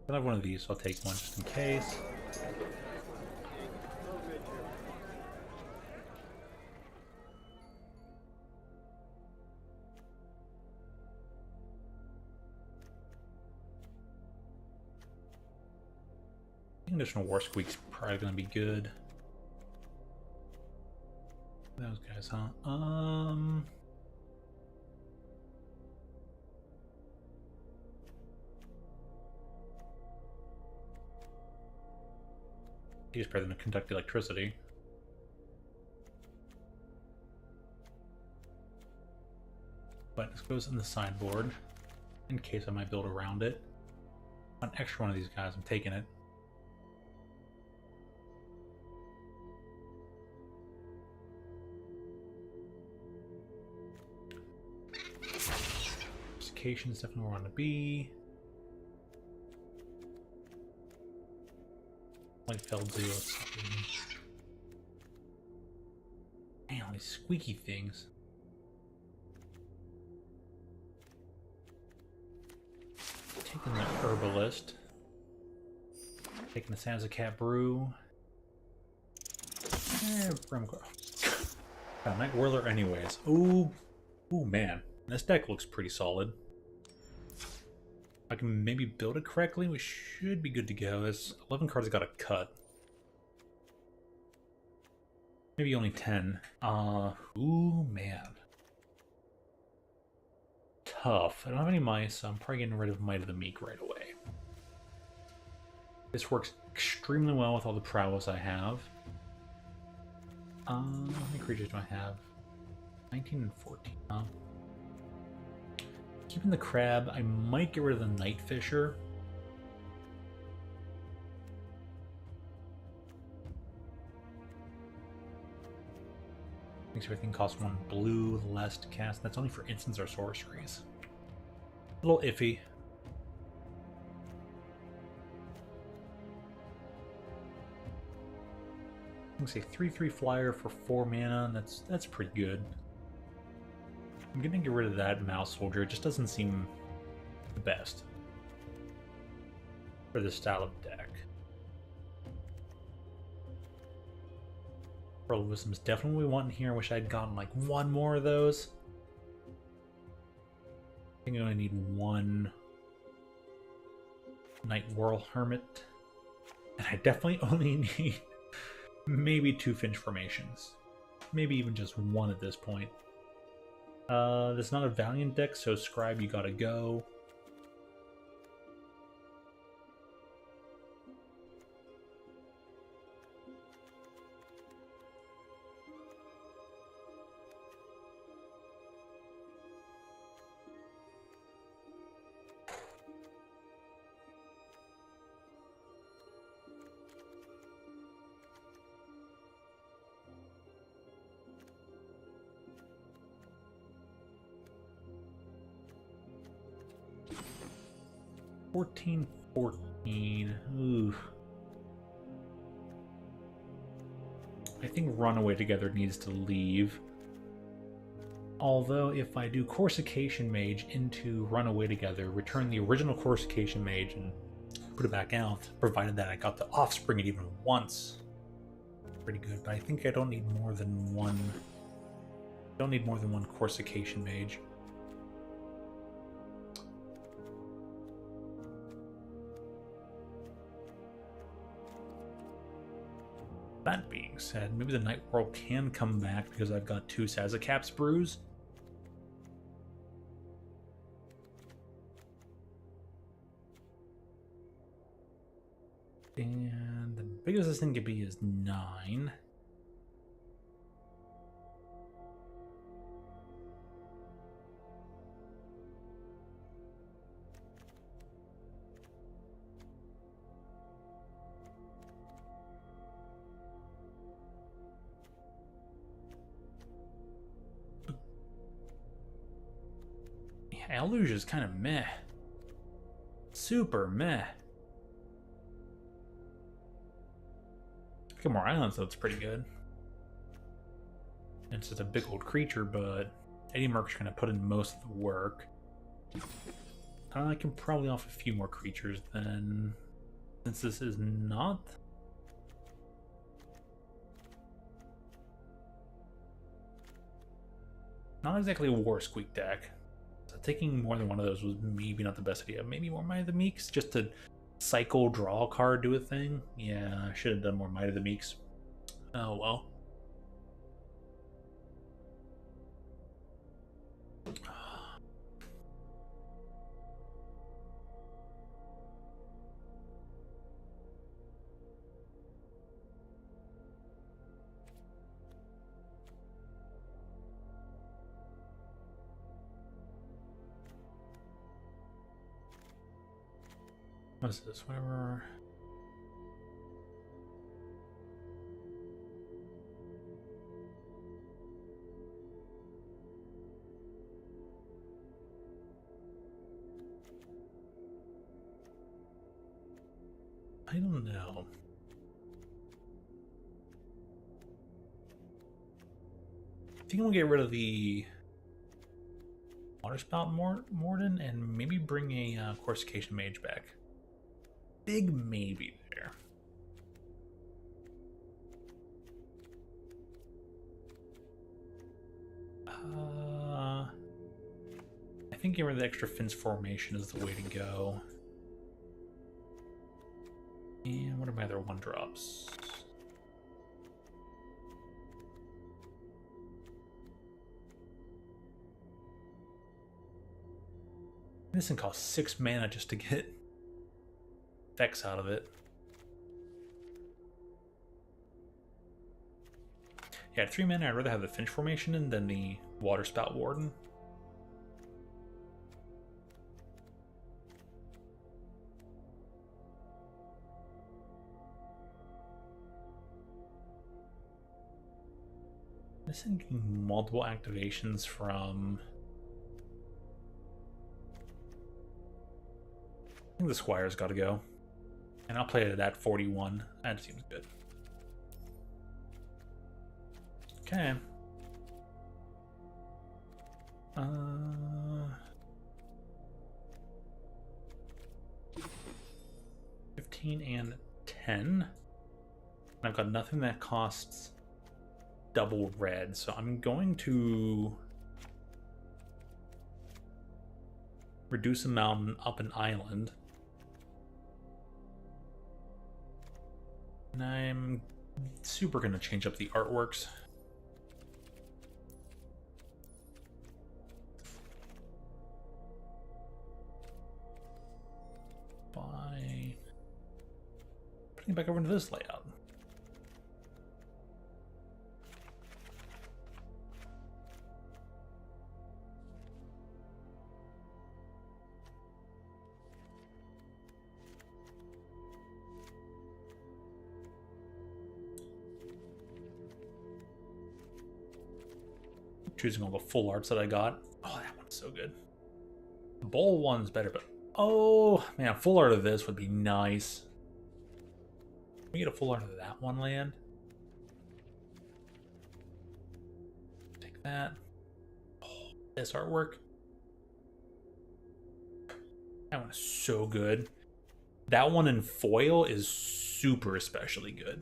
S1: I have one of these, so I'll take one just in case. Additional War Squeak's probably gonna be good. Those guys, huh? He's probably gonna conduct electricity. But this goes in the sideboard in case I might build around it. An extra one of these guys, I'm taking it. Is definitely where I want to be. Like Feldzeo. Damn, these squeaky things. Taking the Herbalist. Taking the Sands of Cat Brew. Night Whirler anyways. Ooh, man. This deck looks pretty solid. I can maybe build it correctly, we should be good to go. There's 11 cards got a cut. Maybe only 10. Ooh, man. Tough. I don't have any mice, so I'm probably getting rid of Might of the Meek right away. This works extremely well with all the prowess I have. How many creatures do I have? 19 and 14, huh? Keeping the crab, I might get rid of the Night Fisher. Makes everything cost 1 blue less to cast. That's only for instants or sorceries. A little iffy. I'm gonna say 3/3 flyer for 4 mana, and that's pretty good. I'm gonna get rid of that Mouse Soldier. It just doesn't seem the best for this style of deck. Pearl of Wisdom's definitely what we want in here. I wish I'd gotten like 1 more of those. I think I'm gonna need 1 Night Whirl Hermit. And I definitely only need maybe 2 Finch formations. Maybe even just 1 at this point. This is not a Valiant deck, so Scribe, you gotta go. 14, 14. Ooh. I think Runaway Together needs to leave. Although, if I do Corsication Mage into Runaway Together, return the original Corsication Mage and put it back out, provided that I got to offspring it even once. Pretty good, but I think I don't need more than one. Don't need more than one Corsication Mage. That being said, maybe the Night Whirl can come back because I've got 2 Sazacaps brews. And the biggest this thing could be is 9. Yeah, Eluge is kind of meh. Super meh. More Islands, though, it's pretty good. It's just a big old creature, but Eddie Merc's going to put in most of the work. I can probably off a few more creatures then, since this is not. Not exactly a War Squeak deck. So taking more than one of those was maybe not the best idea. Maybe more Might of the Meeks, just to cycle, draw a card, do a thing. Yeah, I should have done more Might of the Meeks. Oh well. What is this? Whatever. I don't know. I think I'm gonna get rid of the Waterspout Morden and maybe bring a Corsication Mage back. Big maybe there. I think getting rid of the extra Fin's formation is the way to go. And what are my other 1-drops? This thing costs 6 mana just to get effects out of it. Yeah, at 3 mana, I'd rather have the Finch formation in than the Waterspout Warden. Missing multiple activations from. I think the Squire's got to go. And I'll play it at 41. That seems good. Okay. 15 and 10. And I've got nothing that costs double red, so I'm going to reduce a mountain, up an island. And I'm super going to change up the artworks. By putting it back over into this layout. Choosing all the full arts that I got. Oh, that one's so good. The bowl one's better, but Oh, man, full art of this would be nice. Can we get a full art of that one land? Take that. Oh, this artwork. That one is so good. That one in foil is super especially good.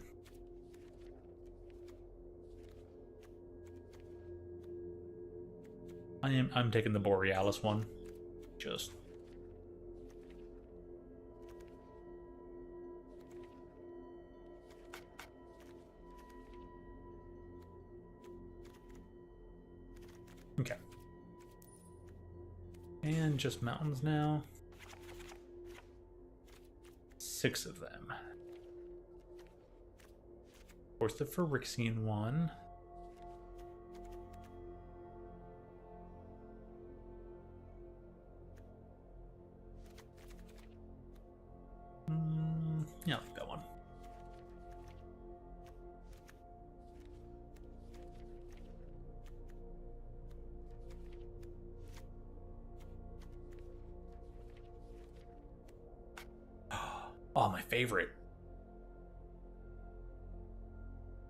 S1: I'm taking the Borealis one. Just okay. And just mountains now. 6 of them. Of course, the Phyrexian one. Yeah, I like that one. Oh, my favorite.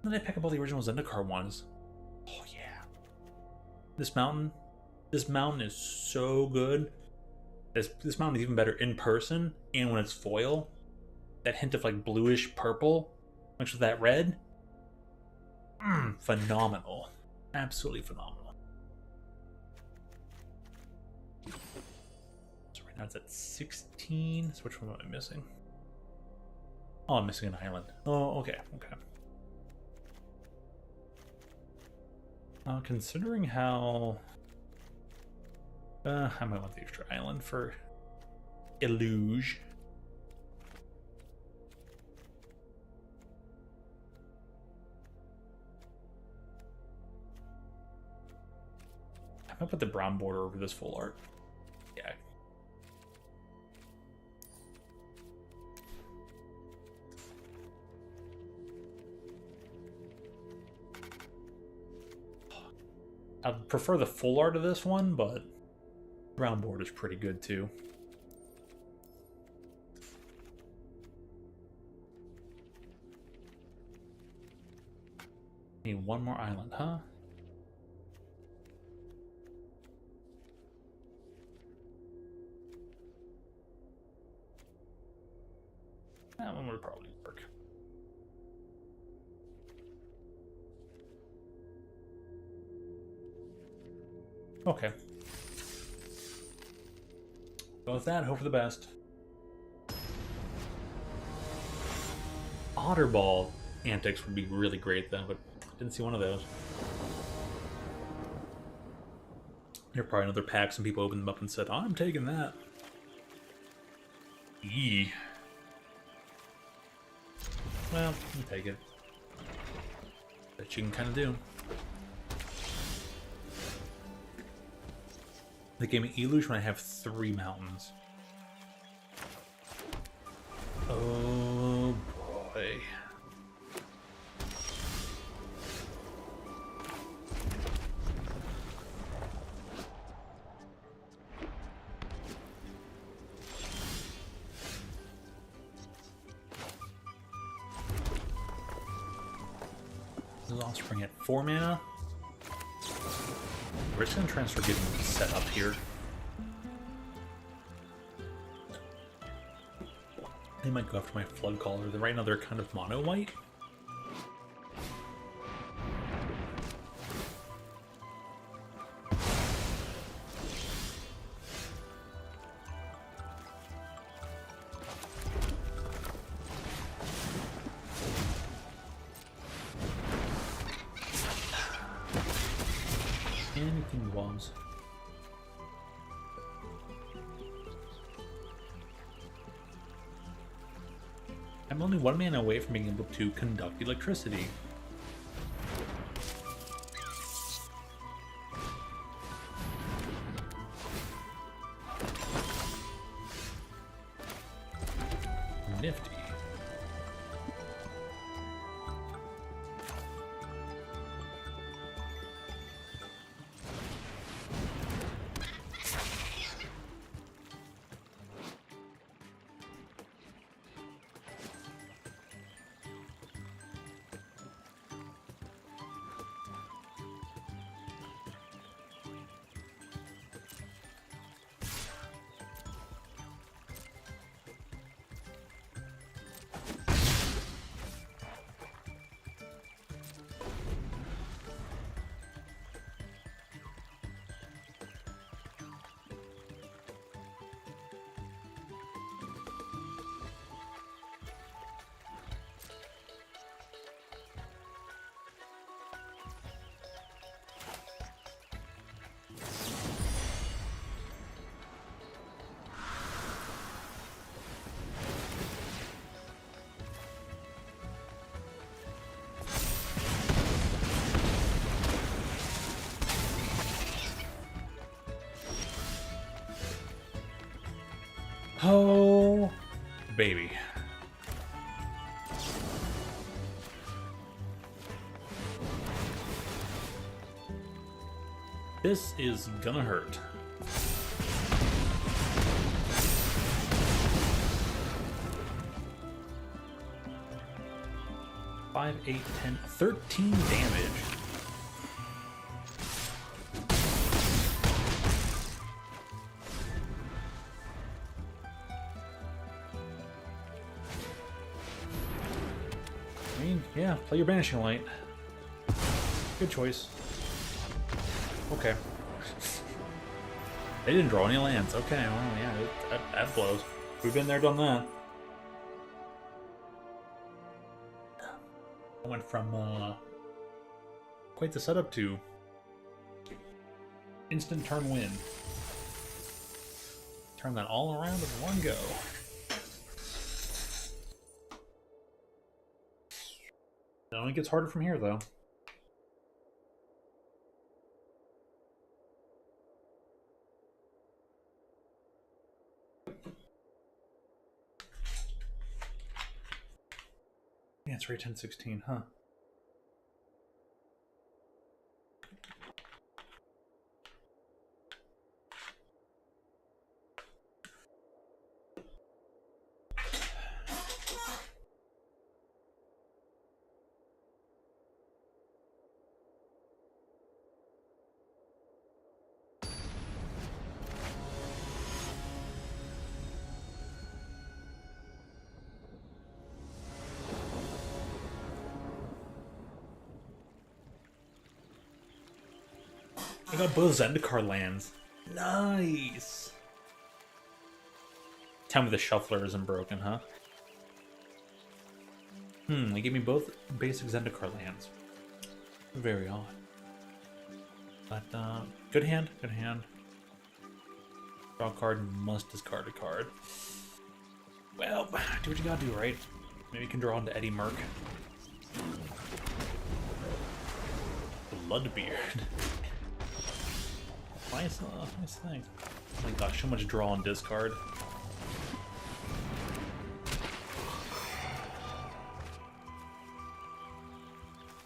S1: Then I pick up all the original Zendikar ones. Oh yeah. This mountain is so good. This mountain is even better in person and when it's foil. That hint of like bluish purple mixed with that red. Phenomenal. Absolutely phenomenal. So right now it's at 16. So which one am I missing? Oh, I'm missing an island. Oh, okay, okay. Considering how... I might want the extra island for Illuge. I might put the brown border over this full art. Yeah. I'd prefer the full art of this one, but brown board is pretty good too. Need one more island, huh? That one would probably work. Okay. Go with that, hope for the best. Otterball antics would be really great though, but didn't see one of those. There are probably another pack, some people opened them up and said, oh, I'm taking that. Eee. Well, you take it. That you can kind of do. They gave me Illuge when I have 3 mountains. Oh boy. This is Offspring at 4 mana. We're just going to transfer getting set up here. They might go after my Flood Caller. Right now they're kind of mono white. Anything was. I'm only 1 mana away from being able to conduct electricity. Nifty. Oh, baby. This is gonna hurt. 5, 8, 10, 13 damage. I mean, yeah, play your Banishing Light. Good choice. Okay. They didn't draw any lands. Okay, well, yeah, that blows. We've been there, done that. I went from quite the setup to instant turn win. Turn that all around in one go. It only gets harder from here, though. Yeah, it's right 10-16, huh? I got both Zendikar lands. Nice! Tell me the shuffler isn't broken, huh? They gave me both basic Zendikar lands. Very odd. But, good hand, good hand. Draw a card, must discard a card. Well, do what you gotta do, right? Maybe you can draw into Eddie Merc. Bloodbeard. Nice thing. Oh my gosh, so much draw and discard.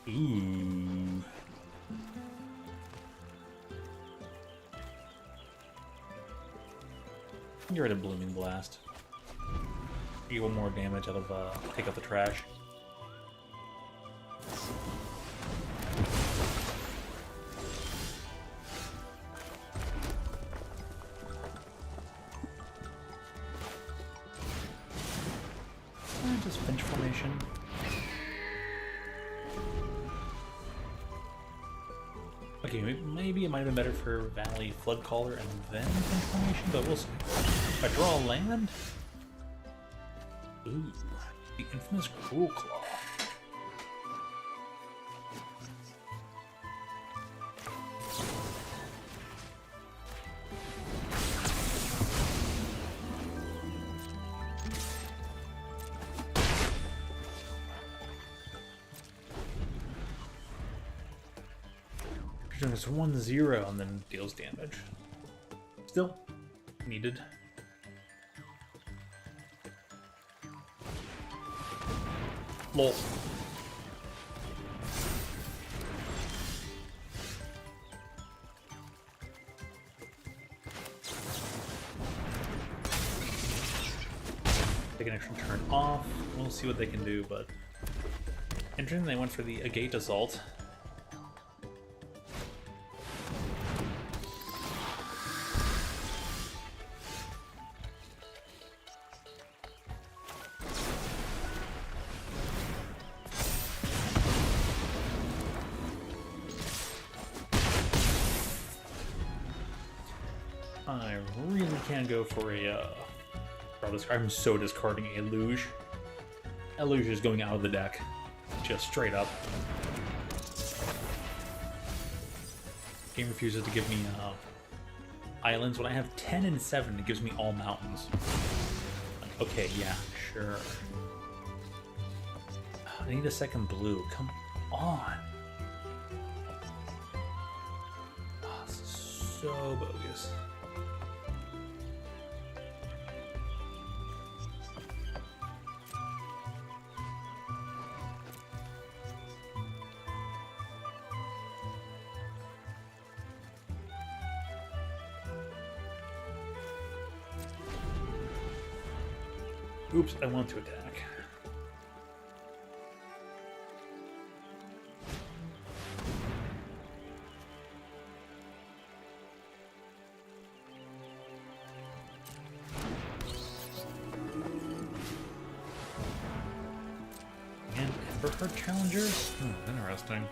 S1: Ooh. Get rid of Blooming Blast. Get one more damage out of, take out the trash. Just Finch Formation. Okay, maybe it might have been better for Valley Floodcaller and then Finch Formation, but we'll see. If I draw a land... Ooh, the infamous Cruel Claw. It's 1-0 and then deals damage. Still needed. Lol. Take an extra turn off. We'll see what they can do, but interesting they went for the Agate Assault. I really can't go for a, I'm so discarding a Luge. A Luge is going out of the deck. Just straight up. Game refuses to give me, islands. When I have 10 and 7, it gives me all mountains. Like, okay, yeah, sure. I need a second blue. Come on. Oh, this is so bogus. Oops, I want to attack. And Emberheart Challenger? Interesting.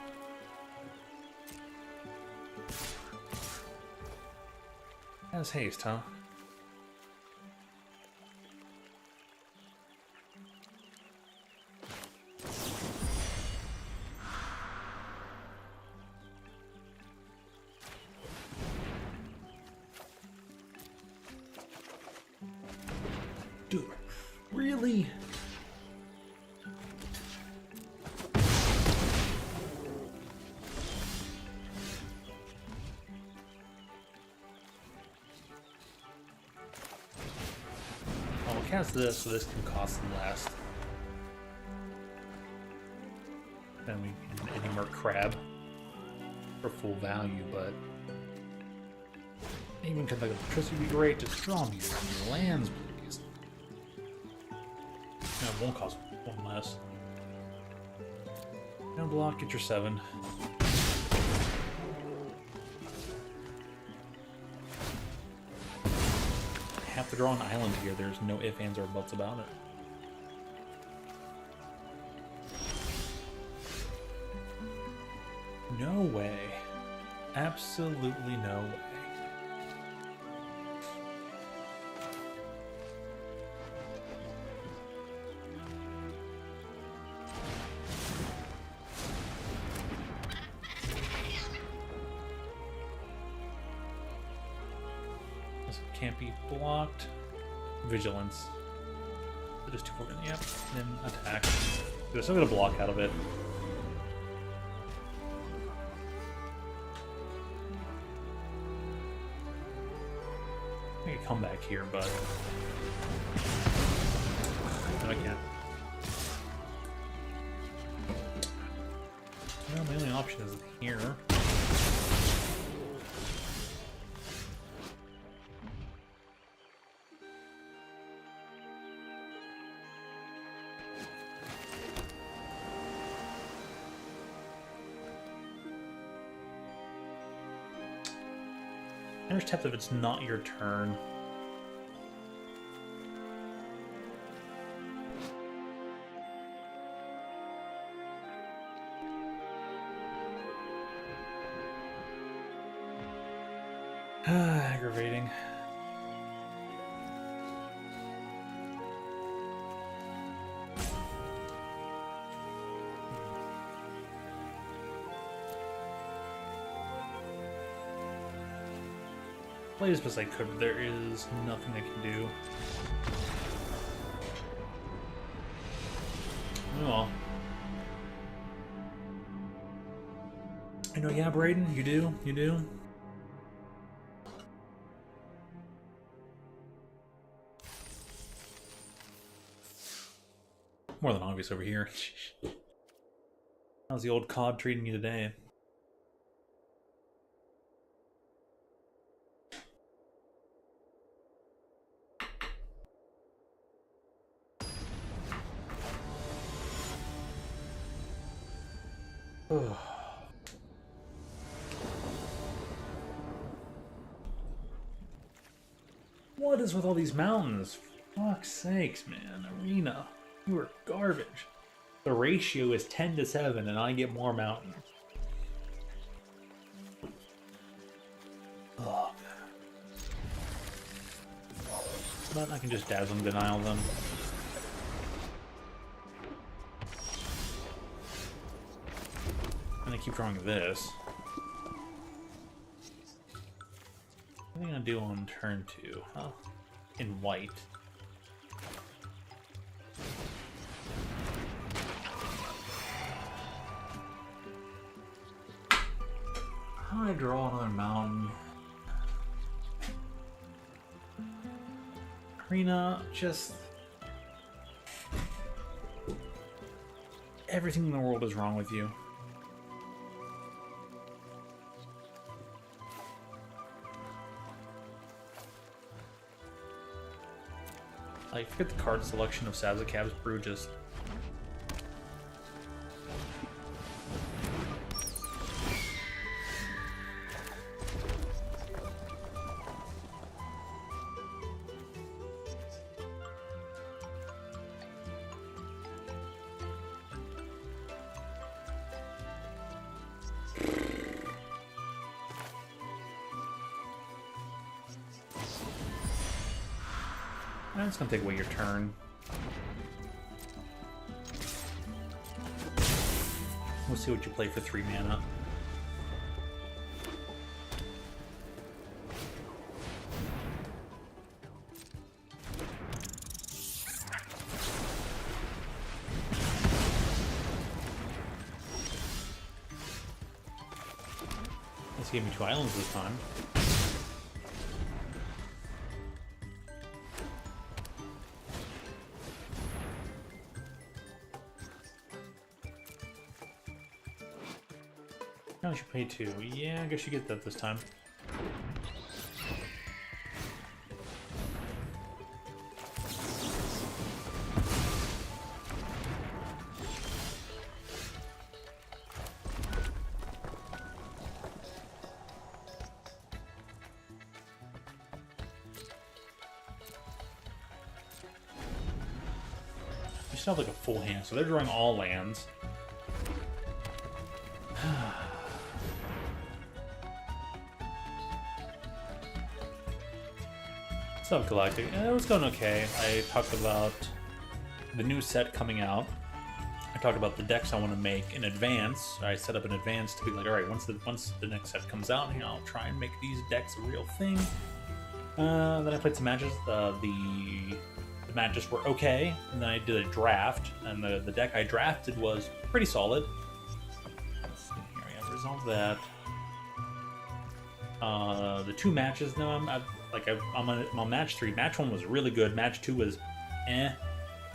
S1: Has haste, huh? Dude, really? I'll cast this, so this can cost less. Then we can Endearing Crab for full value, but even could like electricity be great? Just draw me some lands, please. No, it won't cost one less. No block, get your 7. I have to draw an island here. There's no ifs, ands, or buts about it. No way. Absolutely no way. This can't be blocked. Vigilance. Just 2 for it. Yep. Then attack. They're still gonna block out of it. I could come back here, but no, I can't. Well, my only option is here. There's tapped if it's not your turn. Aggravating. Play as best I could, but there is nothing I can do. Oh well. I know, yeah, Braden, you do? You do? More than obvious over here. How's the old COD treating you today? What is with all these mountains? Fuck's sakes, man. Arena, you are garbage. The ratio is 10-7 and I get more mountains. Ugh. But I can just dazzling denial them. And I keep drawing this. What am I gonna do on turn 2? Huh? In white. How do I draw another mountain? Arena, just... everything in the world is wrong with you. like, forget the card selection of Sazakab's Brew, just... It's gonna take away your turn. We'll see what you play for 3 mana. This gave me 2 islands this time. I should pay 2. Yeah, I guess you get that this time. You still have like a full hand, so they're drawing all lands. Galactic. It was going okay. I talked about the new set coming out. I talked about the decks I want to make in advance. I set up in advance to be like, all right, once the next set comes out, you know, I'll try and make these decks a real thing. Then I played some matches. The matches were okay, and then I did a draft, and the deck I drafted was pretty solid. Let's see here. I have resolved that. The 2 matches, no, I'm on match 3. Match 1 was really good. Match 2 was eh.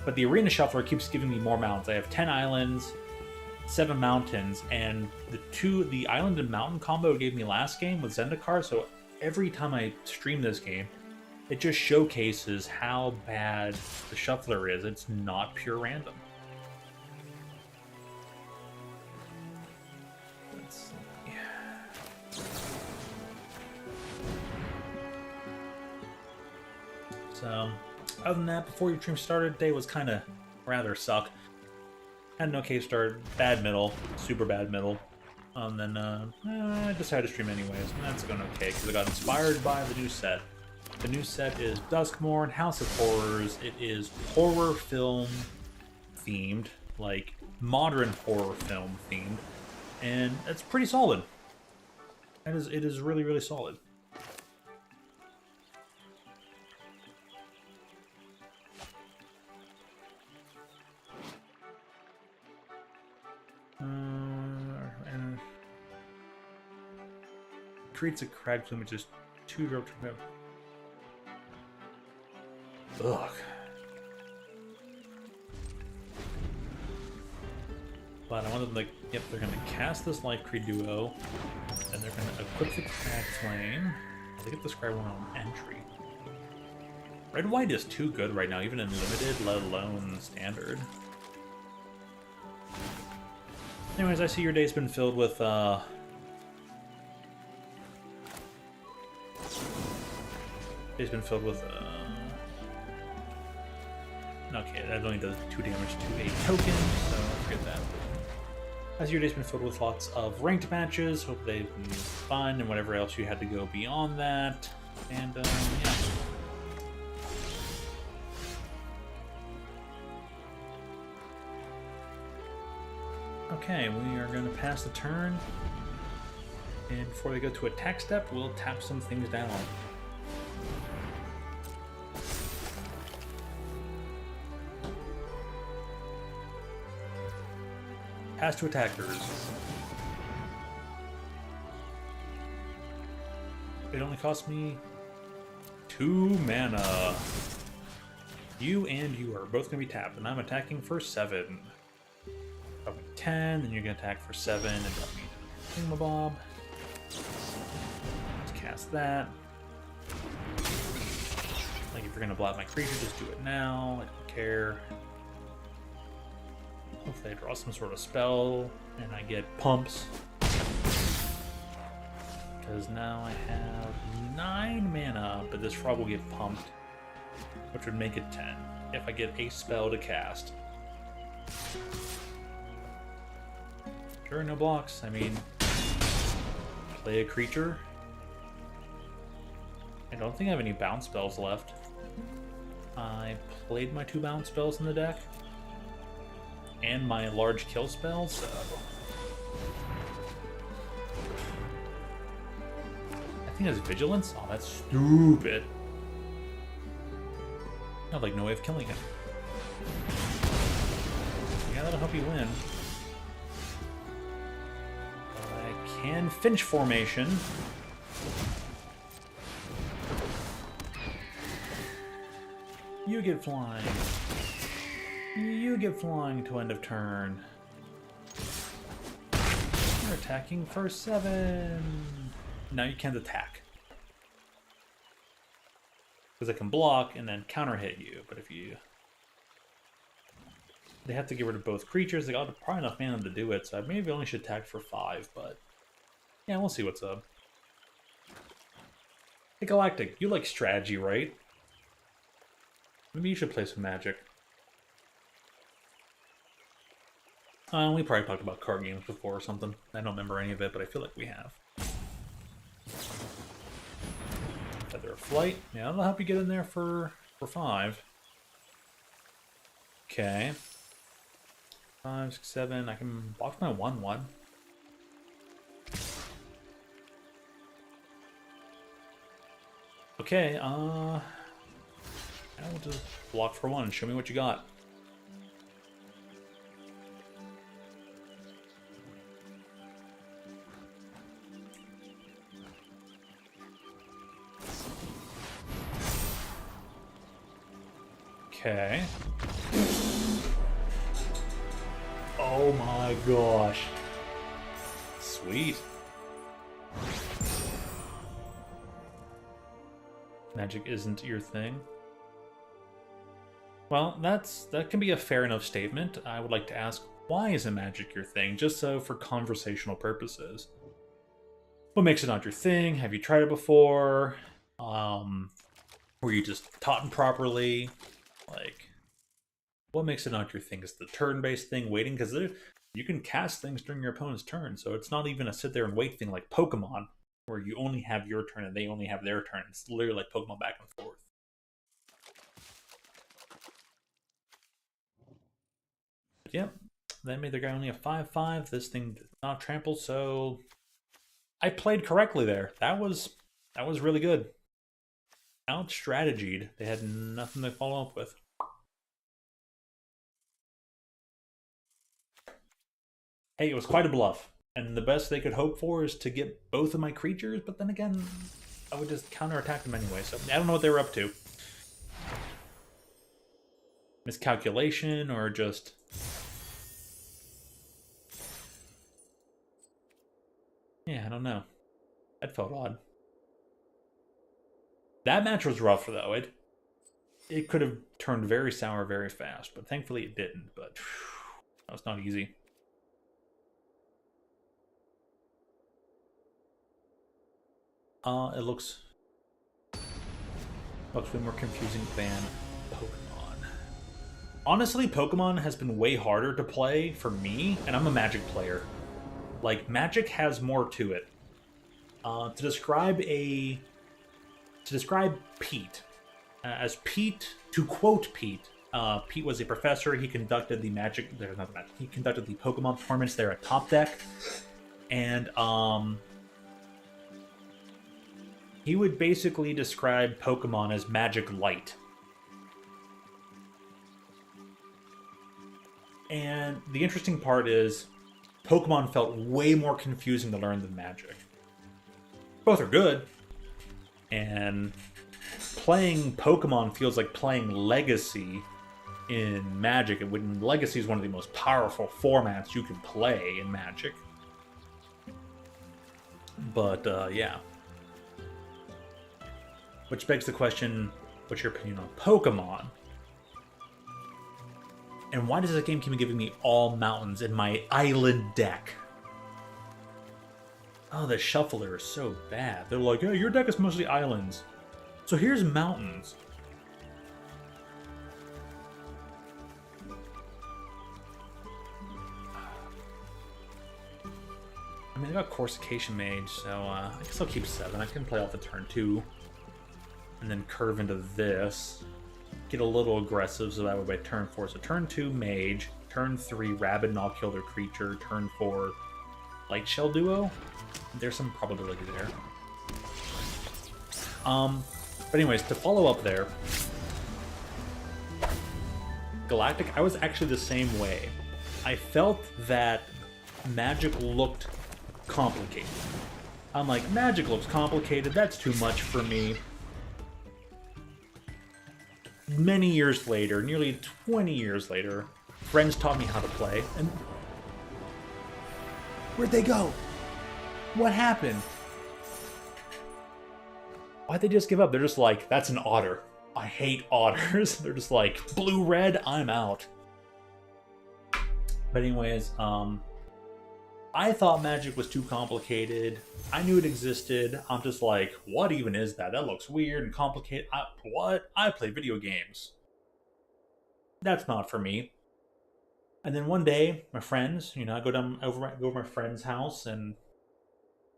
S1: But the Arena Shuffler keeps giving me more mountains. I have 10 islands, 7 mountains, and the island and mountain combo it gave me last game with Zendikar, so every time I stream this game, it just showcases how bad the Shuffler is. It's not pure random. So, other than that, before your stream started, day was kind of rather suck. Had an okay start, bad middle, super bad middle. And then I decided to stream anyways, and that's going okay, because I got inspired by the new set. The new set is Duskmourn, House of Horrors. It is horror film themed, like modern horror film themed, and it's pretty solid. It is really, really solid. And creates a crag plume, which is 2 drop to ugh. But I want them like, yep, they're gonna cast this Life Creed Duo, and they're gonna equip the Crag Flame. They get the Scribe one on entry. Red White is too good right now, even in limited, let alone standard. Anyways, I see your day's been filled with okay, that only does 2 damage to a token, so forget that. As your day's been filled with lots of ranked matches, hope they've been fun and whatever else you had to go beyond that. And yeah. Okay, we are going to pass the turn, and before we go to attack step, we'll tap some things down. Pass to attackers. It only cost me 2 mana. You and you are both going to be tapped, and I'm attacking for 7. Drop me 10, then you're going to attack for 7, and drop me Thingamabob. Let's cast that. Like, if you're gonna blast my creature, just do it now. I don't care. Hopefully I draw some sort of spell, and I get pumps. Because now I have 9 mana, but this frog will get pumped, which would make it 10 if I get a spell to cast. Sure, no blocks. I mean, play a creature. I don't think I have any bounce spells left. I played my 2 bounce spells in the deck, and my large kill spell, so... I think that's Vigilance? Oh, that's stupid. I have, like, no way of killing him. Yeah, that'll help you win. I can Finch formation. You get flying. You get flying to end of turn. You're attacking for 7. Now you can't attack. Because I can block and then counter hit you. But if you... They have to get rid of both creatures. They got probably enough mana to do it, so I maybe only should attack for 5, but... Yeah, we'll see what's up. Hey, Galactic, you like strategy, right? Maybe you should play some Magic. We probably talked about card games before or something. I don't remember any of it, but I feel like we have. Feather of Flight. Yeah, that'll help you get in there for 5. Okay. 5, 6, 7. I can block my 1/1. Okay, I will just block for 1 and show me what you got. Okay. Oh my gosh. Sweet. Magic isn't your thing. Well, that can be a fair enough statement. I would like to ask, why isn't magic your thing? Just so for conversational purposes. What makes it not your thing? Have you tried it before? Were you just taught improperly? Like, what makes it not your thing? Is the turn-based thing waiting? Because you can cast things during your opponent's turn, so it's not even a sit there and wait thing like Pokemon, where you only have your turn and they only have their turn. It's literally like Pokemon back and forth. But yep, that made the guy only a 5/5. This thing did not trample, so I played correctly there. That was really good. Out strategied. They had nothing to follow up with. Hey, it was quite a bluff. And the best they could hope for is to get both of my creatures, but then again, I would just counterattack them anyway, so I don't know what they were up to. Miscalculation, or just... Yeah, I don't know. That felt odd. That match was rough, though. It could have turned very sour very fast, but thankfully it didn't. But that was not easy. It looks way more confusing than Pokemon. Honestly, Pokemon has been way harder to play for me, and I'm a Magic player. Like, Magic has more to it. To describe Pete, as Pete, to quote Pete, Pete was a professor. He conducted the he conducted the Pokemon tournaments there at Top Deck, and he would basically describe Pokemon as Magic Light. And the interesting part is, Pokemon felt way more confusing to learn than Magic. Both are good, and playing Pokemon feels like playing Legacy in Magic, and when Legacy is one of the most powerful formats you can play in Magic. But, yeah. Which begs the question, what's your opinion on Pokemon? And why does this game keep giving me all mountains in my island deck? Oh, the shuffler is so bad. They're like, yeah, your deck is mostly islands. So here's mountains. I mean, I got Corsication Mage, so I guess I'll keep 7. I can play off the turn 2. And then curve into this. Get a little aggressive, so that way by turn 4. So turn 2, Mage. Turn 3, Rabid and I'll kill their creature. Turn 4, Light Shell Duo. There's some probability there. But anyways, to follow up there, Galactic, I was actually the same way. I felt that Magic looked complicated. I'm like, Magic looks complicated, that's too much for me. Many years later, nearly 20 years later, friends taught me how to play, and where'd they go? What happened? Why'd they just give up? They're just like, that's an otter. I hate otters. They're just like, blue-red, I'm out. But anyways, I thought Magic was too complicated. I knew it existed. I'm just like, what even is that? That looks weird and complicated. What? I play video games. That's not for me. And then one day, my friends, I go over my friend's house, and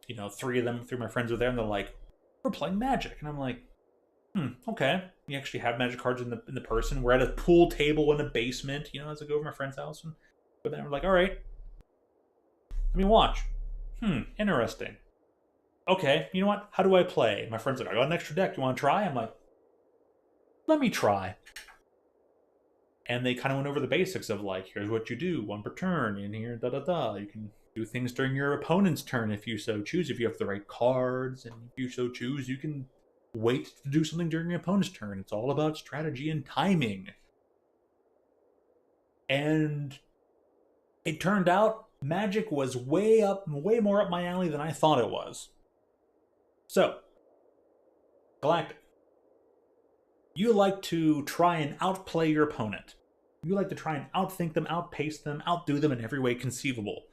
S1: 3 of my friends are there, and they're like, we're playing Magic. And I'm like, okay. You actually have Magic cards in the person. We're at a pool table in a basement, as I go over my friend's house. But then we're like, all right, let me watch. Interesting. Okay, you know what? How do I play? My friend's like, I got an extra deck. You want to try? I'm like, let me try. And they kind of went over the basics of like, here's what you do, 1 per turn, and here, da-da-da. You can do things during your opponent's turn if you so choose, if you have the right cards, and if you so choose, you can wait to do something during your opponent's turn. It's all about strategy and timing. And it turned out Magic was way more up my alley than I thought it was. So, Galactic, you like to try and outplay your opponent. You like to try and outthink them, outpace them, outdo them in every way conceivable.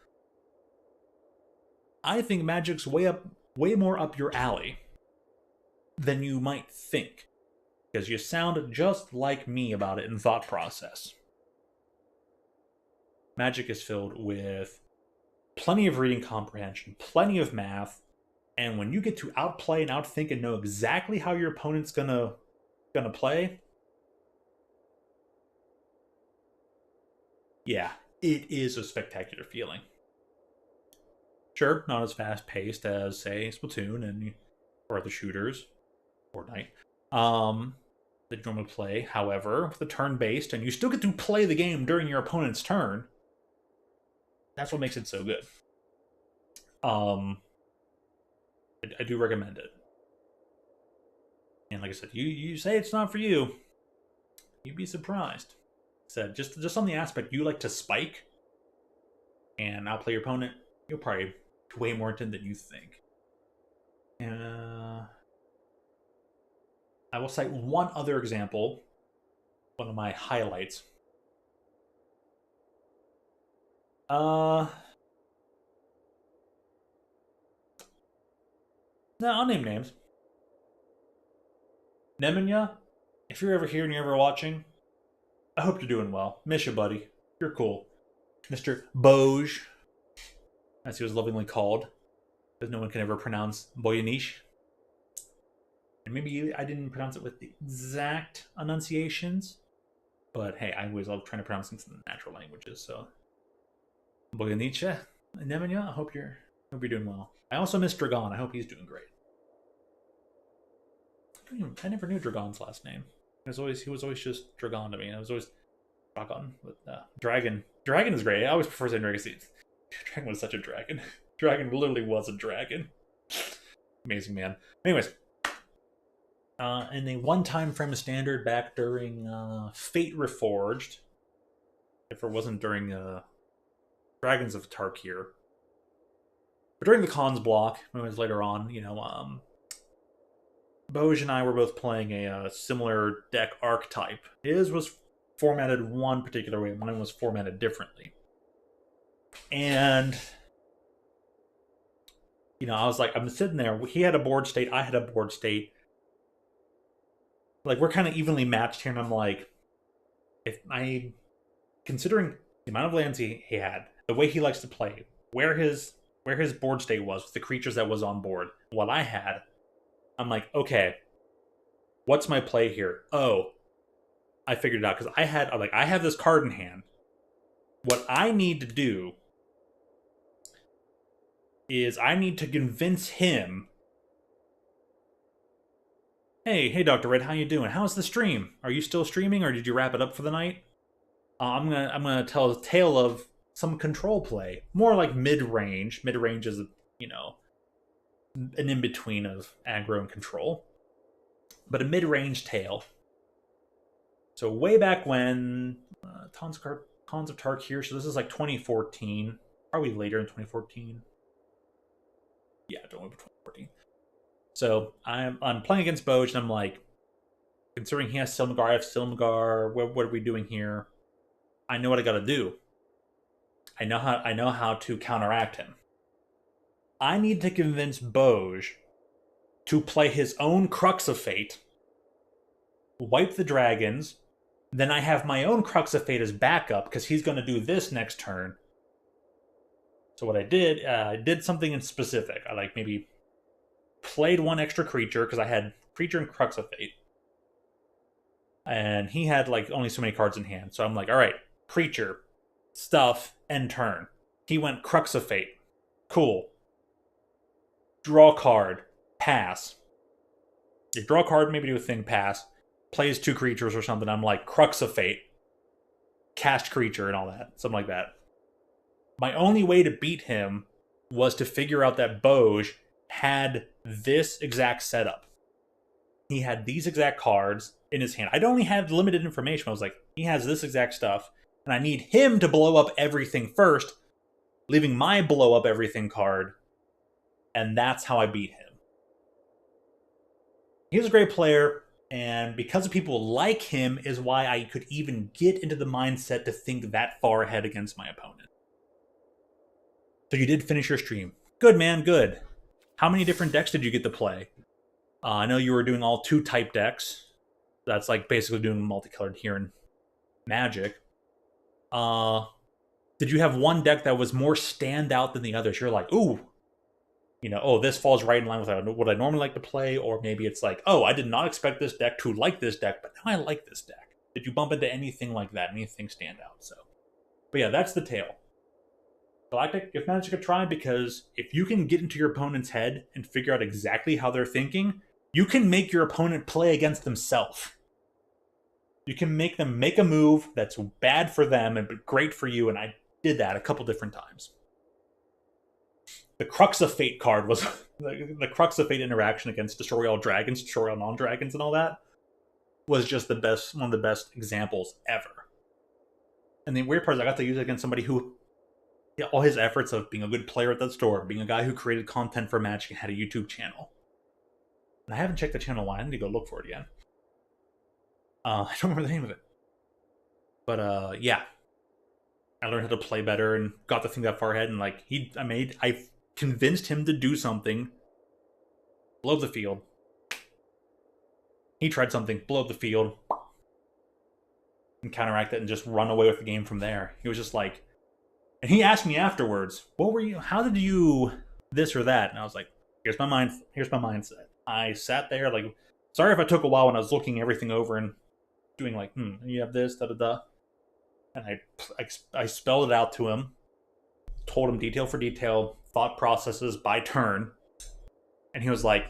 S1: I think Magic's way more up your alley than you might think, because you sound just like me about it in thought process. Magic is filled with plenty of reading comprehension, plenty of math, and when you get to outplay and outthink and know exactly how your opponent's gonna play, yeah, it is a spectacular feeling. Sure, not as fast-paced as, say, Splatoon or the shooters, Fortnite, that you normally play. However, with the turn-based, and you still get to play the game during your opponent's turn, that's what makes it so good. I do recommend it. And like I said, you say it's not for you, you'd be surprised. Said just on the aspect you like to spike and outplay your opponent, you'll probably be way more into than you think. I will cite one other example, one of my highlights. No, I'll name names. Nemanja, if you're ever here and you're ever watching, I hope you're doing well. Miss you, buddy. You're cool. Mr. Boj, as he was lovingly called, because no one can ever pronounce Boyanish. And maybe I didn't pronounce it with the exact enunciations, but hey, I always love trying to pronounce things in the natural languages, so Boyaniche, Nemanja, I hope you're doing well. I also miss Dragon. I hope he's doing great. I never knew Dragon's last name. He was always just Dragon to me. I was always Dragon with Dragon. Dragon is great. I always prefer saying Dragon. Dragon was such a dragon. Dragon literally was a dragon. Amazing man. Anyways, in a one-time frame of standard back during Fate Reforged, if it wasn't during Dragons of Tarkir, but during the cons block, it was later on, Boj and I were both playing a similar deck archetype. His was formatted one particular way, mine was formatted differently. And, I was like, I'm sitting there. He had a board state, I had a board state. Like, we're kind of evenly matched here, and I'm like, if I, considering the amount of lands he had, the way he likes to play, where his board state was, with the creatures that was on board, what I had, I'm like, okay, what's my play here? Oh, I figured it out because I have this card in hand. What I need to do is I need to convince him. Hey, Dr. Red, how you doing? How's the stream? Are you still streaming, or did you wrap it up for the night? I'm gonna tell a tale of some control play, more like mid range. Mid range is an in between of aggro and control, but a mid range tale. So way back when, Tons of Tarkir. So this is like 2014, probably later in 2014. Yeah, don't remember 2014. So I'm playing against Boj, and I'm like, considering he has Silmagar, I have Silmagar. What are we doing here? I know what I got to do. I know how to counteract him. I need to convince Boj to play his own Crux of Fate, wipe the dragons. Then I have my own Crux of Fate as backup because he's going to do this next turn. So what I did something in specific. I maybe played one extra creature because I had creature and Crux of Fate, and he had only so many cards in hand. So I'm like, all right, creature, stuff, end turn. He went Crux of Fate. Cool. Draw card. Pass. You draw a card, maybe do a thing, pass. Plays two creatures or something. I'm like, Crux of Fate. Cast creature and all that. Something like that. My only way to beat him was to figure out that Boj had this exact setup. He had these exact cards in his hand. I'd only had limited information. I was like, he has this exact stuff, and I need him to blow up everything first, leaving my blow up everything card, and that's how I beat him. He was a great player, and because of people like him is why I could even get into the mindset to think that far ahead against my opponent. So you did finish your stream. Good, man, good. How many different decks did you get to play? I know you were doing all 2-type decks. That's basically doing multicolored here in Magic. Did you have one deck that was more standout than the others? You're like, ooh, this falls right in line with what I normally like to play, or maybe it's like, oh, I did not expect this deck to like this deck, but now I like this deck. Did you bump into anything like that? Anything stand out? But yeah, that's the tale. Galactic, give Magic a try, because if you can get into your opponent's head and figure out exactly how they're thinking, you can make your opponent play against themselves. You can make them make a move that's bad for them and great for you, and I did that a couple different times. The Crux of Fate card was the Crux of Fate interaction against Destroy All Dragons, Destroy All Non-Dragons, and all that was just one of the best examples ever. And the weird part is I got to use it against somebody who, all his efforts of being a good player at that store, being a guy who created content for Magic and had a YouTube channel. And I haven't checked the channel in a while. I need to go look for it again. I don't remember the name of it. But yeah. I learned how to play better and got the thing that far ahead, and I convinced him to do something, blow up the field. He tried something, blow up the field, and counteract it and just run away with the game from there. He was just like, and he asked me afterwards, how did you this or that? And I was like, here's my mindset. I sat there sorry if I took a while when I was looking everything over and doing you have this, da-da-da. And I spelled it out to him, told him detail for detail, thought processes by turn, and he was like,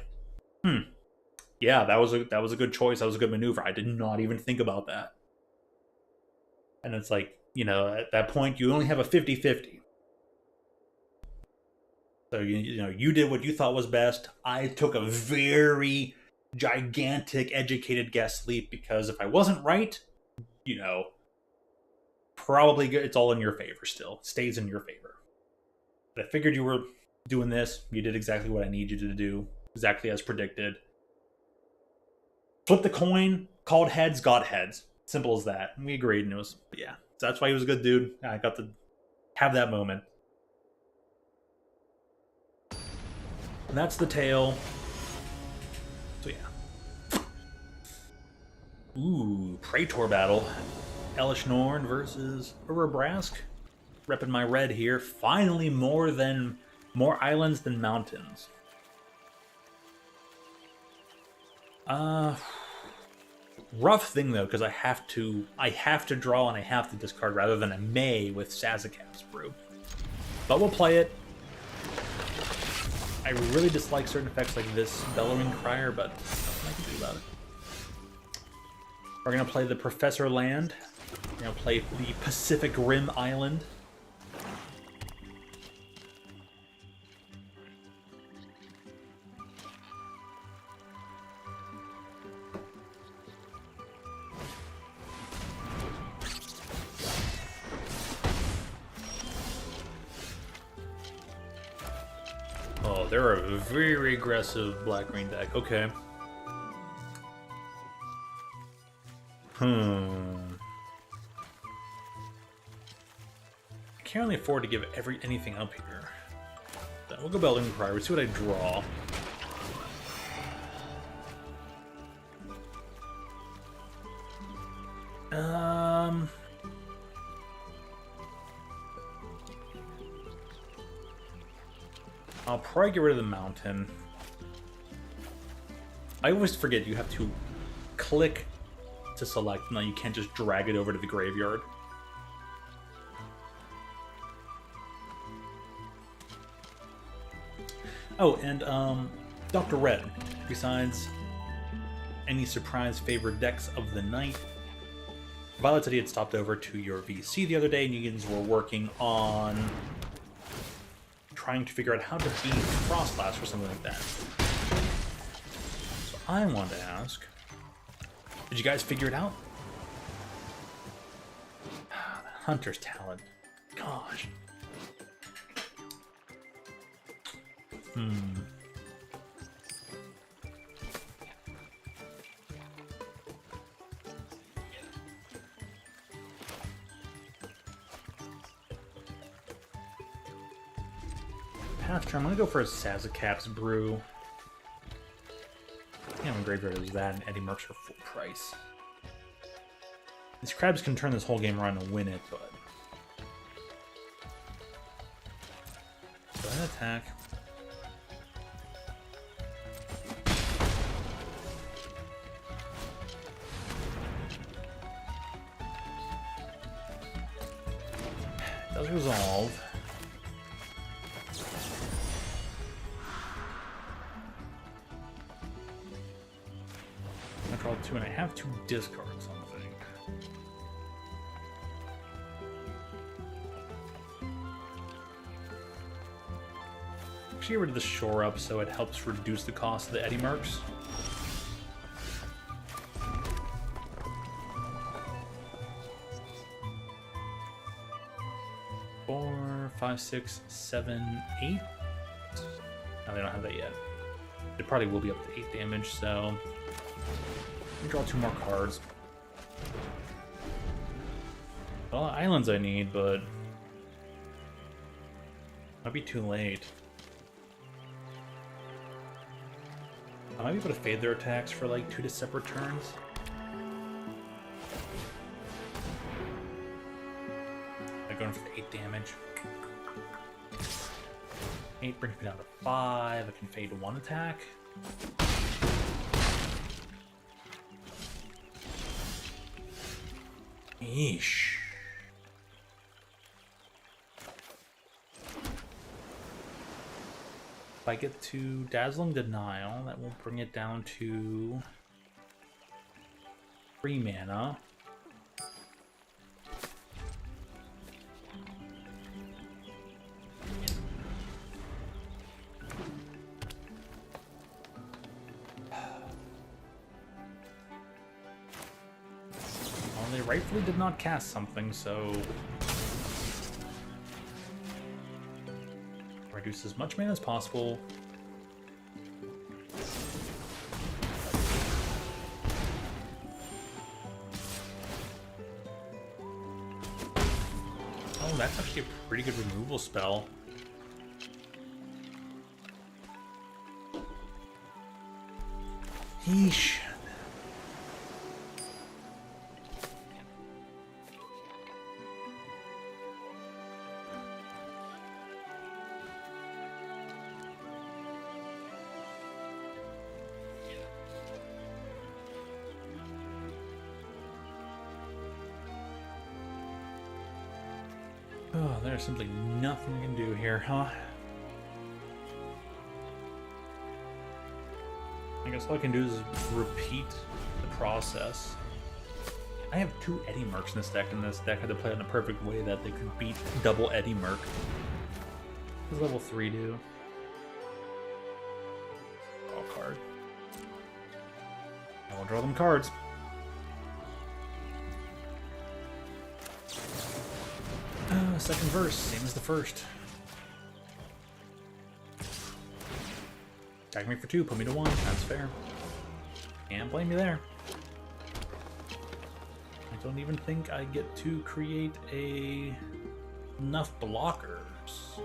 S1: yeah, that was a good choice, that was a good maneuver. I did not even think about that. And it's at that point, you only have a 50-50. So, you did what you thought was best. I took a very gigantic, educated guess leap, because if I wasn't right, probably it's all in your favor still. It stays in your favor. But I figured you were doing this. You did exactly what I need you to do, exactly as predicted. Flip the coin, called heads, got heads. Simple as that. And we agreed, and it was, yeah. So that's why he was a good dude. I got to have that moment. And that's the tale. So yeah. Ooh, Praetor battle. Elishnorn versus Urabrask. Repping my red here. Finally more islands than mountains. Rough thing though, because I have to draw and I have to discard rather than a may with Sazakap's brew. But we'll play it. I really dislike certain effects like this Bellowing Crier, but nothing I can do about it. We're gonna play the Professor Land. We're gonna play the Pacific Rim Island. Oh, they're a very aggressive black-green deck. Okay. I can't really afford to give anything up here. Then we'll go Bellowing Crier. We'll see what I draw. I'll probably get rid of the mountain. I always forget you have to click to select, and then you can't just drag it over to the graveyard. Oh, and Dr. Red, besides any surprise favorite decks of the night, Violet said he had stopped over to your VC the other day, and you guys were working on trying to figure out how to beat Frostlass or something like that. So I wanted to ask, did you guys figure it out? Hunter's Talent. Gosh. After I'm gonna go for a Sazakap's brew. Yeah, my graveyard is that, and Eddie Mercs are full price. These crabs can turn this whole game around and win it, but go ahead and attack. It does resolve. I draw 2 and I have to discard something. Actually, get rid of the shore up so it helps reduce the cost of the Eddie Mercs. Four, 5, 6, 7, 8. No, they don't have that yet. It probably will be up to 8 damage, so let me draw 2 more cards. Well, islands I need, but might be too late. I might be able to fade their attacks for like 2 separate turns. I'm going for 8 damage. 8 brings me down to 5. I can fade 1 attack. Eesh. If I get to Dazzling Denial, that will bring it down to 3 mana. Well, they rightfully did not cast something, so reduce as much mana as possible. removal spell. Yeesh. Oh, there's simply nothing I can do here, huh? I guess all I can do is repeat the process. I have 2 Eddie Mercs in this deck, and this deck had to play it in a perfect way that they could beat double Eddie Merc. What does level 3 do? Draw a card. I will draw them cards. Second verse, same as the first. Attack me for 2, put me to 1, that's fair. Can't blame you there. I don't even think I get to create enough blockers.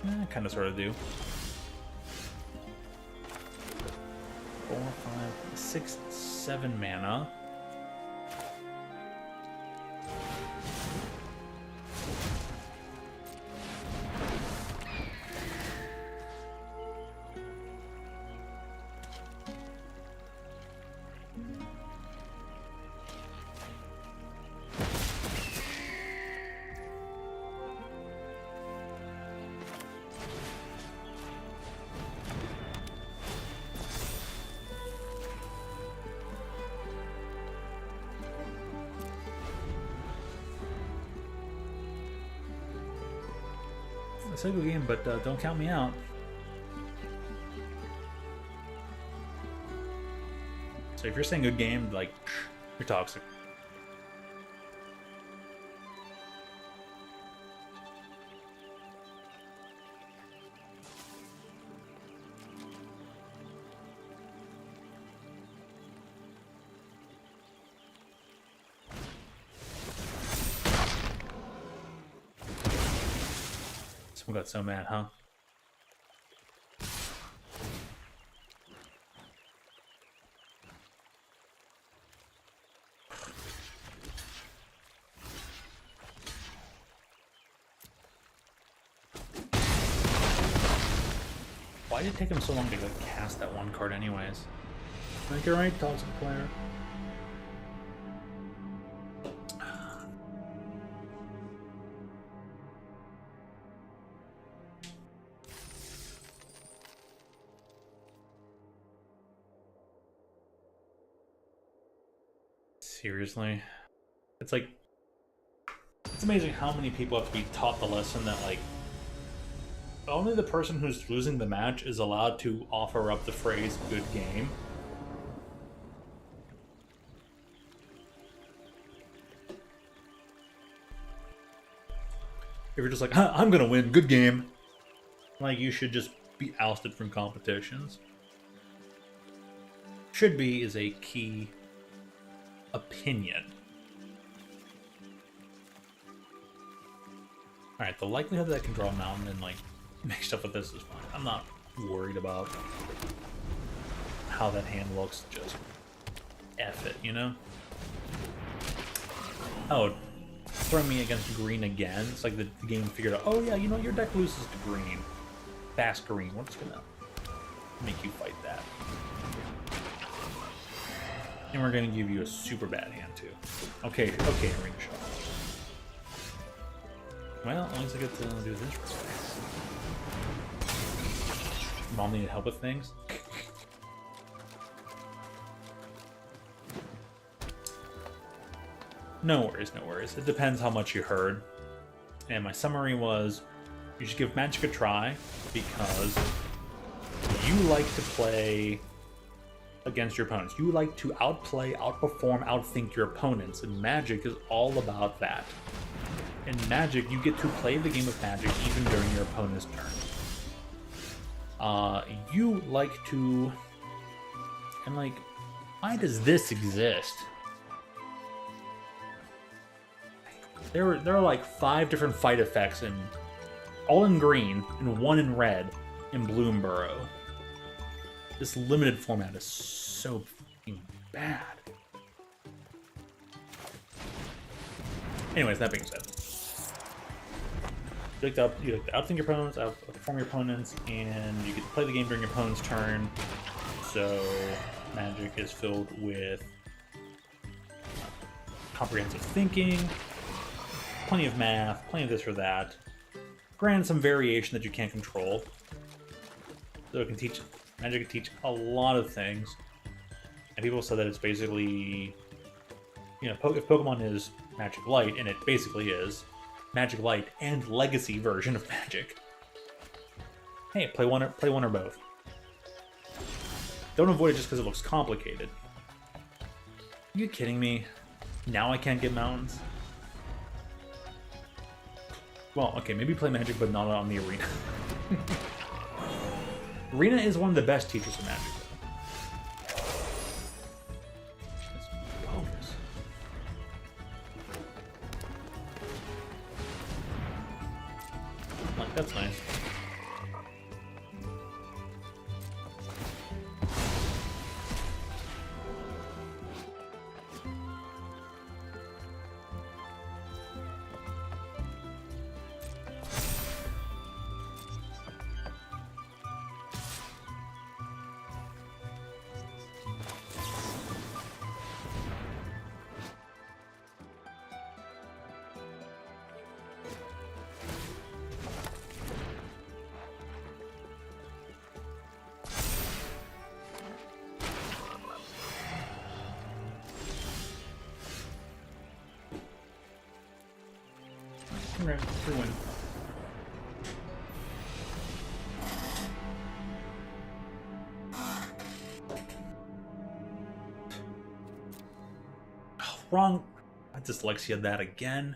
S1: I kind of sort of do. 4, 5, 6, 7 mana. It's a good game, but don't count me out. So if you're saying good game, like, you're toxic. Someone got so mad, huh? Why did it take him so long to like cast that one card anyways? Like, you're right, toxic player. Seriously? It's like, it's amazing how many people have to be taught the lesson that, like, only the person who's losing the match is allowed to offer up the phrase, good game. If you're just like, huh, I'm gonna win, good game. Like, you should just be ousted from competitions. Should be is a key opinion. Alright, the likelihood that I can draw a mountain and like make stuff with this is fine. I'm not worried about how that hand looks, just F it, you know? Oh, throw me against green again. It's like the game figured out, oh yeah, you know, your deck loses to green. Fast green, what's gonna make you fight that? And we're gonna give you a super bad hand too. Okay, ring shot. Well, at least I get to do this real quick. Mom needed help with things. No worries, no worries. It depends how much you heard. And my summary was, you should give Magic a try because you like to play against your opponents. You like to outplay, outperform, outthink your opponents, and Magic is all about that. In Magic, you get to play the game of Magic even during your opponent's turn. You like to... And like, why does this exist? there are like 5 different fight effects, and all in green and 1 in red in Bloomburrow. This limited format is so fucking bad. Anyways, that being said, you like to outthink your opponents, outperform your opponents, and you get to play the game during your opponent's turn. So Magic is filled with comprehensive thinking, plenty of math, plenty of this or that. Granted, some variation that you can't control. So it can teach, Magic can teach a lot of things. And people said that it's basically, you know, if Pokemon is Magic Light, and it basically is, Magic Light and Legacy version of Magic. Hey, play one or both. Don't avoid it just because it looks complicated. Are you kidding me? Now I can't get mountains? Well, okay, maybe play Magic, but not on the Arena. Arena is one of the best teachers of Magic, though. That's bogus. Like, that's nice. Okay, 3-win. Oh, wrong. I dyslexia that again.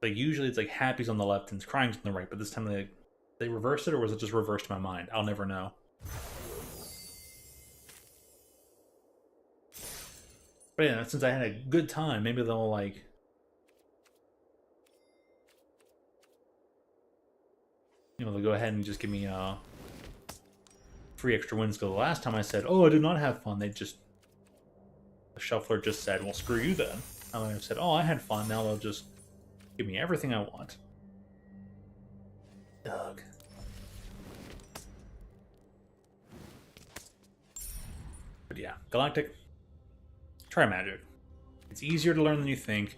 S1: Like usually it's like happy's on the left and crying's on the right, but this time they reversed it, or was it just reversed to my mind? I'll never know. But yeah, since I had a good time, maybe they'll like they'll go ahead and just give me free extra wins. Because the last time I said, "Oh, I did not have fun," the shuffler just said, "Well, screw you then." And then I said, "Oh, I had fun." Now they'll just give me everything I want. Doug. But yeah, Galactic. Try Magic. It's easier to learn than you think.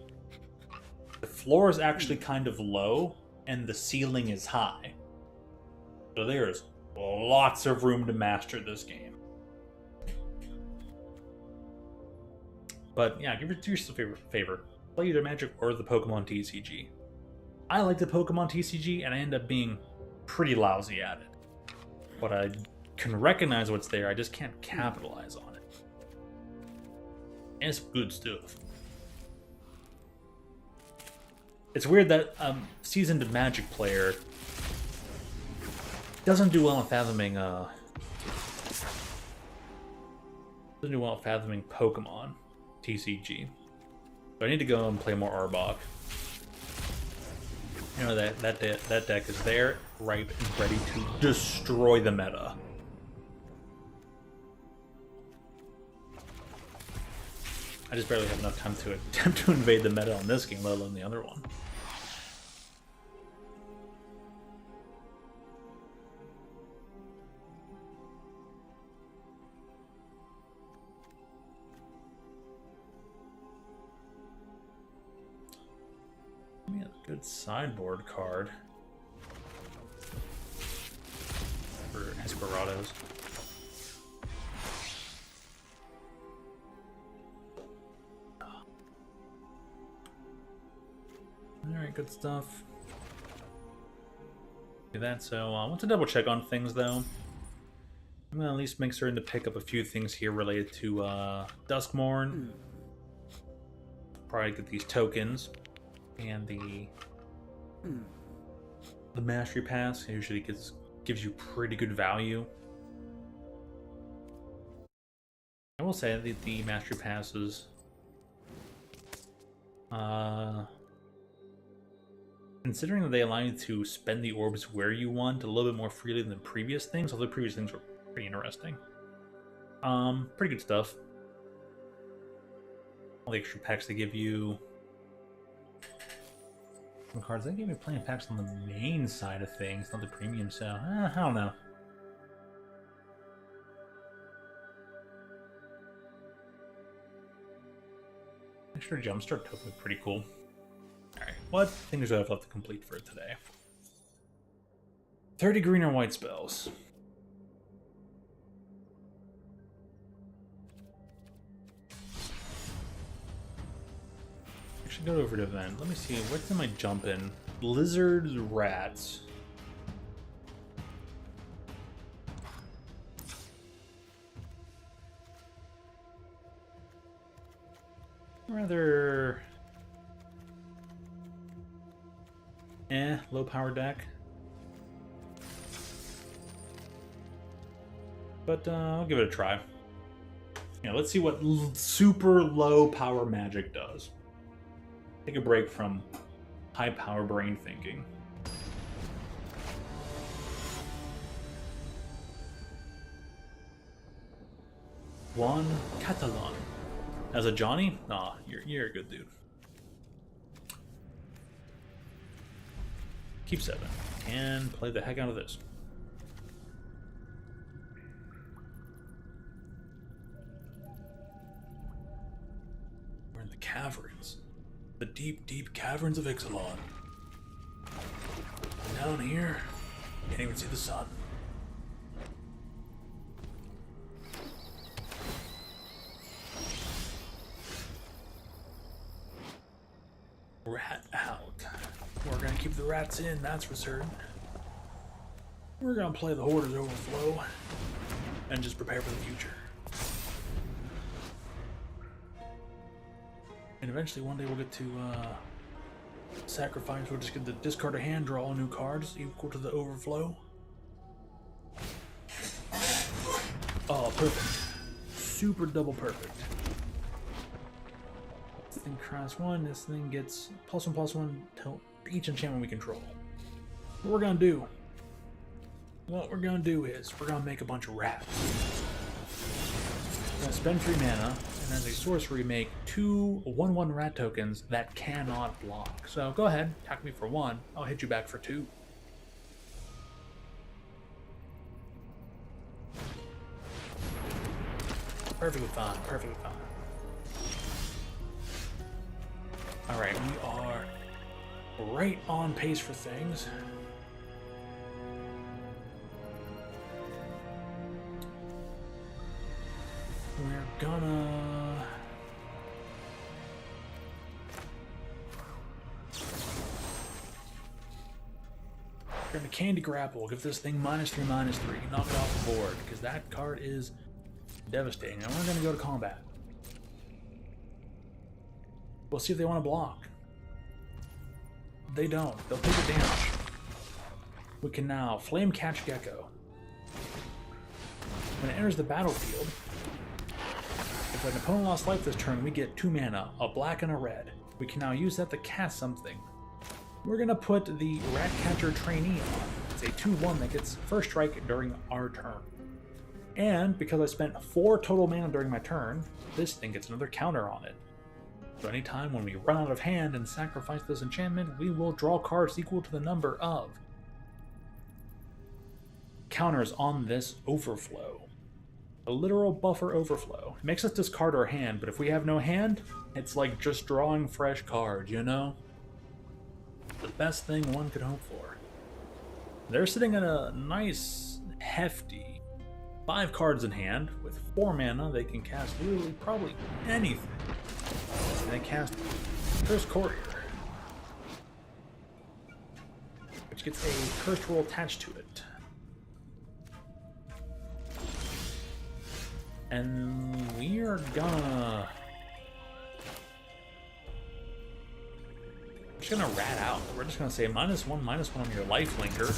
S1: The floor is actually kind of low, and the ceiling is high. So there's lots of room to master this game. But yeah, do yourself a favor. Play either Magic or the Pokemon TCG. I like the Pokemon TCG, and I end up being pretty lousy at it. But I can recognize what's there, I just can't capitalize on it. And it's good stuff. It's weird that a seasoned Magic player doesn't do well in fathoming Pokemon TCG. So I need to go and play more Arbok. You know that deck is there, ripe and ready to destroy the meta. I just barely have enough time to attempt to invade the meta on this game, let alone the other one. Yeah, good sideboard card for Esperados. Alright, good stuff. Do that, so I want to double check on things though. I'm gonna at least make certain to pick up a few things here related to Duskmourn. Probably get these tokens and the Mastery Pass. It usually gives you pretty good value. I will will say that the mastery passes, considering that they allow you to spend the orbs where you want a little bit more freely than the previous things, although the previous things were pretty interesting. Pretty good stuff. All the extra packs they give you. Some cards, they give me plenty of packs on the main side of things, not the premium, so I don't know. Extra jumpstart token would be pretty cool. Alright, what things do I have left to complete for today? 30 green or white spells. I should go over to event. Let me see, what am I jumping? Lizards, rats. Rather low power deck, but I'll give it a try. Yeah, let's see what super low power magic does. Take a break from high power brain thinking. One Catalan. As a Johnny? Nah, you're a good dude. Keep 7. And play the heck out of this. We're in the caverns. The deep, deep caverns of Ixalan. Down here, can't even see the sun. Rat out. We're gonna keep the rats in, that's for certain. We're gonna play the Hoarder's Overflow and just prepare for the future. And eventually one day we'll get to sacrifice. We'll just get to discard a hand, draw all new cards equal to the overflow. Oh, perfect. Super double perfect. This thing tries 1, this thing gets +1/+1 to each enchantment we control. What we're gonna do is we're gonna make a bunch of rats. We're gonna spend 3 mana, and as a sorcery make 2 1/1 rat tokens that cannot block. So go ahead, attack me for 1, I'll hit you back for 2. Perfectly fine, perfectly fine. Alright, we are right on pace for things. We're gonna... We're gonna Candy Grapple, give this thing -3/-3, knock it off the board, because that card is devastating. And we're gonna go to combat. We'll see if they want to block. They don't. They'll take the damage. We can now Flame Catch Gecko. When it enters the battlefield, if an opponent lost life this turn, we get 2 mana, a black and a red. We can now use that to cast something. We're going to put the Ratcatcher Trainee on. It's a 2/1 that gets first strike during our turn. And because I spent 4 total mana during my turn, this thing gets another counter on it. So anytime when we run out of hand and sacrifice this enchantment, we will draw cards equal to the number of counters on this overflow. A literal buffer overflow. It makes us discard our hand, but if we have no hand, it's like just drawing fresh cards, you know? The best thing one could hope for. They're sitting at a nice, hefty 5 cards in hand. With 4 mana, they can cast literally probably anything. And they cast Cursed Courier, which gets a cursed roll attached to it. And we are gonna... We're just gonna rat out. We're just gonna say -1/-1 on your life linker.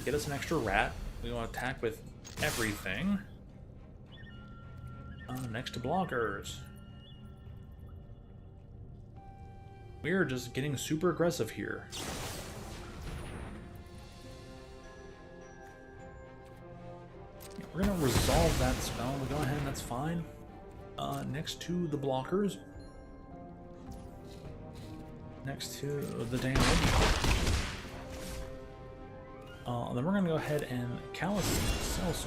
S1: Get us an extra rat. We want to attack with everything. next to blockers. We're just getting super aggressive here. We're gonna resolve that spell. We'll go ahead, that's fine. Next to the blockers. Next to the damage. Then we're gonna go ahead and callous sellsword.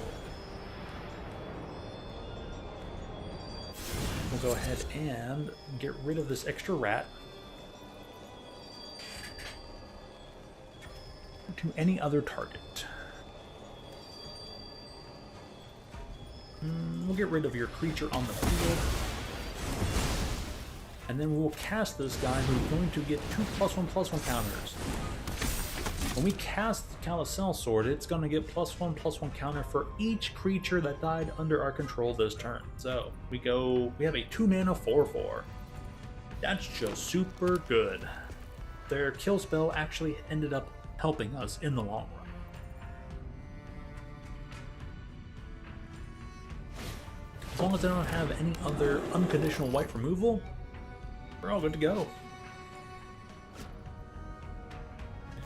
S1: We'll go ahead and get rid of this extra rat. To any other target. We'll get rid of your creature on the field. And then we'll cast this guy who's going to get 2 +1/+1 counters. When we cast Callous Sellsword, it's going to get +1/+1 counter for each creature that died under our control this turn. So we have a 2-mana 4/4. That's just super good. Their kill spell actually ended up helping us in the long run. As long as they don't have any other unconditional white removal, we're all good to go.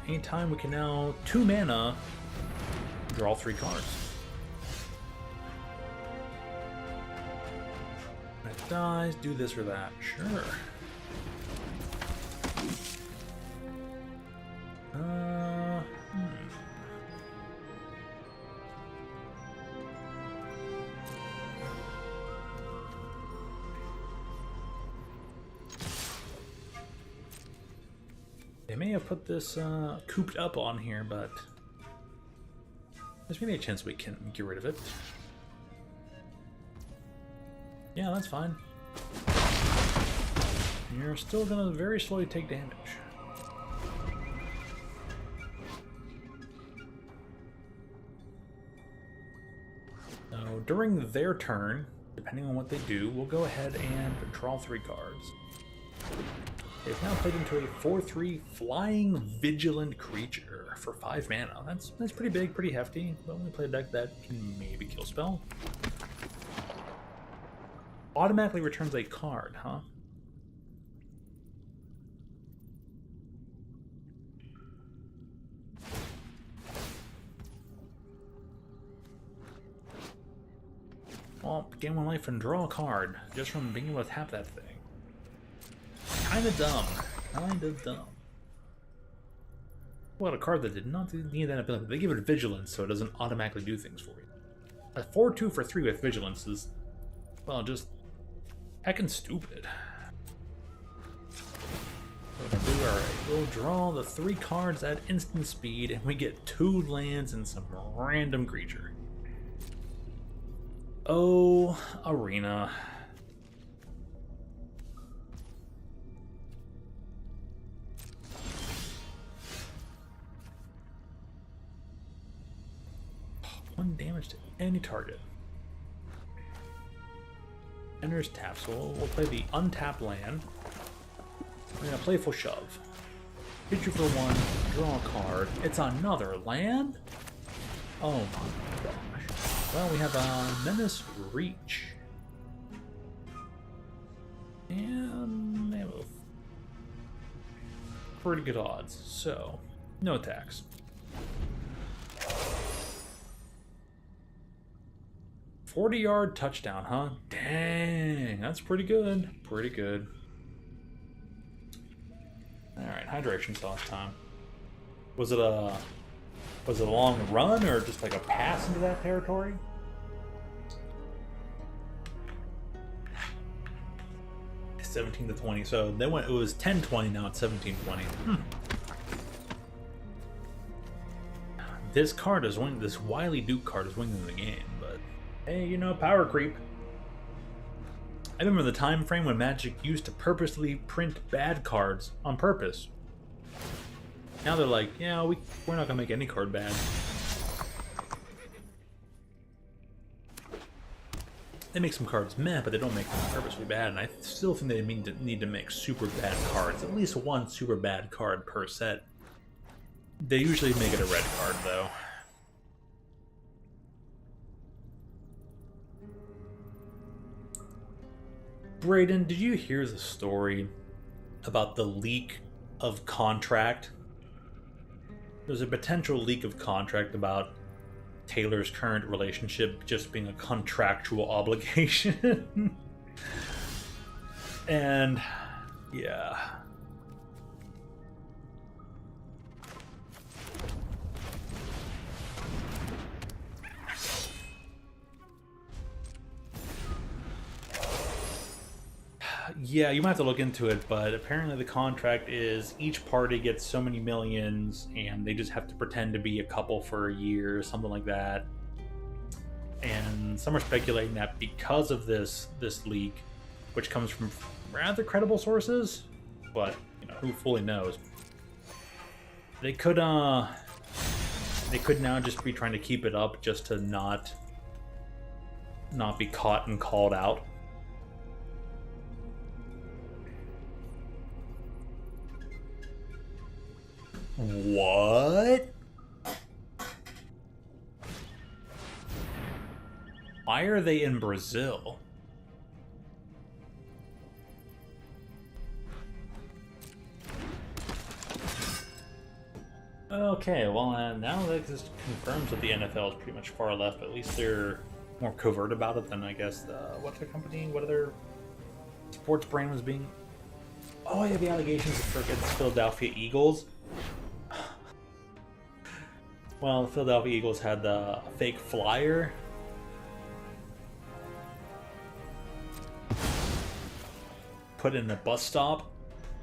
S1: Anytime we can now 2 mana draw 3 cards. When it dies, do this or that. Sure. They may have put this cooped up on here, but there's maybe a chance we can get rid of it. Yeah, that's fine. You're still gonna very slowly take damage. So during their turn, depending on what they do, we'll go ahead and draw 3 cards. They've now played into a 4/3 flying vigilant creature for 5 mana. That's pretty big, pretty hefty. But when we play a deck that can maybe kill spell. Automatically returns a card, huh? Well, gain 1 life and draw a card just from being able to tap that thing. Kinda dumb. Kinda dumb. Well, a card that did not need that ability. They give it Vigilance, so it doesn't automatically do things for you. A 4/2 for 3 with Vigilance is, well, just heckin' stupid. Alright, we'll draw the 3 cards at instant speed, and we get 2 lands and some random creature. Oh, Arena. One damage to any target. Enters tap, so we'll play the untapped land. We're gonna playful shove. Hit you for 1, draw a card. It's another land? Oh my gosh. Well, we have a Menace Reach. And they have pretty good odds, so no attacks. 40-yard touchdown, huh? Dang, that's pretty good. Pretty good. Alright, hydration last time. Was it a long run or just like a pass into that territory? $17-20, so they went. It was 10-20, now it's 17-20. This card is winning. This Wily Duke card is winning the game, but hey, you know, power creep. I remember the time frame when Magic used to purposely print bad cards on purpose. Now they're like, yeah, we're not gonna make any card bad. They make some cards meh, but they don't make them purposely bad, and I still think they need to make super bad cards. At least one super bad card per set. They usually make it a red card, though. Brayden, did you hear the story about the leak of contract? There's a potential leak of contract about Taylor's current relationship just being a contractual obligation. And yeah. Yeah, you might have to look into it, but apparently the contract is each party gets so many millions and they just have to pretend to be a couple for a year or something like that. And some are speculating that because of this leak, which comes from rather credible sources, but who fully knows, they could now just be trying to keep it up just to not be caught and called out. What? Why are they in Brazil? Okay, well, now that just confirms that the NFL is pretty much far left, but at least they're more covert about it than, I guess, what other sports brand was being... Oh, yeah, the allegations against Philadelphia Eagles. Well, the Philadelphia Eagles had the fake flyer. Put in a bus stop,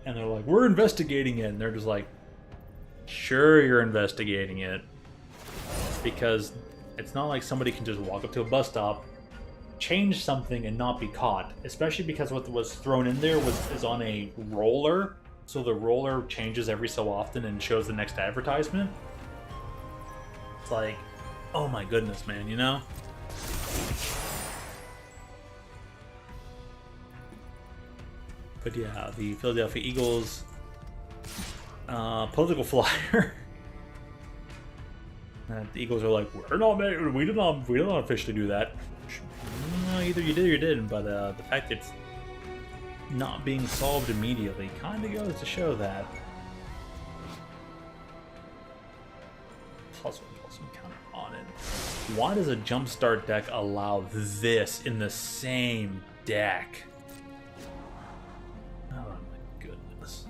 S1: and they're like, we're investigating it. And they're just like, sure, you're investigating it. Because it's not like somebody can just walk up to a bus stop, change something, and not be caught. Especially because what was thrown in there is on a roller. So the roller changes every so often and shows the next advertisement. It's like, oh my goodness, man, you know? But yeah, the Philadelphia Eagles political flyer. And the Eagles are like, we did not officially do that. No, either you did or you didn't. But the fact that it's not being solved immediately kind of goes to show that. Plus one counter on it. Why does a jumpstart deck allow this in the same deck? Oh my goodness.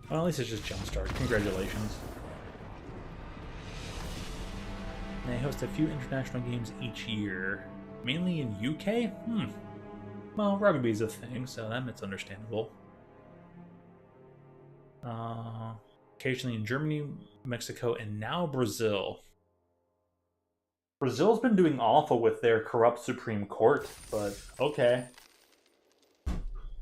S1: Well, at least it's just jumpstart. Congratulations. They host a few international games each year, mainly in UK? Well, rugby's a thing, so that's understandable. Occasionally in Germany, Mexico, and now Brazil. Brazil's been doing awful with their corrupt Supreme Court, but okay.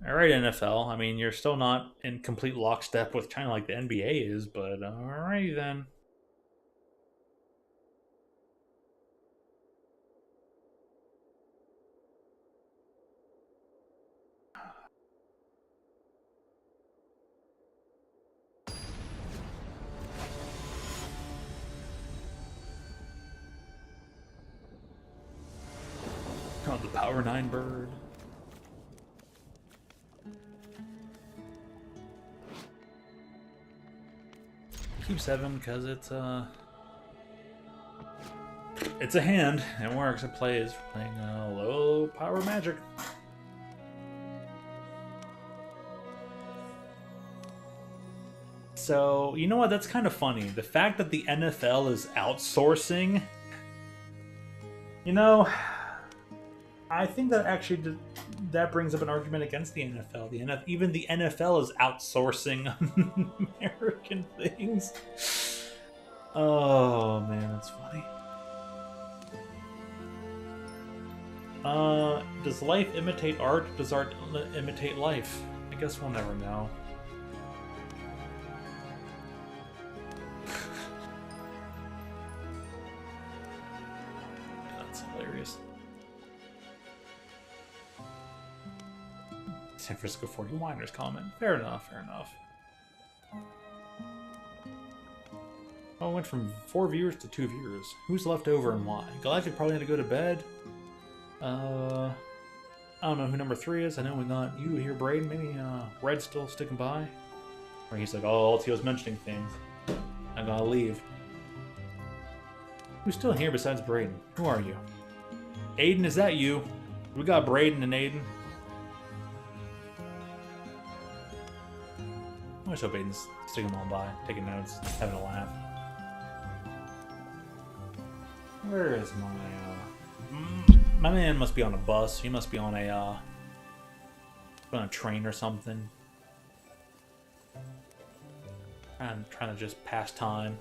S1: Alright, NFL. I mean, you're still not in complete lockstep with China like the NBA is, but alrighty then. Oh, the Power 9 bird. Keep 7 because it's a hand. It works. It plays playing low power magic. So you know what? That's kind of funny. The fact that the NFL is outsourcing. You know, I think that actually that brings up an argument against the NFL. Even the NFL is outsourcing American things. Oh man, that's funny. Does life imitate art? Does art imitate life? I guess we'll never know. That's hilarious. San Francisco 49ers comment. Fair enough, fair enough. Oh, it went from 4 viewers to 2 viewers. Who's left over and why? Galactic probably had to go to bed. I don't know who number 3 is. I know we got you here, Braden. Maybe Red's still sticking by. Or he's like, oh, LTO's mentioning things. I gotta leave. Who's still here besides Braden? Who are you? Aiden, is that you? We got Braden and Aiden. I just hope Aiden's sticking them on by, taking notes, having a laugh. Where is my man must be on a bus. He must be on a train or something. I'm trying to just pass time.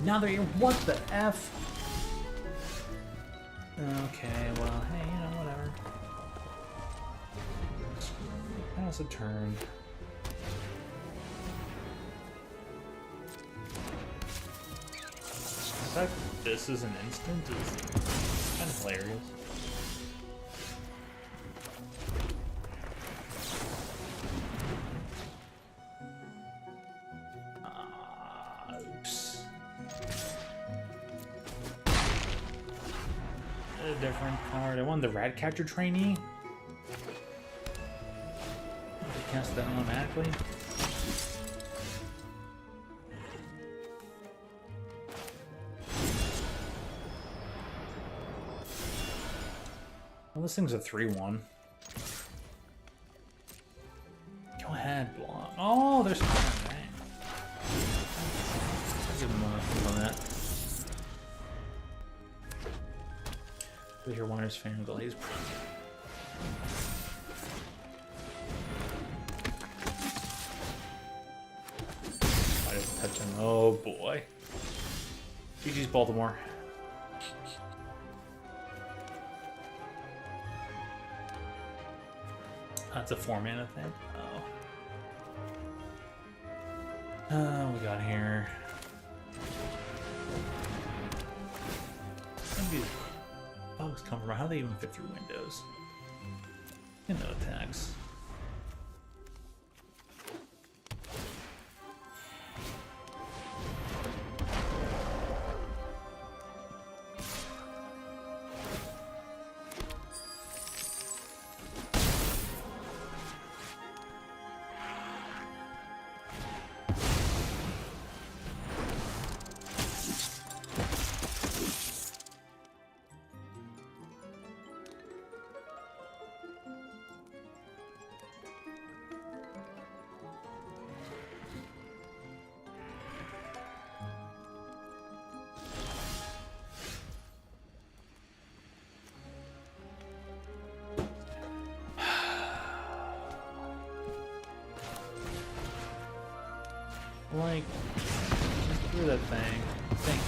S1: Now they're here. What the F? Okay, well, hey, you know, whatever. Pass a turn. The fact that this is an instant is kind of hilarious. Different card. I won the Ratcatcher trainee. Cast that automatically. Well, this thing's a 3/1. Go ahead, block. Oh, there's. I'll give him a on that. We hear Winer's fan glaze. I didn't touch him. Oh boy. GG's Baltimore. That's a 4-mana thing. Oh. We got here. Maybe bugs come from? How do they even fit through windows? And no attacks. Like, just through that thing. Thanks.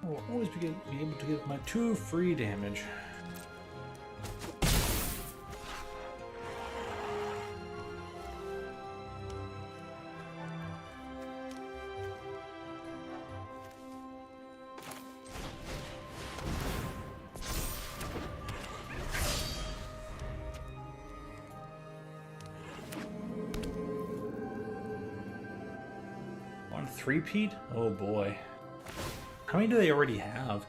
S1: I will always be able to get my 2 free damage. On 3-peat? Oh boy. How many do they already have?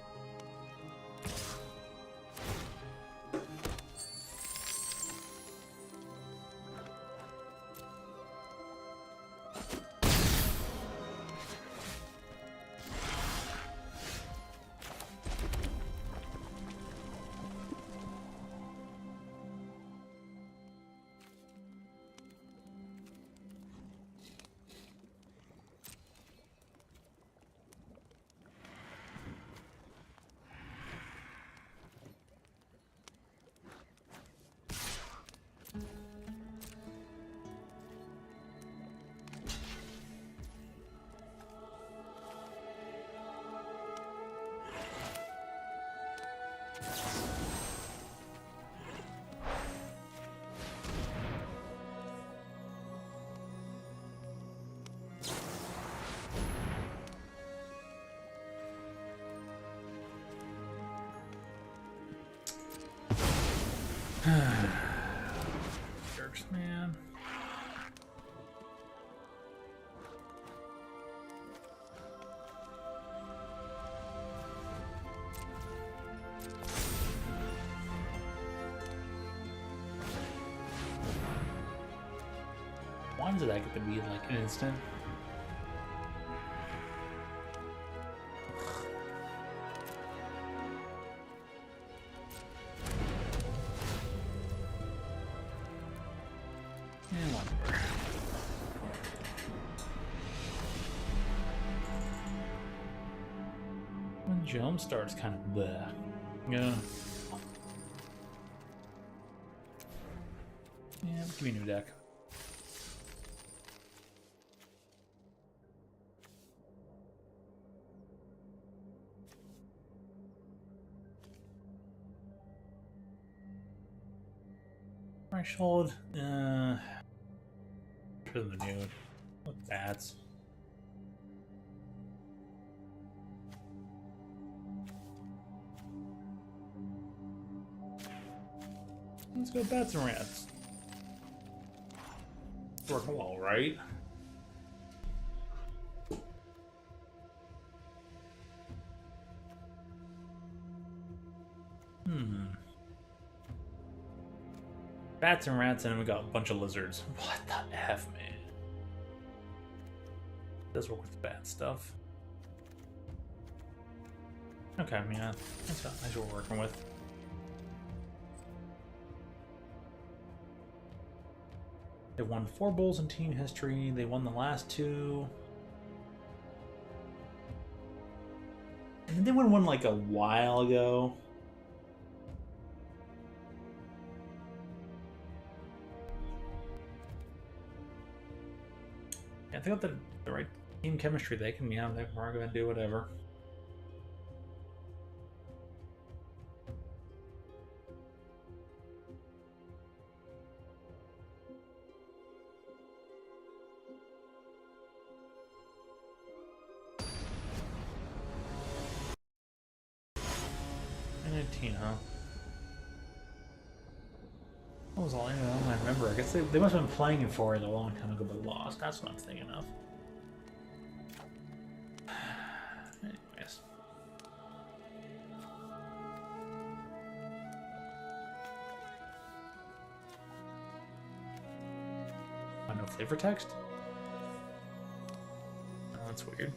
S1: Jerks, man. Why does that get to be like an instant? And whatever. When jump starts, kind of bleh. Yeah. Yeah, give me a new deck. Threshold, for the new, what bats? Let's go bats and rats. Working well, right? Bats and rats, and then we got a bunch of lizards. What the F, man? Does work with the bat stuff. Okay, yeah, that's what we're working with. They won 4 bowls in team history. They won the last 2. And they won one like a while ago. Yeah, if they got the right team chemistry, they can, yeah, they're going to do whatever. Huh? What was all I don't remember. I guess they must have been playing it for it a long time ago, but lost. That's what I'm thinking of. Anyways. No flavor text? Oh, that's weird.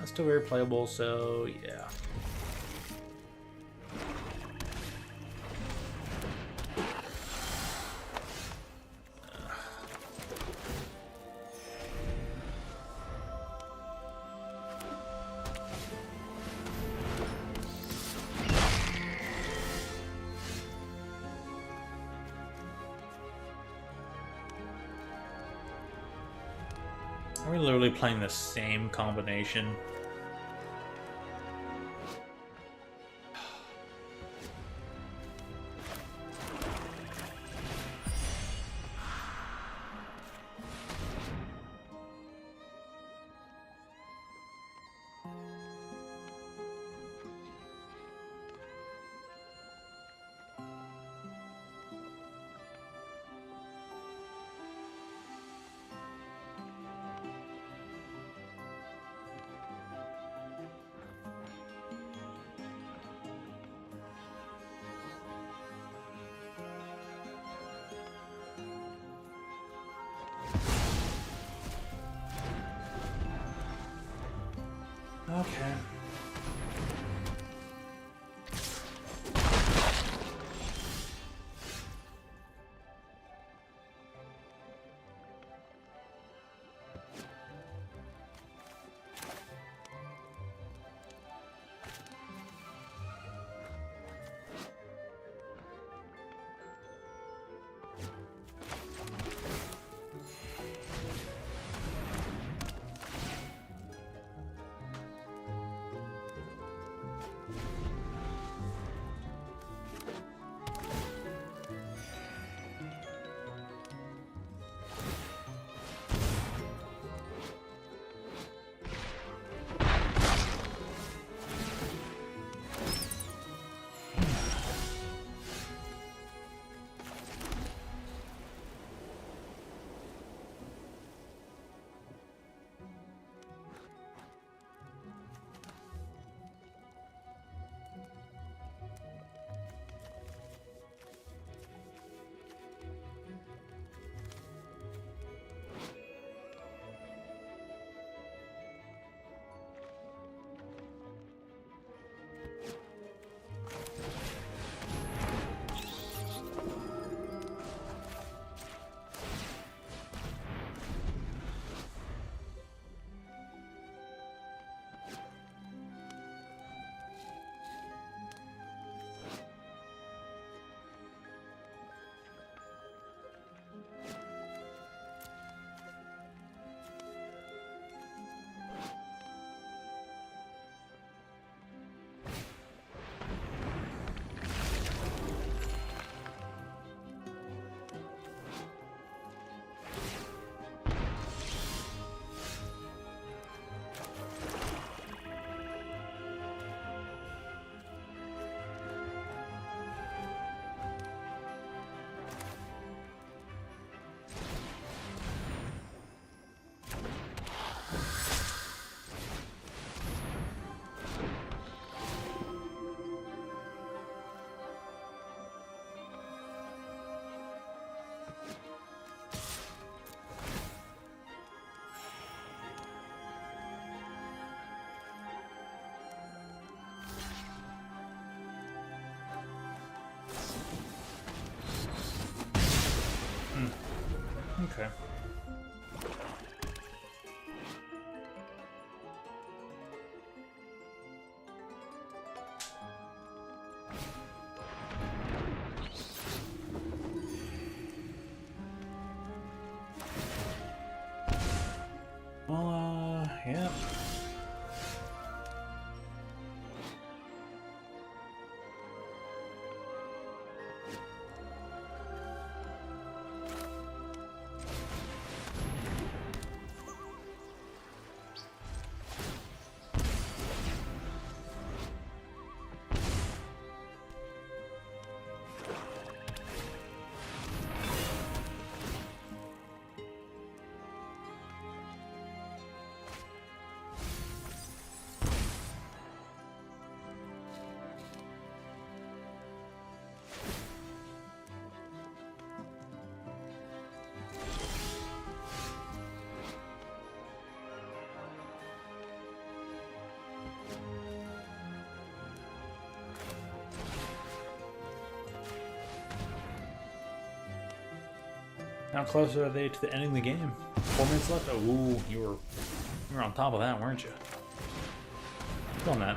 S1: Still very playable, so yeah. Are we literally playing the same combination? Okay. Okay. Well, yeah. How close are they to the ending of the game? 4 minutes left? Oh, ooh, you were on top of that, weren't you? Still on that.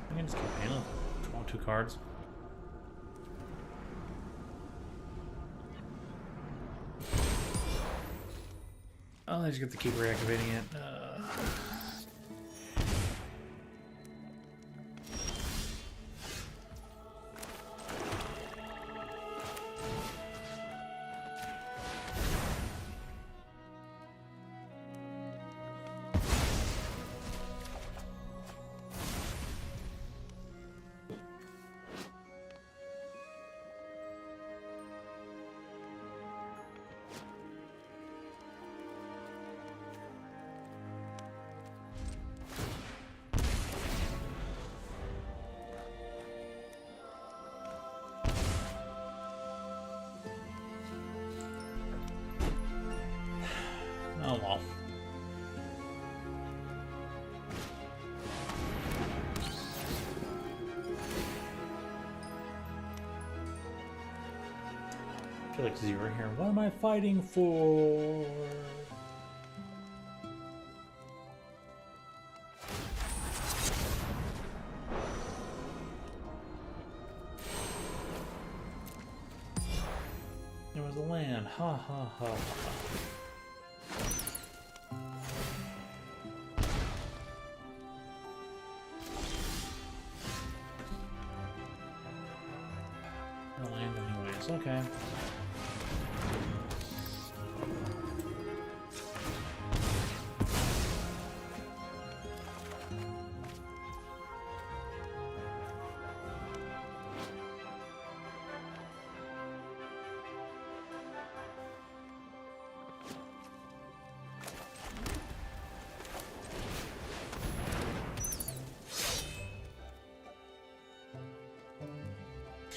S1: I can just keep paying them. 2 cards. Oh, I just get to keep reactivating it. Oh well. I feel like 0 here. What am I fighting for? There was a land. Ha ha ha ha. Land anyways, okay.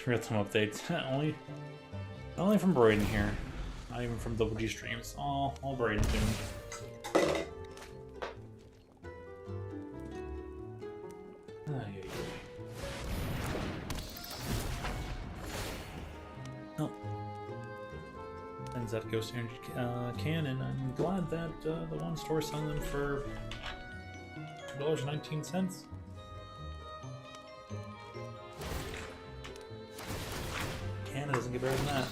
S1: Real-time updates. only from Braden here. Not even from Double G streams. All Braden soon. Oh. Ends that Ghost Energy cannon. I'm glad that the one store selling them for $2.19. Doesn't get better than that.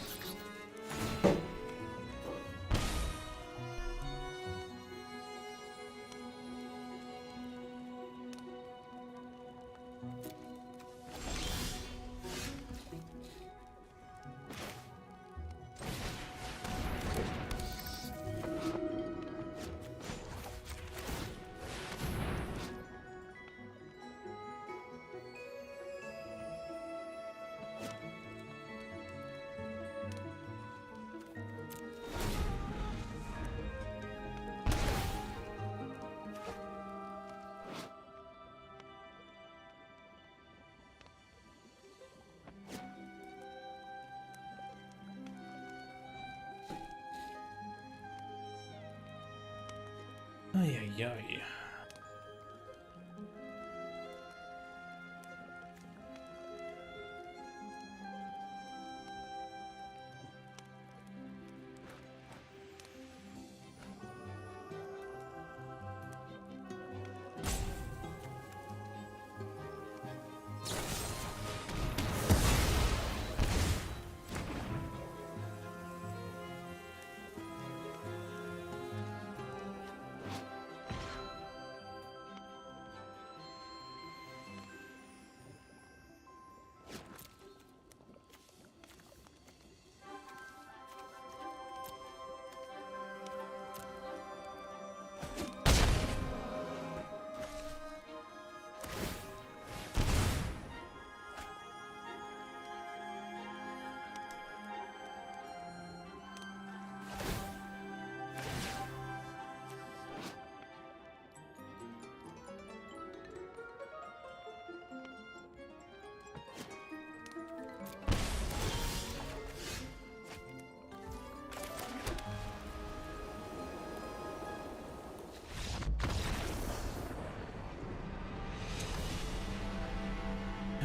S1: Ay, ay, ay.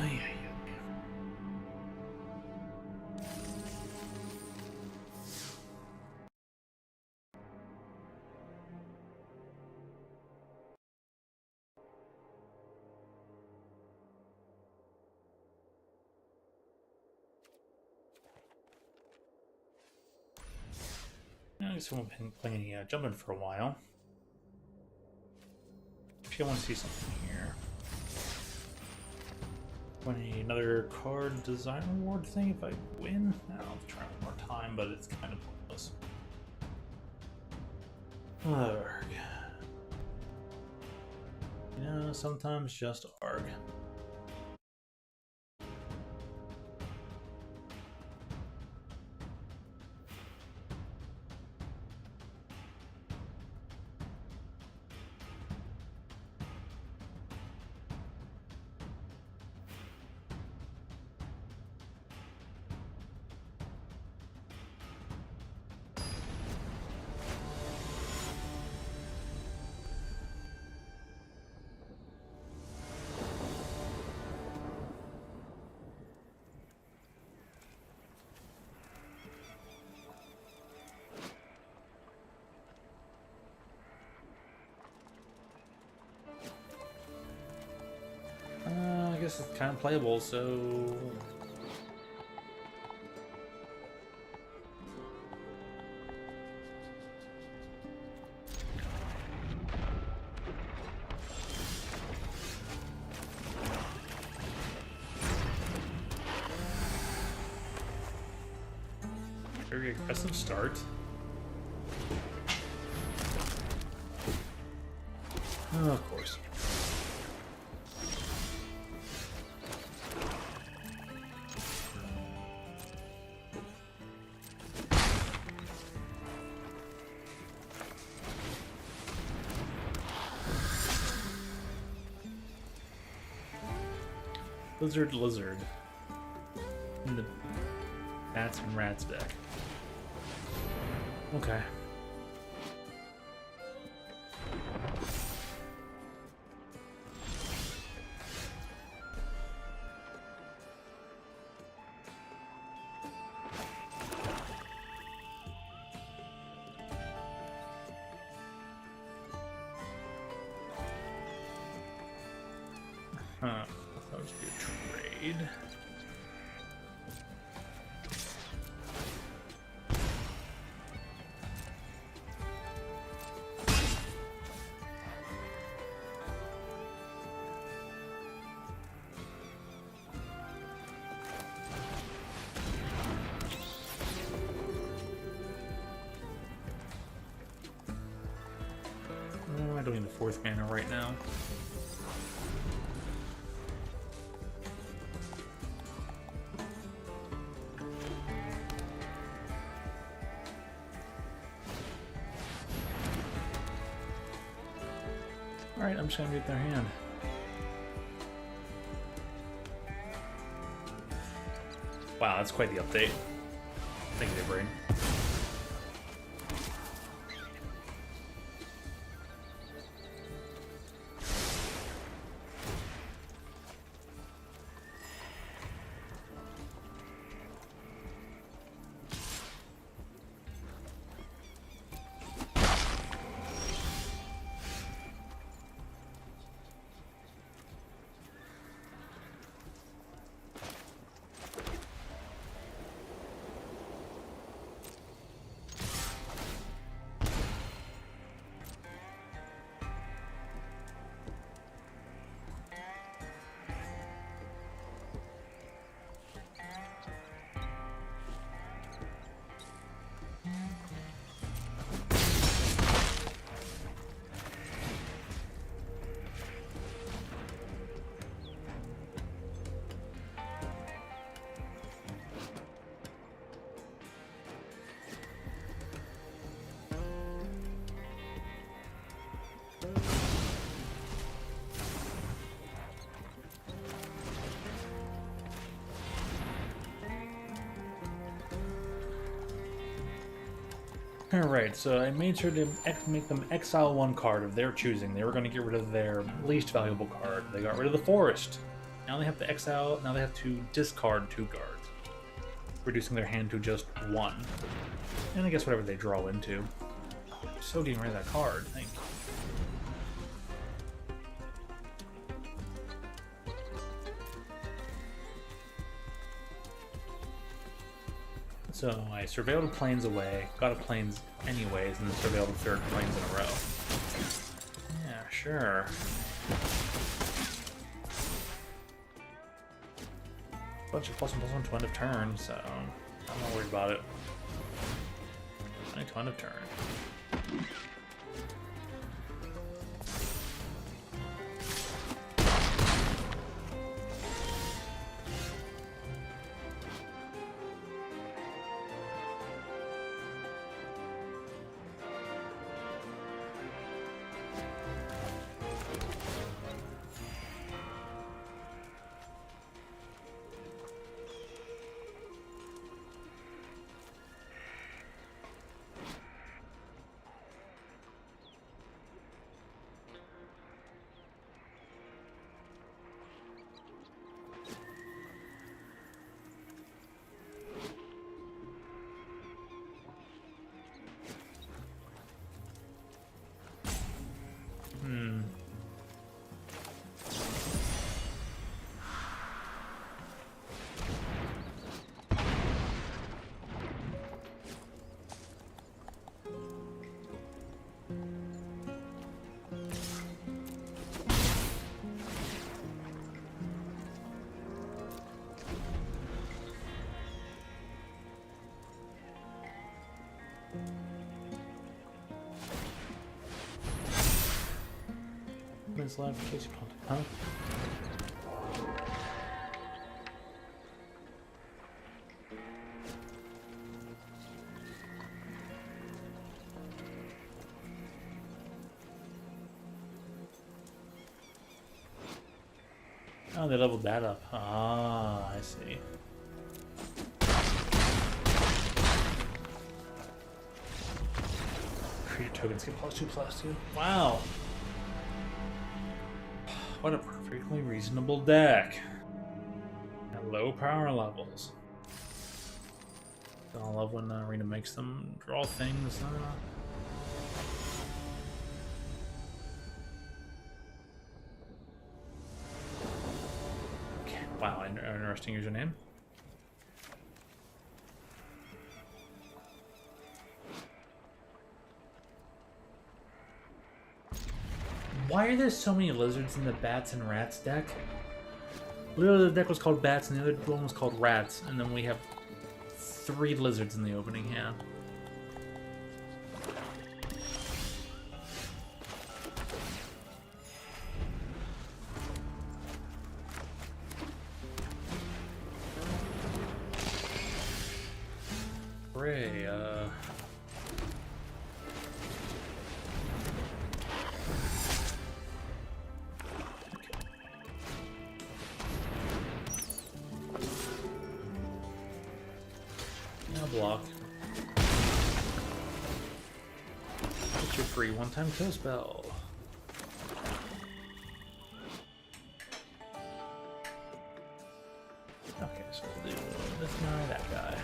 S1: Ay, ay, ay. I guess I won't been playing any jumping for a while. Actually, I want to see something here. Want another card design award thing if I win? I'll try one more time, but it's kind of pointless. Arg. You know, sometimes just arg. I guess it's kind of playable, so... Very aggressive start. Oh, of course. Lizard, lizard. In the bats and rats deck. Okay. Huh. That was a good trade. I don't need the fourth mana right now. Alright, I'm just gonna get their hand. Wow, that's quite the update. Thank you, Brain. Alright, so I made sure to make them exile one card of their choosing. They were going to get rid of their least valuable card. They got rid of the forest. Now they have to exile, now they have to discard 2 cards, reducing their hand to just 1. And I guess whatever they draw into. So getting rid of that card, thank you. So I surveilled a plains away, got a plains anyways, and then surveilled a 3rd plains in a row. Yeah, sure. Bunch of +1/+1 to end of turn, so I'm not worried about it. Only to end of turn. Minutes left in case you contact, huh? Oh, they leveled that up. Ah, I see. Creature tokens get +2/+2. Wow. What a perfectly reasonable deck. At low power levels. Don't love when Arena makes them draw things. Okay. Wow, interesting username. Why are there so many lizards in the bats and rats deck? Literally, the deck was called bats and the other one was called rats, and then we have 3 lizards in the opening hand. Hooray, block. Get your free one-time kill spell. Okay, so we'll do this guy, that guy.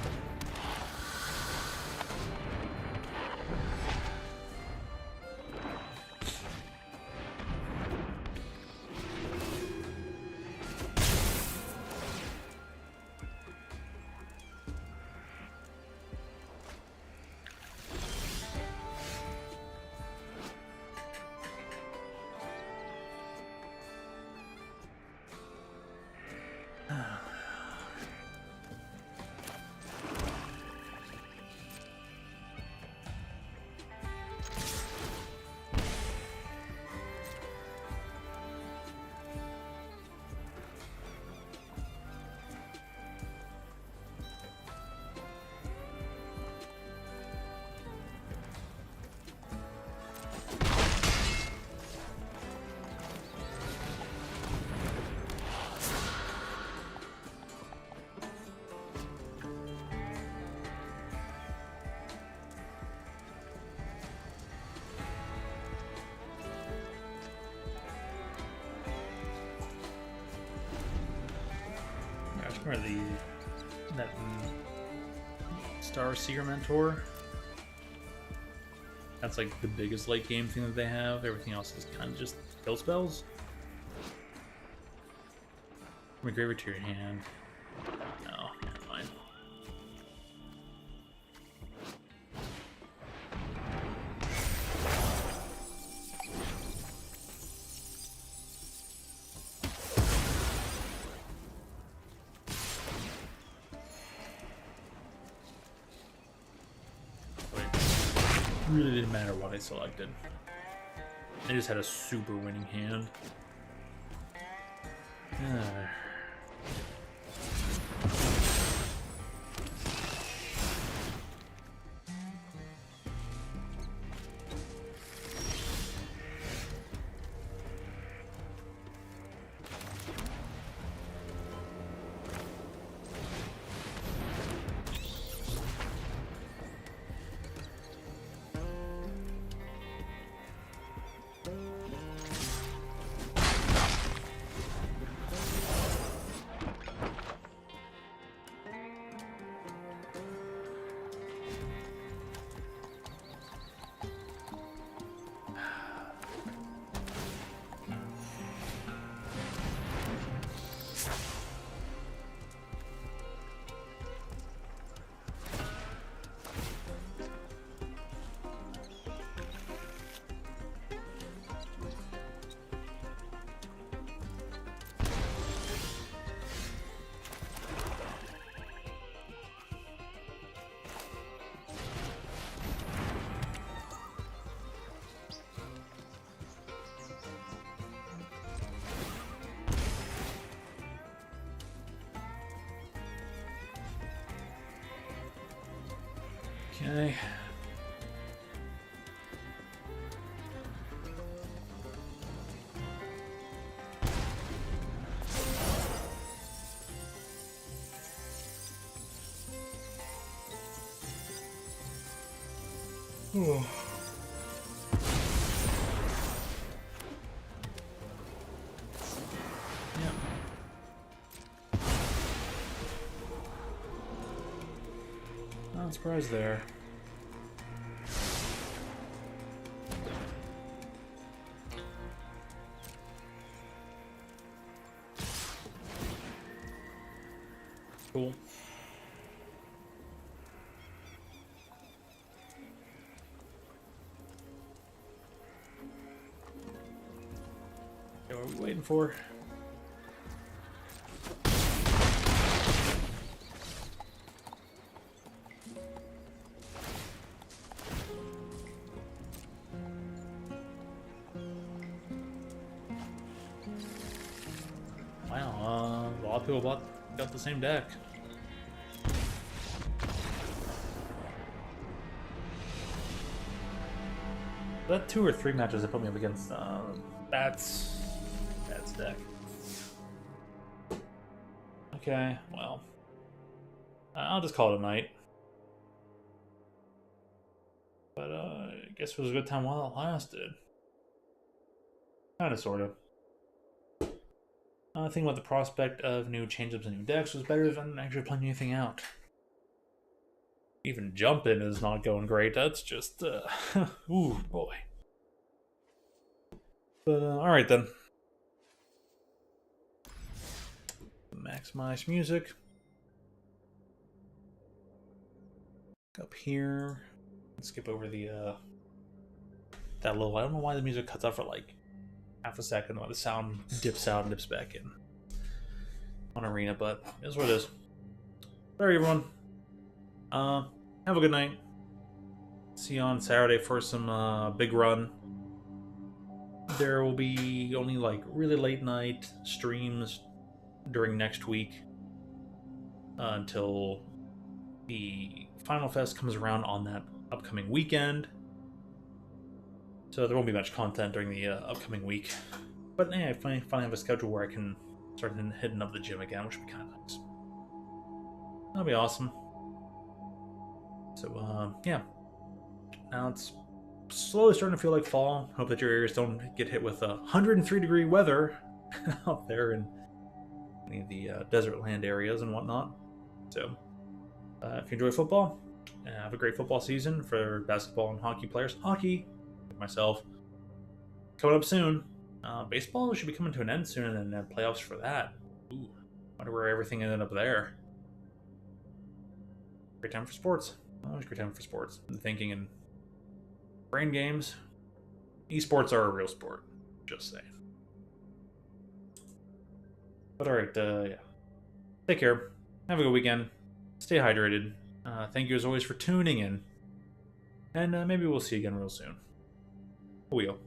S1: Or that Star Seer Mentor. That's like the biggest late game thing that they have. Everything else is kind of just kill spells. Engrave to your hand. No, never mind. Really didn't matter what I selected. I just had a super winning hand. Okay. Oh. Yeah. Not surprised there. Cool. Okay, what are we waiting for? Wow, a lot of people got the same deck. That 2 or 3 matches that put me up against Bats deck. Okay, well, I'll just call it a night. But I guess it was a good time while it lasted. Kinda, sorta. I think about the prospect of new change-ups and new decks was better than actually playing anything out. Even jumping is not going great. That's just, ooh, boy. But, alright then. Maximize music. Up here. Skip over the, that little, I don't know why the music cuts out for like half a second while the sound dips out and dips back in on Arena, but it is what it is. Alright, everyone. Have a good night. See you on Saturday for some big run. There will be only like really late night streams during next week until the Final Fest comes around on that upcoming weekend. So there won't be much content during the upcoming week. But yeah, I finally have a schedule where I can start hitting up the gym again, which would be kind of nice. That'll be awesome. So, yeah. Now it's slowly starting to feel like fall. Hope that your areas don't get hit with 103-degree weather out there in any of the desert land areas and whatnot. So, if you enjoy football, have a great football season for basketball and hockey players. Hockey, like myself, coming up soon. Baseball should be coming to an end soon, and then playoffs for that. Ooh, wonder where everything ended up there. Great time for sports. Always great time for sports. And thinking and brain games. Esports are a real sport. Just saying. But alright, yeah. Take care. Have a good weekend. Stay hydrated. Thank you as always for tuning in. And maybe we'll see you again real soon. Wheel.